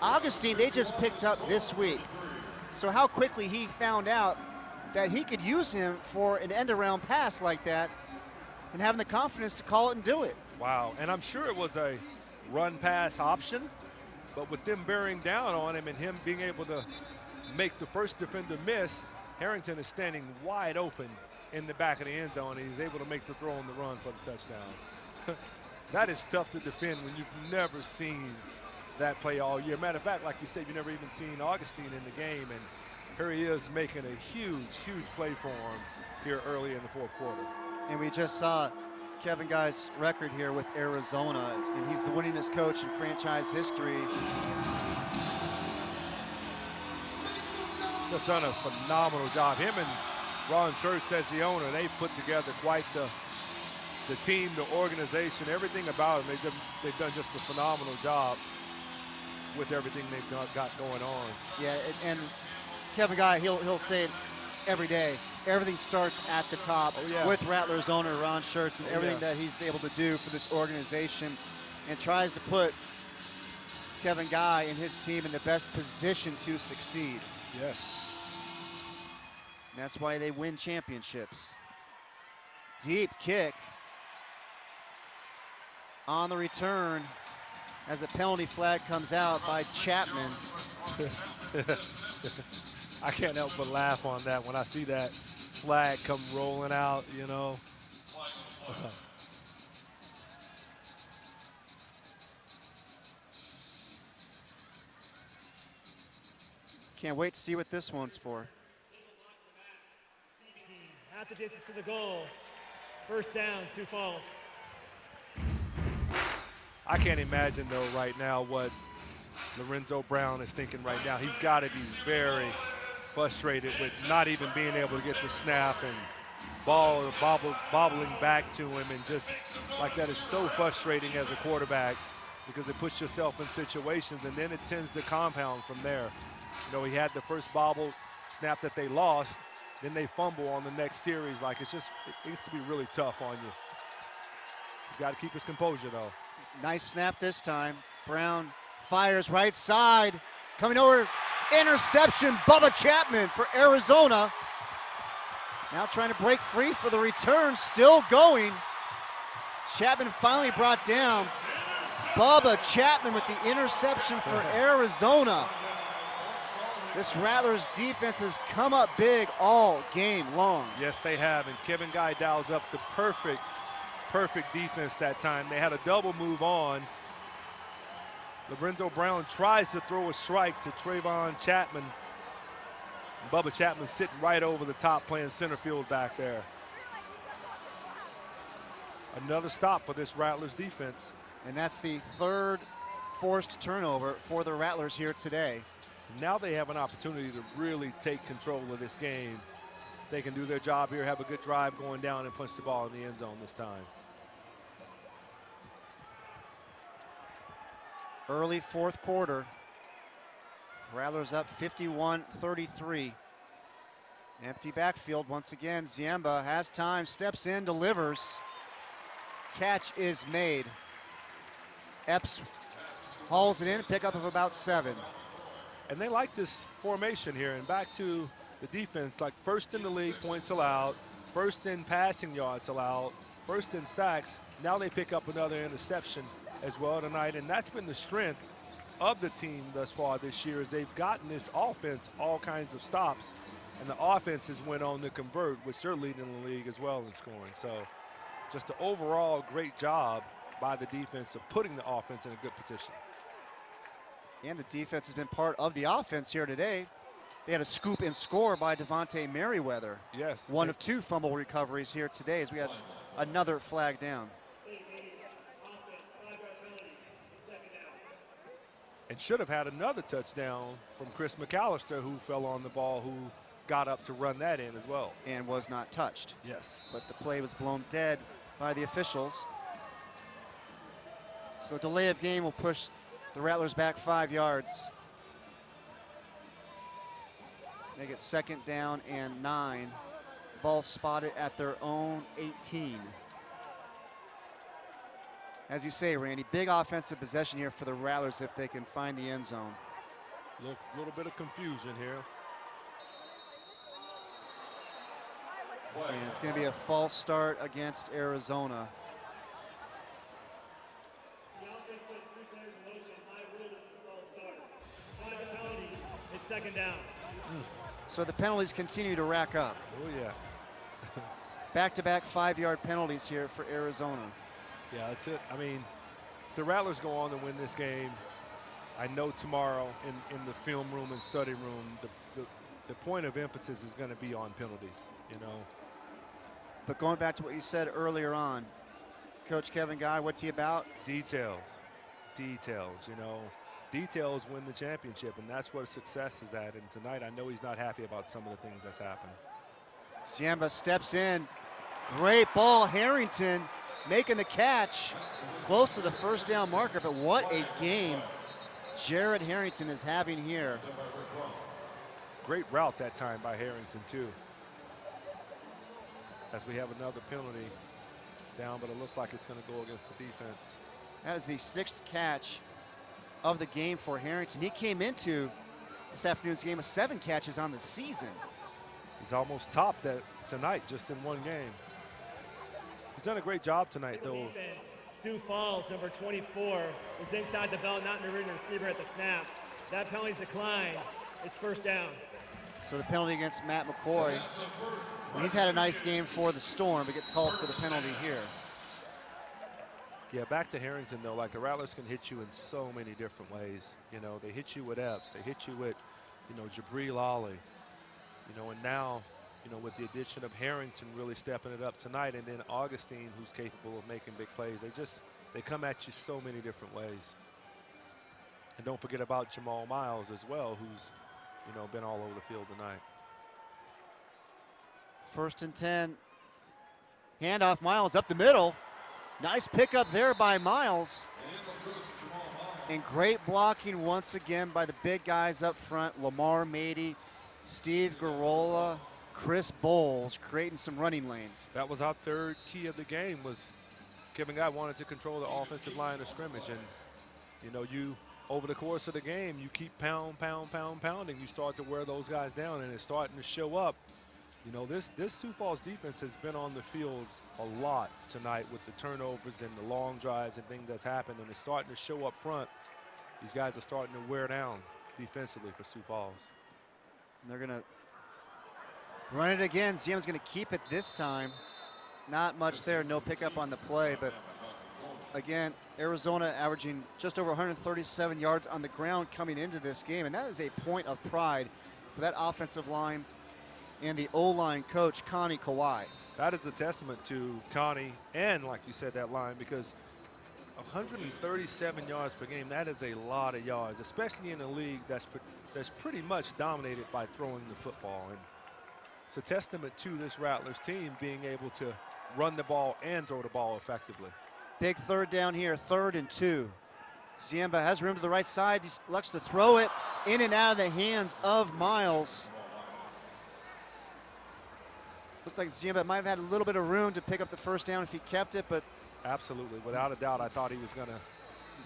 Augustine, they just picked up this week. So how quickly he found out that he could use him for an end-around pass like that and having the confidence to call it and do it. Wow, and I'm sure it was a run-pass option, but with them bearing down on him and him being able to make the first defender miss, Harrington is standing wide open in the back of the end zone, and he's able to make the throw on the run for the touchdown. That is tough to defend when you've never seen that play all year. Matter of fact, like you said, you've never even seen Augustine in the game, and here he is making a huge, huge play for him here early in the fourth quarter. And we just saw Kevin Guy's record here with Arizona, and he's the winningest coach in franchise history. Just done a phenomenal job. Him and Ron Schertz as the owner, they put together quite the team, the organization, everything about them. They've done just a phenomenal job with everything they've got going on. Yeah, and Kevin Guy, he'll say it every day. Everything starts at the top with Rattlers owner Ron Schertz and everything that he's able to do for this organization, and tries to put Kevin Guy and his team in the best position to succeed. Yes. And that's why they win championships. Deep kick on the return as the penalty flag comes out by Chapman. I can't help but laugh on that when I see that flag come rolling out, you know. Can't wait to see what this one's for. Half the distance to the goal. First down, Sioux Falls. I can't imagine, though, right now what Lorenzo Brown is thinking right now. He's got to be very frustrated with not even being able to get the snap and ball bobbling back to him, and just like that is so frustrating as a quarterback, because it puts yourself in situations and then it tends to compound from there. You know, he had the first bobble snap that they lost, then they fumble on the next series. Like, it gets to be really tough on you. He's got to keep his composure, though. Nice snap this time. Brown fires right side. Coming over, interception, Bubba Chapman for Arizona. Now trying to break free for the return, still going. Chapman finally brought down. Bubba Chapman with the interception for Arizona. This Rattlers defense has come up big all game long. Yes, they have, and Kevin Guy dials up the perfect defense that time. They had a double move on. Lorenzo Brown tries to throw a strike to Trayvon Chapman. And Bubba Chapman sitting right over the top playing center field back there. Another stop for this Rattlers defense. And that's the third forced turnover for the Rattlers here today. Now they have an opportunity to really take control of this game. They can do their job here, have a good drive going down and punch the ball in the end zone this time. Early fourth quarter. Rattlers up 51-33. Empty backfield once again. Ziemba has time, steps in, delivers. Catch is made. Epps hauls it in, pickup of about 7. And they like this formation here. And back to the defense, like first in the league points allowed, first in passing yards allowed, first in sacks. Now they pick up another interception as well tonight. And that's been the strength of the team thus far this year, is they've gotten this offense all kinds of stops. And the offense has went on to convert, which they're leading the league as well in scoring. So just an overall great job by the defense of putting the offense in a good position. And the defense has been part of the offense here today. They had a scoop and score by Devontae Merriweather. Yes. One of 2 fumble recoveries here today as we had another flag down. And should have had another touchdown from Chris Mcallister, who fell on the ball, who got up to run that in as well. And was not touched. Yes. But the play was blown dead by the officials. So delay of game will push the Rattlers back 5 yards. They get second down and 9. Ball spotted at their own 18. As you say, Randy, big offensive possession here for the Rattlers if they can find the end zone. Little bit of confusion here. And it's going to be a false start against Arizona. It's second down. So the penalties continue to rack up. Oh, yeah. Back-to-back 5-yard penalties here for Arizona. Yeah, that's it. I mean, if the Rattlers go on to win this game, I know tomorrow in the film room and study room, the point of emphasis is going to be on penalties, you know. But going back to what you said earlier on, Coach Kevin Guy, what's he about? Details, you know. Details win the championship, and that's where success is at. And tonight, I know he's not happy about some of the things that's happened. Ziemba steps in. Great ball, Harrington making the catch. Close to the first down marker, but what a game Jared Harrington is having here. Great route that time by Harrington, too. As we have another penalty down, but it looks like it's going to go against the defense. That is the 6th catch of the game for Harrington. He came into this afternoon's game with 7 catches on the season. He's almost topped that tonight just in one game. He's done a great job tonight, though. Defense, Sioux Falls, number 24, is inside the belt, not interviewing the receiver at the snap. That penalty's declined. It's first down. So the penalty against Matt McCoy. He's had a nice game for the Storm, but gets called for the penalty here. Yeah, back to Harrington, though. Like, the Rattlers can hit you in so many different ways. You know, they hit you with Epps. They hit you with, you know, Jabril Ali. You know, and now, you know, with the addition of Harrington really stepping it up tonight, and then Augustine, who's capable of making big plays, they come at you so many different ways. And don't forget about Jamal Miles as well, who's, you know, been all over the field tonight. 1st and 10. Handoff, Miles up the middle. Nice pickup there by Miles. And great blocking once again by the big guys up front. Lamar Mady, Steve Garola, Chris Bowles creating some running lanes. That was our third key of the game, was Kevin Guy wanted to control the offensive line of scrimmage. And, you know, over the course of the game, you keep pounding. You start to wear those guys down, and it's starting to show up. You know, this Sioux Falls defense has been on the field a lot tonight with the turnovers and the long drives and things that's happened, and it's starting to show up front. These guys are starting to wear down defensively for Sioux Falls. And they're going to run it again. Ziemba's going to keep it this time. Not much there, no pickup on the play, but again, Arizona averaging just over 137 yards on the ground coming into this game, and that is a point of pride for that offensive line and the O-line coach, Connie Kawhi. That is a testament to Connie and, like you said, that line, because 137 yards per game, that is a lot of yards, especially in a league that's pretty much dominated by throwing the football. And it's a testament to this Rattlers team being able to run the ball and throw the ball effectively. Big third down here, 3rd and 2. Ziemba has room to the right side. He looks to throw it in and out of the hands of Miles. Looked like Ziemba might have had a little bit of room to pick up the first down if he kept it, but absolutely, without a doubt, I thought he was going to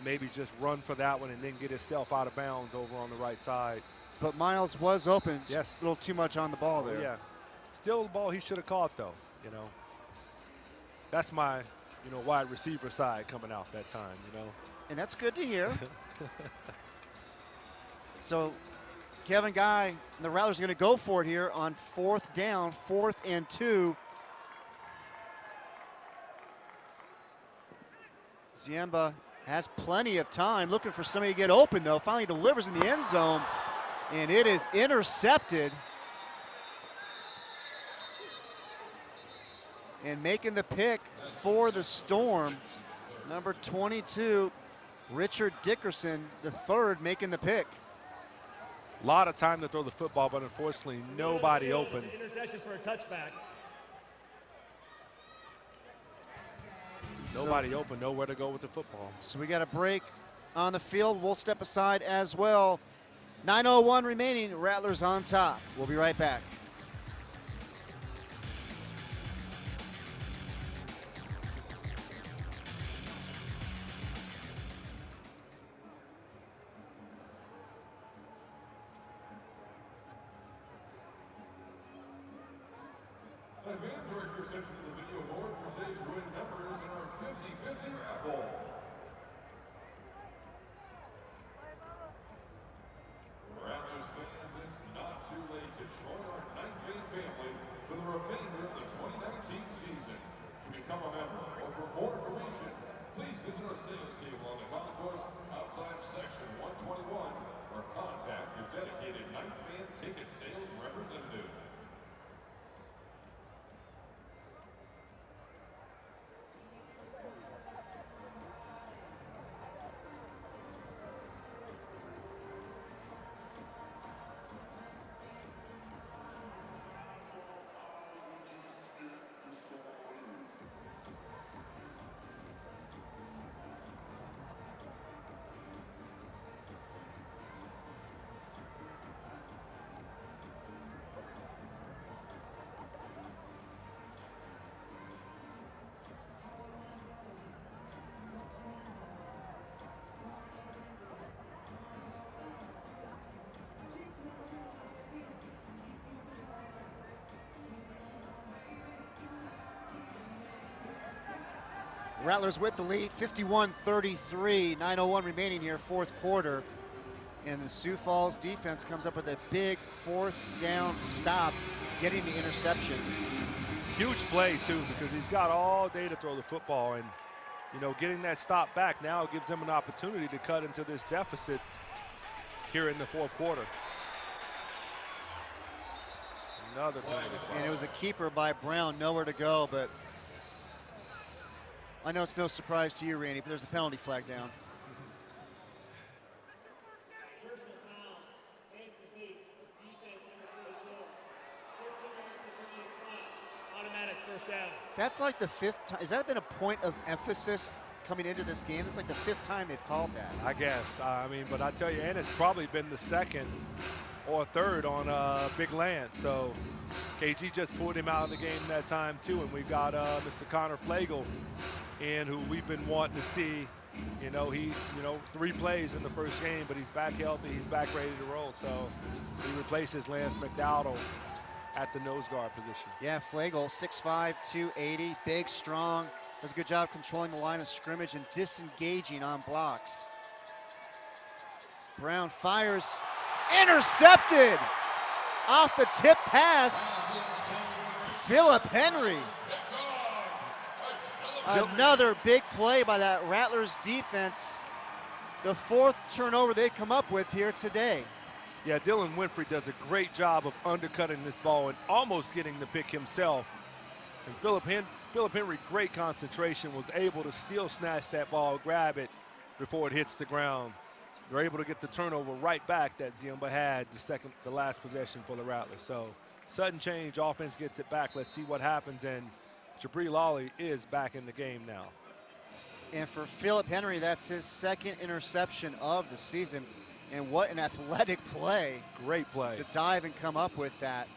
maybe just run for that one and then get himself out of bounds over on the right side. But Miles was open. Yes. A little too much on the ball there. Yeah. Still the ball he should have caught, though, you know. That's my, wide receiver side coming out that time, And that's good to hear. So Kevin Guy and the Rattlers are going to go for it here on 4th down, 4th and 2. Ziemba has plenty of time, looking for somebody to get open, though. Finally delivers in the end zone, and it is intercepted. And making the pick for the Storm, number 22, Richard Dickerson, the 3rd, making the pick. A lot of time to throw the football, but unfortunately nobody open. Interception for a touchback. Nobody open, nowhere to go with the football. So we got a break on the field. We'll step aside as well. 9:01 remaining, Rattlers on top. We'll be right back. And band director attention to the video board for today's win numbers in our 50-50 raffle. Rattlers fans, it's not too late to join our Night Band family for the remainder of the 2019 season. To become a member or for more information, please visit our sales table on the concourse outside section 121 or contact your dedicated Night Band ticket sales representative. Rattlers with the lead, 51-33, 9:01 remaining here, 4th quarter. And the Sioux Falls defense comes up with a big 4th down stop, getting the interception. Huge play, too, because he's got all day to throw the football. And, getting that stop back now gives them an opportunity to cut into this deficit here in the 4th quarter. Another penalty flag. And it was a keeper by Brown, nowhere to go, but I know it's no surprise to you, Randy, but there's a penalty flag down. Personal foul against the face of defense number 44. 15 yards to the 30th spot. Automatic first down. That's like the 5th time. Has that been a point of emphasis coming into this game? It's like the 5th time they've called that. I guess. But I tell you, and it's probably been the 2nd or 3rd on Big Land. So KG just pulled him out of the game that time, too. And we've got Mr. Connor Flagel in, who we've been wanting to see. He 3 plays in the first game, but he's back healthy. He's back ready to roll. So he replaces Lance McDowell. at the nose guard position. Yeah, Flagel, 6'5", 280, big, strong. Does a good job controlling the line of scrimmage and disengaging on blocks. Brown fires, intercepted! Off the tip pass, Philip Henry. Another big play by that Rattlers defense. The 4th turnover they've come up with here today. Yeah, Dylan Winfrey does a great job of undercutting this ball and almost getting the pick himself. And Philip Henry, great concentration, was able to still snatch that ball, grab it before it hits the ground. They're able to get the turnover right back that Ziemba had the last possession for the Rattlers. So sudden change, offense gets it back. Let's see what happens. And Jabri Lawley is back in the game now. And for Philip Henry, that's his 2nd interception of the season. And what an athletic play. Great play. To dive and come up with that.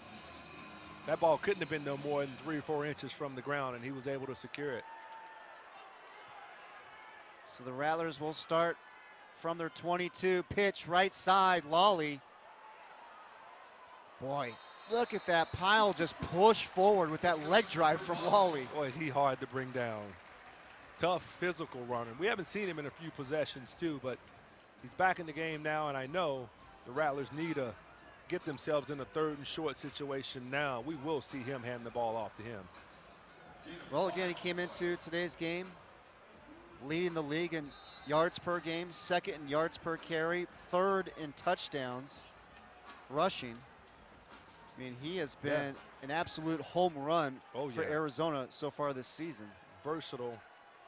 That ball couldn't have been no more than 3 or 4 inches from the ground, and he was able to secure it. So the Rattlers will start from their 22, pitch right side, Lawley. Boy, look at that pile just push forward with that leg drive from Lawley. Boy, is he hard to bring down. Tough physical runner. We haven't seen him in a few possessions too, but he's back in the game now, and I know the Rattlers need to get themselves in a 3rd and short situation now. We will see him hand the ball off to him. Well, again, he came into today's game leading the league in yards per game, 2nd in yards per carry, 3rd in touchdowns rushing. I mean, he has been an absolute home run for Arizona so far this season. Versatile,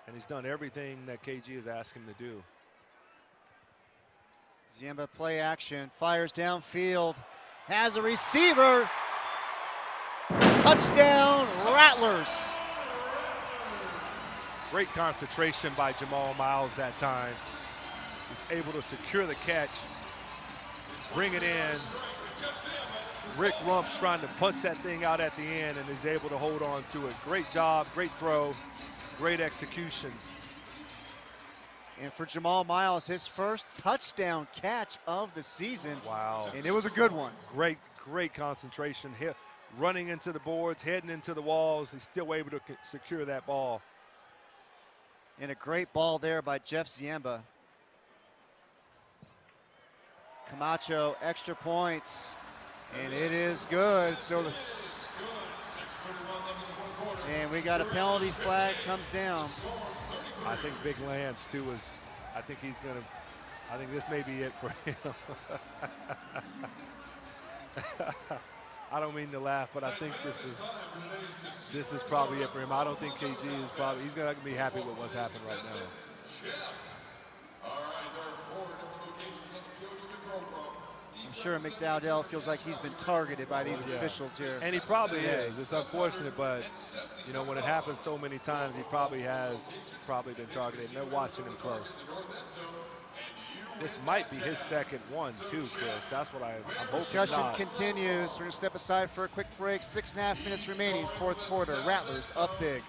and he's done everything that KG has asked him to do. Ziemba play action, fires downfield, has a receiver. Touchdown, Rattlers. Great concentration by Jamal Miles that time. He's able to secure the catch, bring it in. Rick Rump's trying to punch that thing out at the end, and is able to hold on to it. Great job, great throw, great execution. And for Jamal Miles, his first touchdown catch of the season. Wow. And it was a good one. Great concentration here. Running into the boards, heading into the walls. He's still able to secure that ball. And a great ball there by Jeff Ziemba. Camacho, extra point. And it is good. So and we got a penalty flag comes down. I think Big Lance too is, I think this may be it for him. I don't mean to laugh, but I think this is probably it for him. I don't think KG is probably, he's gonna be happy with what's happened right now. I'm sure McDowdell feels like he's been targeted by these officials here. And he probably is. It's unfortunate, but you know, when it happens so many times, he probably been targeted, and they're watching him close. This might be his 2nd one too, Chris. That's what I'm hoping. Discussion continues. We're gonna step aside for a quick break. 6.5 minutes remaining, 4th quarter. Rattlers up big.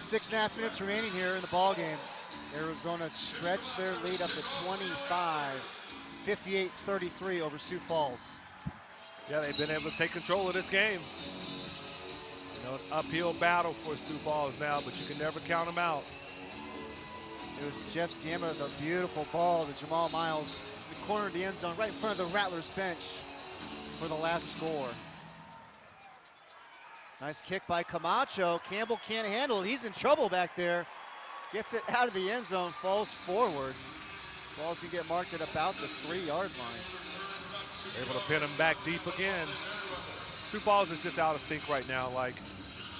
6.5 minutes remaining here in the ball game. Arizona stretched their lead up to 25, 58-33 over Sioux Falls. Yeah, they've been able to take control of this game. You know, an uphill battle for Sioux Falls now, but you can never count them out. It was Jeff Ziemba with a beautiful ball to Jamal Miles in the corner of the end zone, right in front of the Rattlers bench for the last score. Nice kick by Camacho. Campbell can't handle it. He's in trouble back there. Gets it out of the end zone, falls forward. Ball's gonna get marked at about the 3-yard line. Able to pin him back deep again. Sioux Falls is just out of sync right now. Like,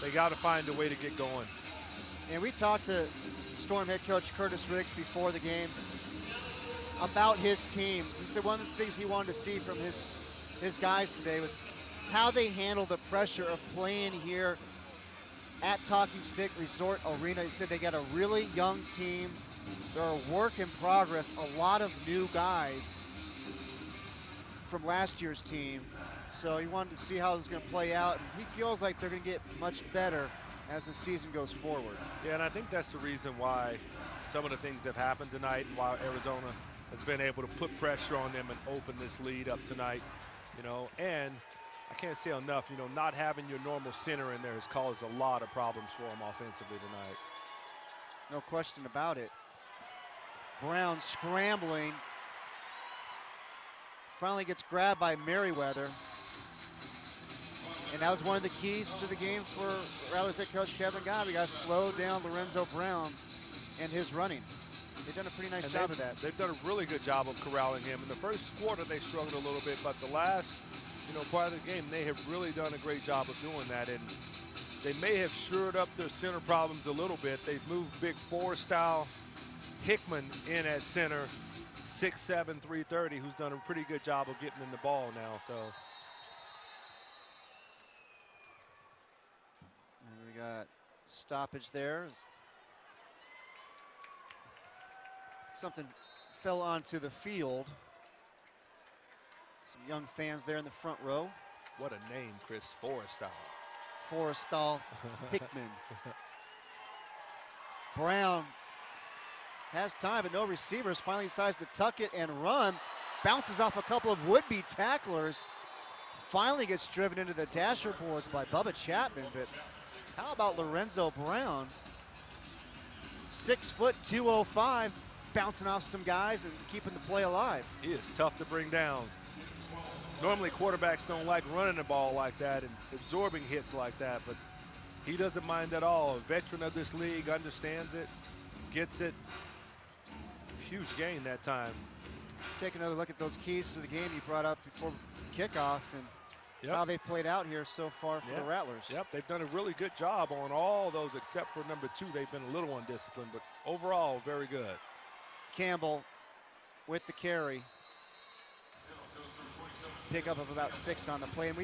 they got to find a way to get going. And we talked to Storm head coach Curtis Riggs before the game about his team. He said one of the things he wanted to see from his guys today was how they handle the pressure of playing here at Talking Stick Resort Arena. He said they got a really young team. They're a work in progress, a lot of new guys from last year's team. So he wanted to see how it was going to play out, and he feels like they're going to get much better as the season goes forward. Yeah, and I think that's the reason why some of the things have happened tonight and why Arizona has been able to put pressure on them and open this lead up tonight, you know. And I can't say enough, you know, not having your normal center in there has caused a lot of problems for them offensively tonight. No question about it. Brown scrambling. Finally gets grabbed by Merriweather. And that was one of the keys to the game for Rattlers head coach Kevin Guy. We got to slow down Lorenzo Brown and his running. They've done a pretty nice job of that. They've done a really good job of corralling him. In the first quarter, they struggled a little bit, but the last, you know, part of the game, they have really done a great job of doing that. And they may have shored up their center problems a little bit. They've moved big four-style Hickman in at center, 6'7", 330, who's done a pretty good job of getting in the ball now. So. And we got stoppage there. Something fell onto the field. Some young fans there in the front row. What a name, Chris, Forrestal. Forrestal Hickman. Brown has time, but no receivers. Finally decides to tuck it and run. Bounces off a couple of would-be tacklers. Finally gets driven into the dasher boards by Bubba Chapman, but how about Lorenzo Brown? 6 foot, 205, bouncing off some guys and keeping the play alive. He is tough to bring down. Normally quarterbacks don't like running the ball like that and absorbing hits like that, but he doesn't mind at all. A veteran of this league, understands it, gets it. Huge gain that time. Take another look at those keys to the game you brought up before kickoff and how they've played out here so far for the Rattlers. Yep, they've done a really good job on all those except for number 2. They've been a little undisciplined, but overall, very good. Campbell with the carry. Pickup of about 6 on the play. And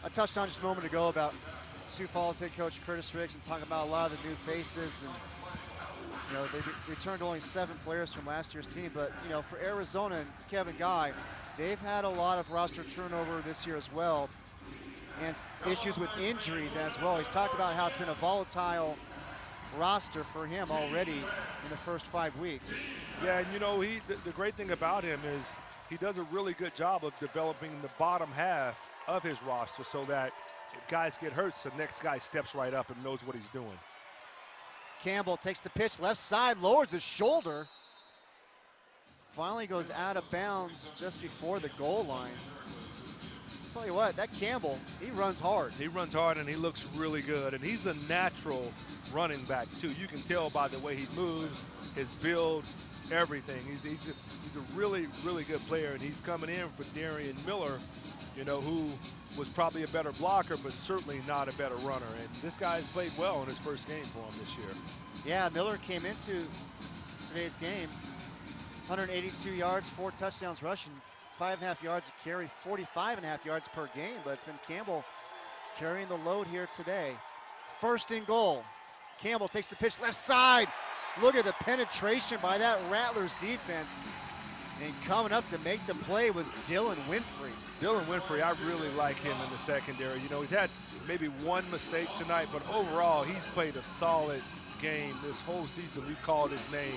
I touched on just a moment ago about Sioux Falls head coach Curtis Riggs and talking about a lot of the new faces. And, you know, they returned only 7 players from last year's team. But, you know, for Arizona and Kevin Guy, they've had a lot of roster turnover this year as well. And issues with injuries as well. He's talked about how it's been a volatile roster for him already in the first 5 weeks. Yeah, and you know, the great thing about him is he does a really good job of developing the bottom half of his roster so that if guys get hurt, the next guy steps right up and knows what he's doing. Campbell takes the pitch, left side, lowers his shoulder. Finally goes out of bounds just before the goal line. I'll tell you what, that Campbell, he runs hard. He runs hard and he looks really good. And he's a natural running back too. You can tell by the way he moves, his build, everything. He's a really, really good player, and he's coming in for Darian Miller, you know, who was probably a better blocker, but certainly not a better runner. And this guy's played well in his first game for him this year. Yeah, Miller came into today's game, 182 yards, 4 touchdowns rushing, 5.5 yards a carry, 45.5 yards per game, but it's been Campbell carrying the load here today. First and goal. Campbell takes the pitch left side. Look at the penetration by that Rattlers defense. And coming up to make the play was Dylan Winfrey. Dylan Winfrey, I really like him in the secondary. You know, he's had maybe one mistake tonight, but overall, he's played a solid game this whole season. We've called his name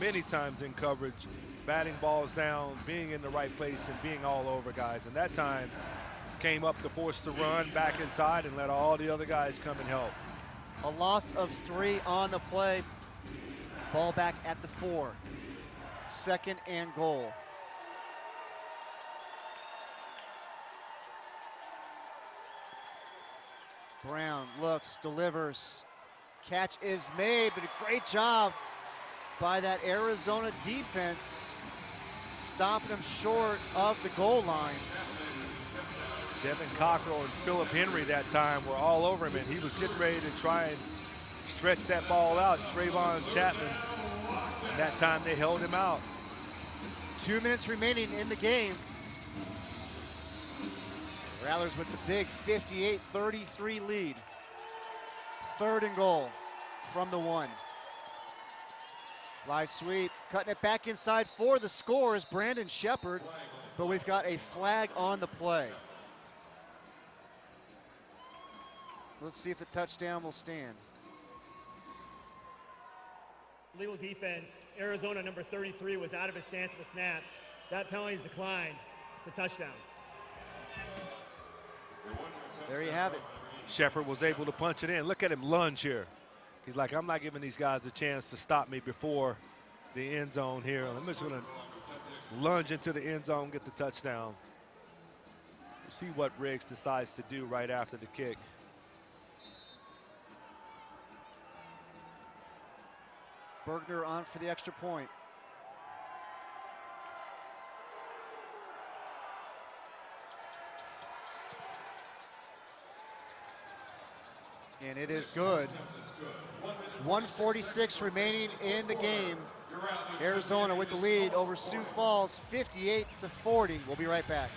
many times in coverage, batting balls down, being in the right place, and being all over guys. And that time came up to force the run back inside and let all the other guys come and help. A loss of 3 on the play. Ball back at the 4. 2nd and goal. Brown looks, delivers. Catch is made, but a great job by that Arizona defense, stopping them short of the goal line. Devin Cockrell and Philip Henry that time were all over him, and he was getting ready to try and stretch that ball out. Trayvon Chapman, and that time they held him out. 2 minutes remaining in the game. Rattlers with the big 58-33 lead. 3rd and goal from the 1. Fly sweep, cutting it back inside for the score is Brandon Shepard, but we've got a flag on the play. Let's see if the touchdown will stand. Legal defense. Arizona number 33 was out of his stance at the snap. That penalty is declined. It's a touchdown. There you have it. Shepard was able to punch it in. Look at him lunge here. He's like, I'm not giving these guys a chance to stop me before the end zone here. I'm just going to lunge into the end zone, get the touchdown. We'll see what Riggs decides to do right after the kick. Bergner on for the extra point. And it is good. 1:46 remaining in the game. Arizona with the lead over Sioux Falls, 58-40. We'll be right back.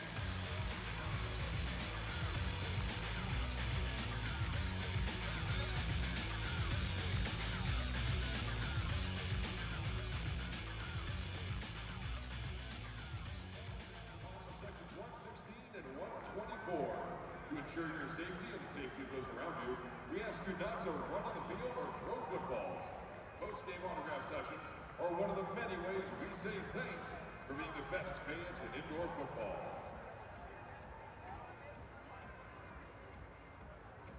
To ensure your safety and the safety of those around you, we ask you not to run on the field or throw footballs. Post-game autograph sessions are one of the many ways we say thanks for being the best fans in indoor football.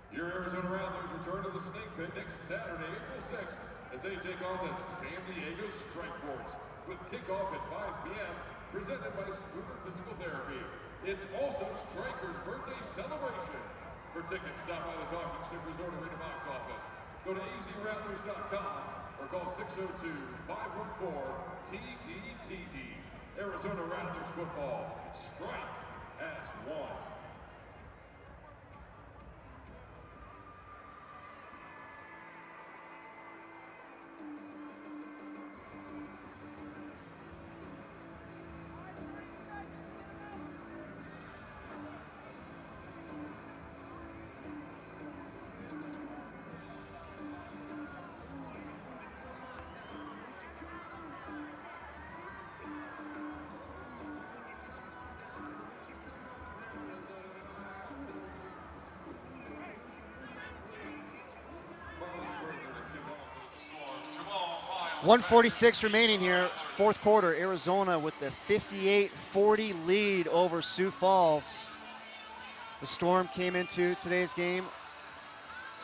Your Arizona Rattlers return to the Snake Pit next Saturday, April 6th, as they take on the San Diego Strike Force with kickoff at 5 p.m. presented by Spooner Physical Therapy. It's also Striker's birthday celebration. For tickets, stop by the Talking Stick Resort Arena box office. Go to azrattlers.com or call 602-514-TDTD. Arizona Rattlers football. Strike has won. .146 remaining here, 4th quarter. Arizona with the 58-40 lead over Sioux Falls. The Storm came into today's game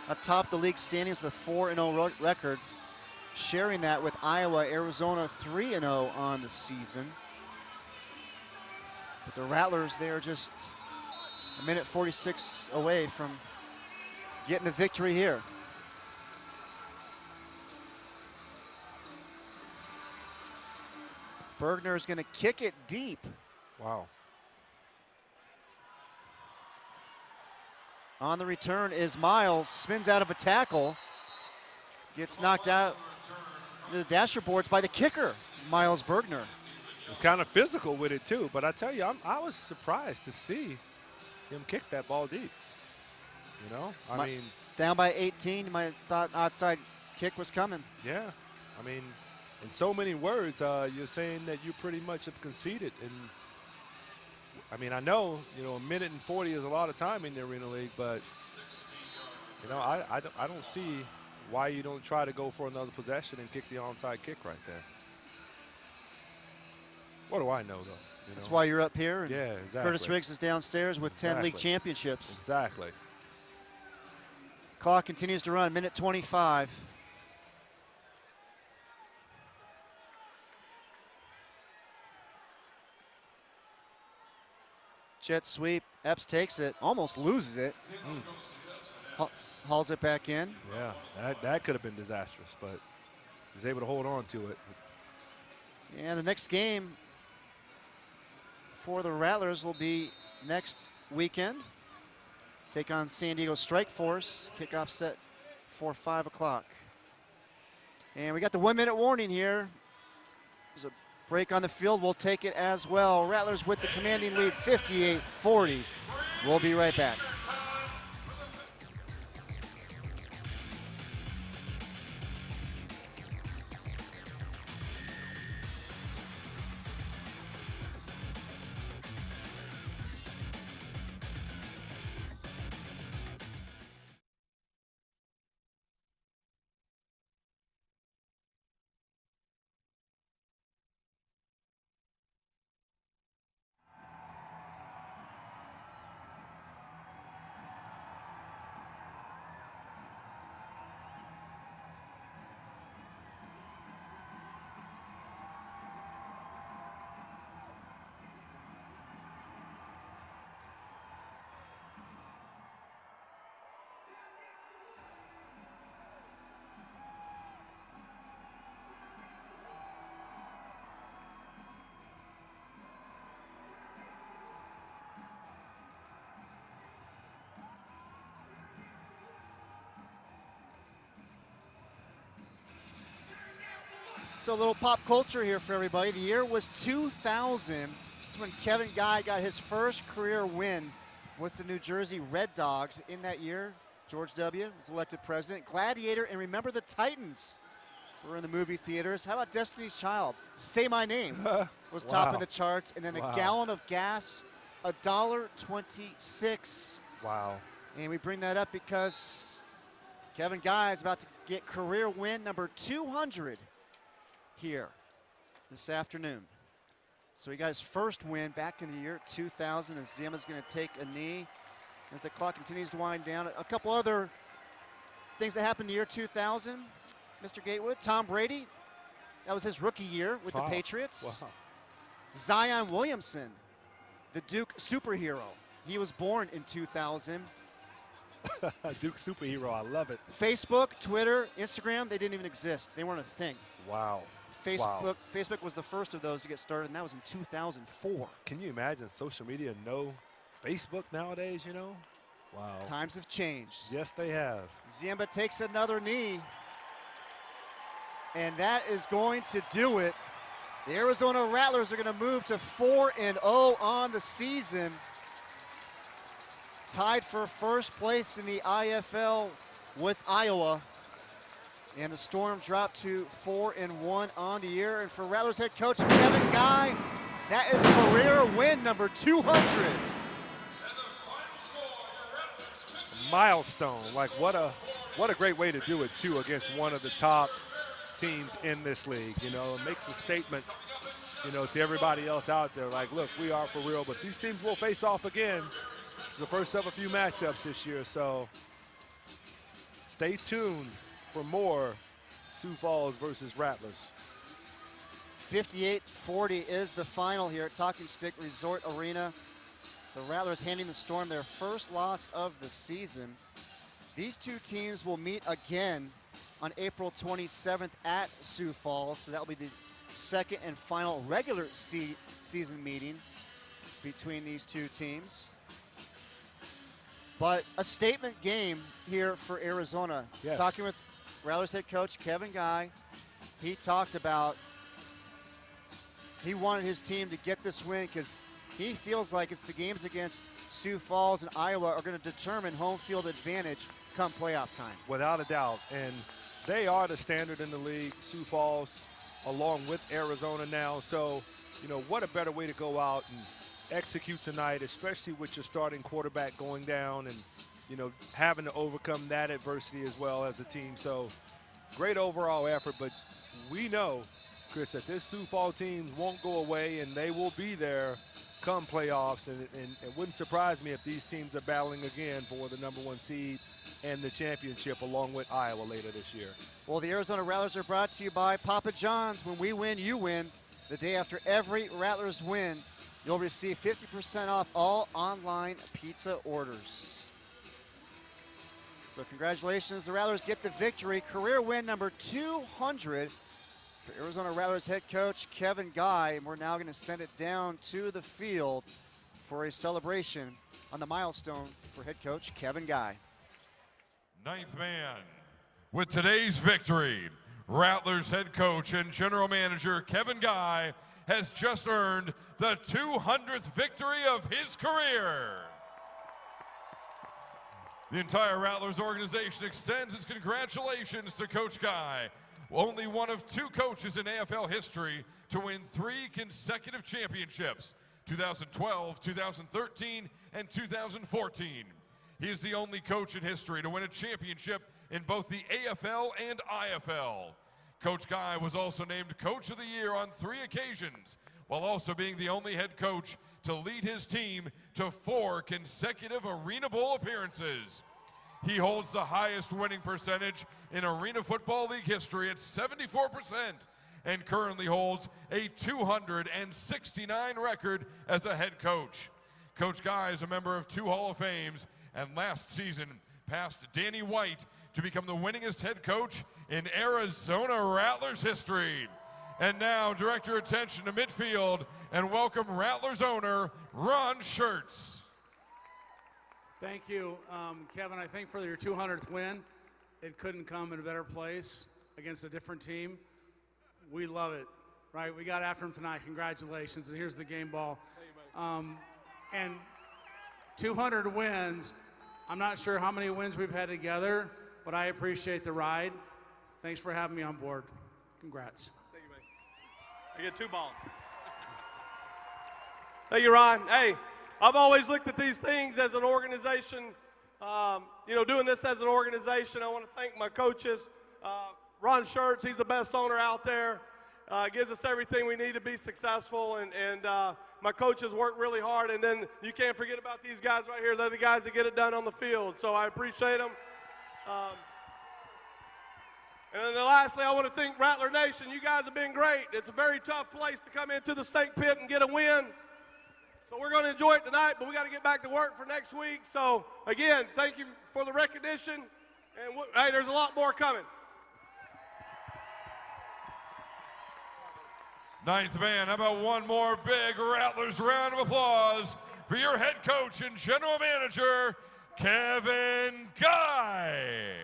atop the league standings with a 4-0 record, sharing that with Iowa. Arizona 3-0 on the season. But the Rattlers, they are just a minute 46 away from getting the victory here. Bergner is going to kick it deep. Wow. On the return is Miles, spins out of a tackle, gets knocked out to the dasher boards by the kicker, Miles Bergner. Was kind of physical with it too, but I tell you, I was surprised to see him kick that ball deep. You know, I mean, down by 18, you might have thought outside kick was coming. Yeah, I mean, in so many words, you're saying that you pretty much have conceded. And I mean, I know, a minute and 40 is a lot of time in the Arena League, but I don't see why you don't try to go for another possession and kick the onside kick right there. What do I know, though? That's why you're up here. And yeah, exactly. Curtis Riggs is downstairs with 10 league championships. Exactly. Clock continues to run, minute 25. Jet sweep, Epps takes it, almost loses it. Hauls it back in. Yeah, that could have been disastrous, but he was able to hold on to it. And the next game for the Rattlers will be next weekend. Take on San Diego Strike Force. Kickoff set for 5 o'clock. And we got the 1 minute warning here. There's a break on the field. We'll take it as well. Rattlers with the commanding lead, 58-40. We'll be right back. So a little pop culture here for everybody. The year was 2000. It's when Kevin Guy got his first career win with the New Jersey Red Dogs. In that year, George W. was elected president. Gladiator and Remember the Titans were in the movie theaters. How about Destiny's Child? Say My Name was topping the charts. And then a gallon of gas, $1.26. Wow. And we bring that up because Kevin Guy is about to get career win number 200 here this afternoon. So he got his first win back in the year 2000 as Ziemba's going to take a knee as the clock continues to wind down. A couple other things that happened in the year 2000, Mr. Gatewood. Tom Brady, that was his rookie year with the Patriots. Wow. Zion Williamson, the Duke superhero. He was born in 2000. Duke superhero, I love it. Facebook, Twitter, Instagram, they didn't even exist. They weren't a thing. Wow. Facebook was the first of those to get started, and that was in 2004. Can you imagine social media no Facebook nowadays, Wow. Times have changed. Yes, they have. Ziemba takes another knee, and that is going to do it. The Arizona Rattlers are going to move to 4-0 on the season. Tied for first place in the IFL with Iowa. And the Storm dropped to 4-1 on the year. And for Rattlers head coach Kevin Guy, that is career win number 200. Milestone. Like what a great way to do it too against one of the top teams in this league. It makes a statement, to everybody else out there. Like, look, we are for real, but these teams will face off again. This is the first of a few matchups this year, so stay tuned for more Sioux Falls versus Rattlers. 58-40 is the final here at Talking Stick Resort Arena. The Rattlers handing the Storm their first loss of the season. These two teams will meet again on April 27th at Sioux Falls. So that will be the second and final regular season meeting between these two teams. But a statement game here for Arizona. Yes. Talking with Rattlers head coach Kevin Guy, he talked about he wanted his team to get this win because he feels like it's the games against Sioux Falls and Iowa are going to determine home field advantage come playoff time. Without a doubt, and they are the standard in the league. Sioux Falls, along with Arizona now. So, you know, what a better way to go out and execute tonight, especially with your starting quarterback going down and, you know, having to overcome that adversity as well as a team. So great overall effort, but we know, Chris, that this Sioux Falls team won't go away, and they will be there come playoffs, and it wouldn't surprise me if these teams are battling again for the #1 seed and the championship along with Iowa later this year. Well, the Arizona Rattlers are brought to you by Papa John's. When we win, you win. The day after every Rattlers win, you'll receive 50% off all online pizza orders. So congratulations, the Rattlers get the victory. Career win number 200 for Arizona Rattlers head coach Kevin Guy. And we're now going to send it down to the field for a celebration on the milestone for head coach Kevin Guy. Ninth man. With today's victory, Rattlers head coach and general manager Kevin Guy has just earned the 200th victory of his career. The entire Rattlers organization extends its congratulations to Coach Guy, only one of 2 coaches in AFL history to win 3 consecutive championships, 2012, 2013, and 2014. He is the only coach in history to win a championship in both the AFL and IFL. Coach Guy was also named Coach of the Year on 3 occasions, while also being the only head coach to lead his team to 4 consecutive Arena Bowl appearances. He holds the highest winning percentage in Arena Football League history at 74%, and currently holds a 269 record as a head coach. Coach Guy is a member of 2 Hall of Fames, and last season passed Danny White to become the winningest head coach in Arizona Rattlers history. And now direct your attention to midfield and welcome Rattlers owner Ron Schertz. Thank you, Kevin. I think for your 200th win, it couldn't come in a better place against a different team. We love it, right? We got after him tonight. Congratulations. And here's the game ball. And 200 wins. I'm not sure how many wins we've had together, but I appreciate the ride. Thanks for having me on board. Congrats. Thank you, buddy. I get 2 balls. Thank you, Ron. Hey, I've always looked at these things as an organization. You know, doing this as an organization, I want to thank my coaches. Ron Schertz, he's the best owner out there. Gives us everything we need to be successful, and my coaches work really hard, and then you can't forget about these guys right here. They're the guys that get it done on the field, so I appreciate them. And then lastly, I want to thank Rattler Nation. You guys have been great. It's a very tough place to come into the Snake Pit and get a win. So we're going to enjoy it tonight, but we got to get back to work for next week. So again, thank you for the recognition, and hey, there's a lot more coming. Ninth man, how about one more big Rattlers round of applause for your head coach and general manager, Kevin Guy.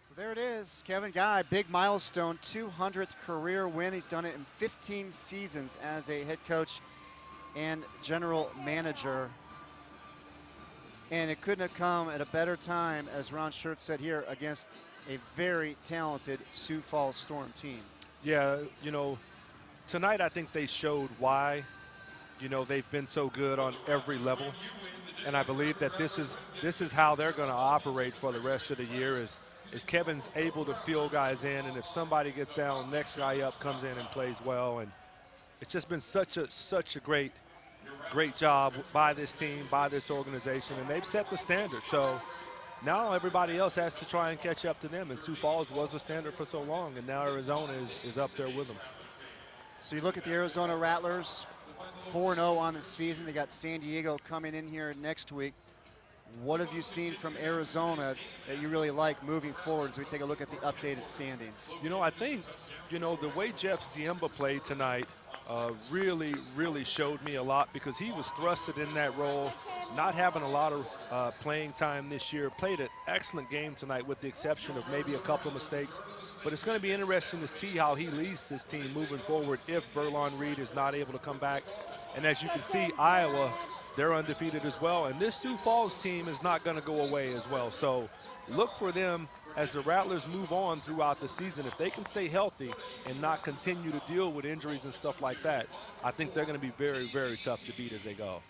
So there it is, Kevin Guy, big milestone, 200th career win. He's done it in 15 seasons as a head coach and general manager. And it couldn't have come at a better time, as Ron Schertz said here, against a very talented Sioux Falls Storm team. Yeah, you know, tonight I think they showed why, you know, they've been so good on every level. And I believe that this is how they're going to operate for the rest of the year is Kevin's able to field guys in, and if somebody gets down, next guy up comes in and plays well. And it's just been such a great job by this team, by this organization, and they've set the standard. So now everybody else has to try and catch up to them, and Sioux Falls was a standard for so long, and now Arizona is up there with them. So you look at the Arizona Rattlers, 4-0 on the season. They got San Diego coming in here next week. What have you seen from Arizona that you really like moving forward as we take a look at the updated standings? You know, I think, you know, the way Jeff Ziemba played tonight really showed me a lot, because he was thrusted in that role, not having a lot of playing time this year. Played an excellent game tonight with the exception of maybe a couple of mistakes. But it's going to be interesting to see how he leads this team moving forward if Verlon Reed is not able to come back. And as you can see, Iowa, they're undefeated as well. And this Sioux Falls team is not going to go away as well. So look for them as the Rattlers move on throughout the season. If they can stay healthy and not continue to deal with injuries and stuff like that, I think they're going to be very, very tough to beat as they go.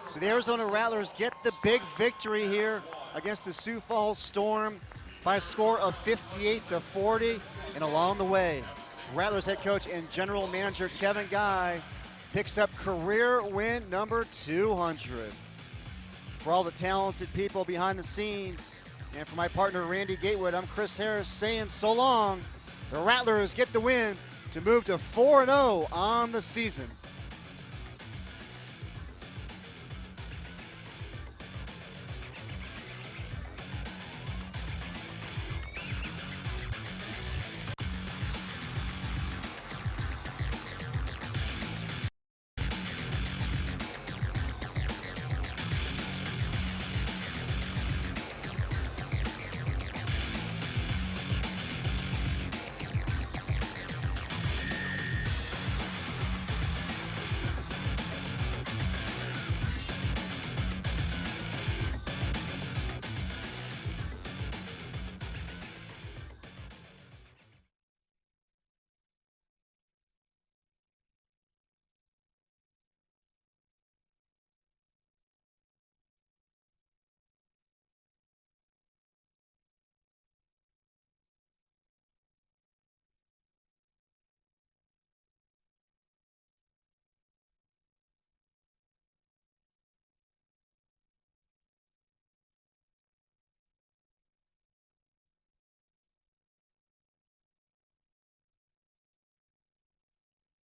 So the Arizona Rattlers get the big victory here against the Sioux Falls Storm by a score of 58-40. And along the way, Rattlers head coach and general manager Kevin Guy picks up career win number 200. For all the talented people behind the scenes, and for my partner Randy Gatewood, I'm Chris Harris saying so long. The Rattlers get the win to move to 4-0 on the season.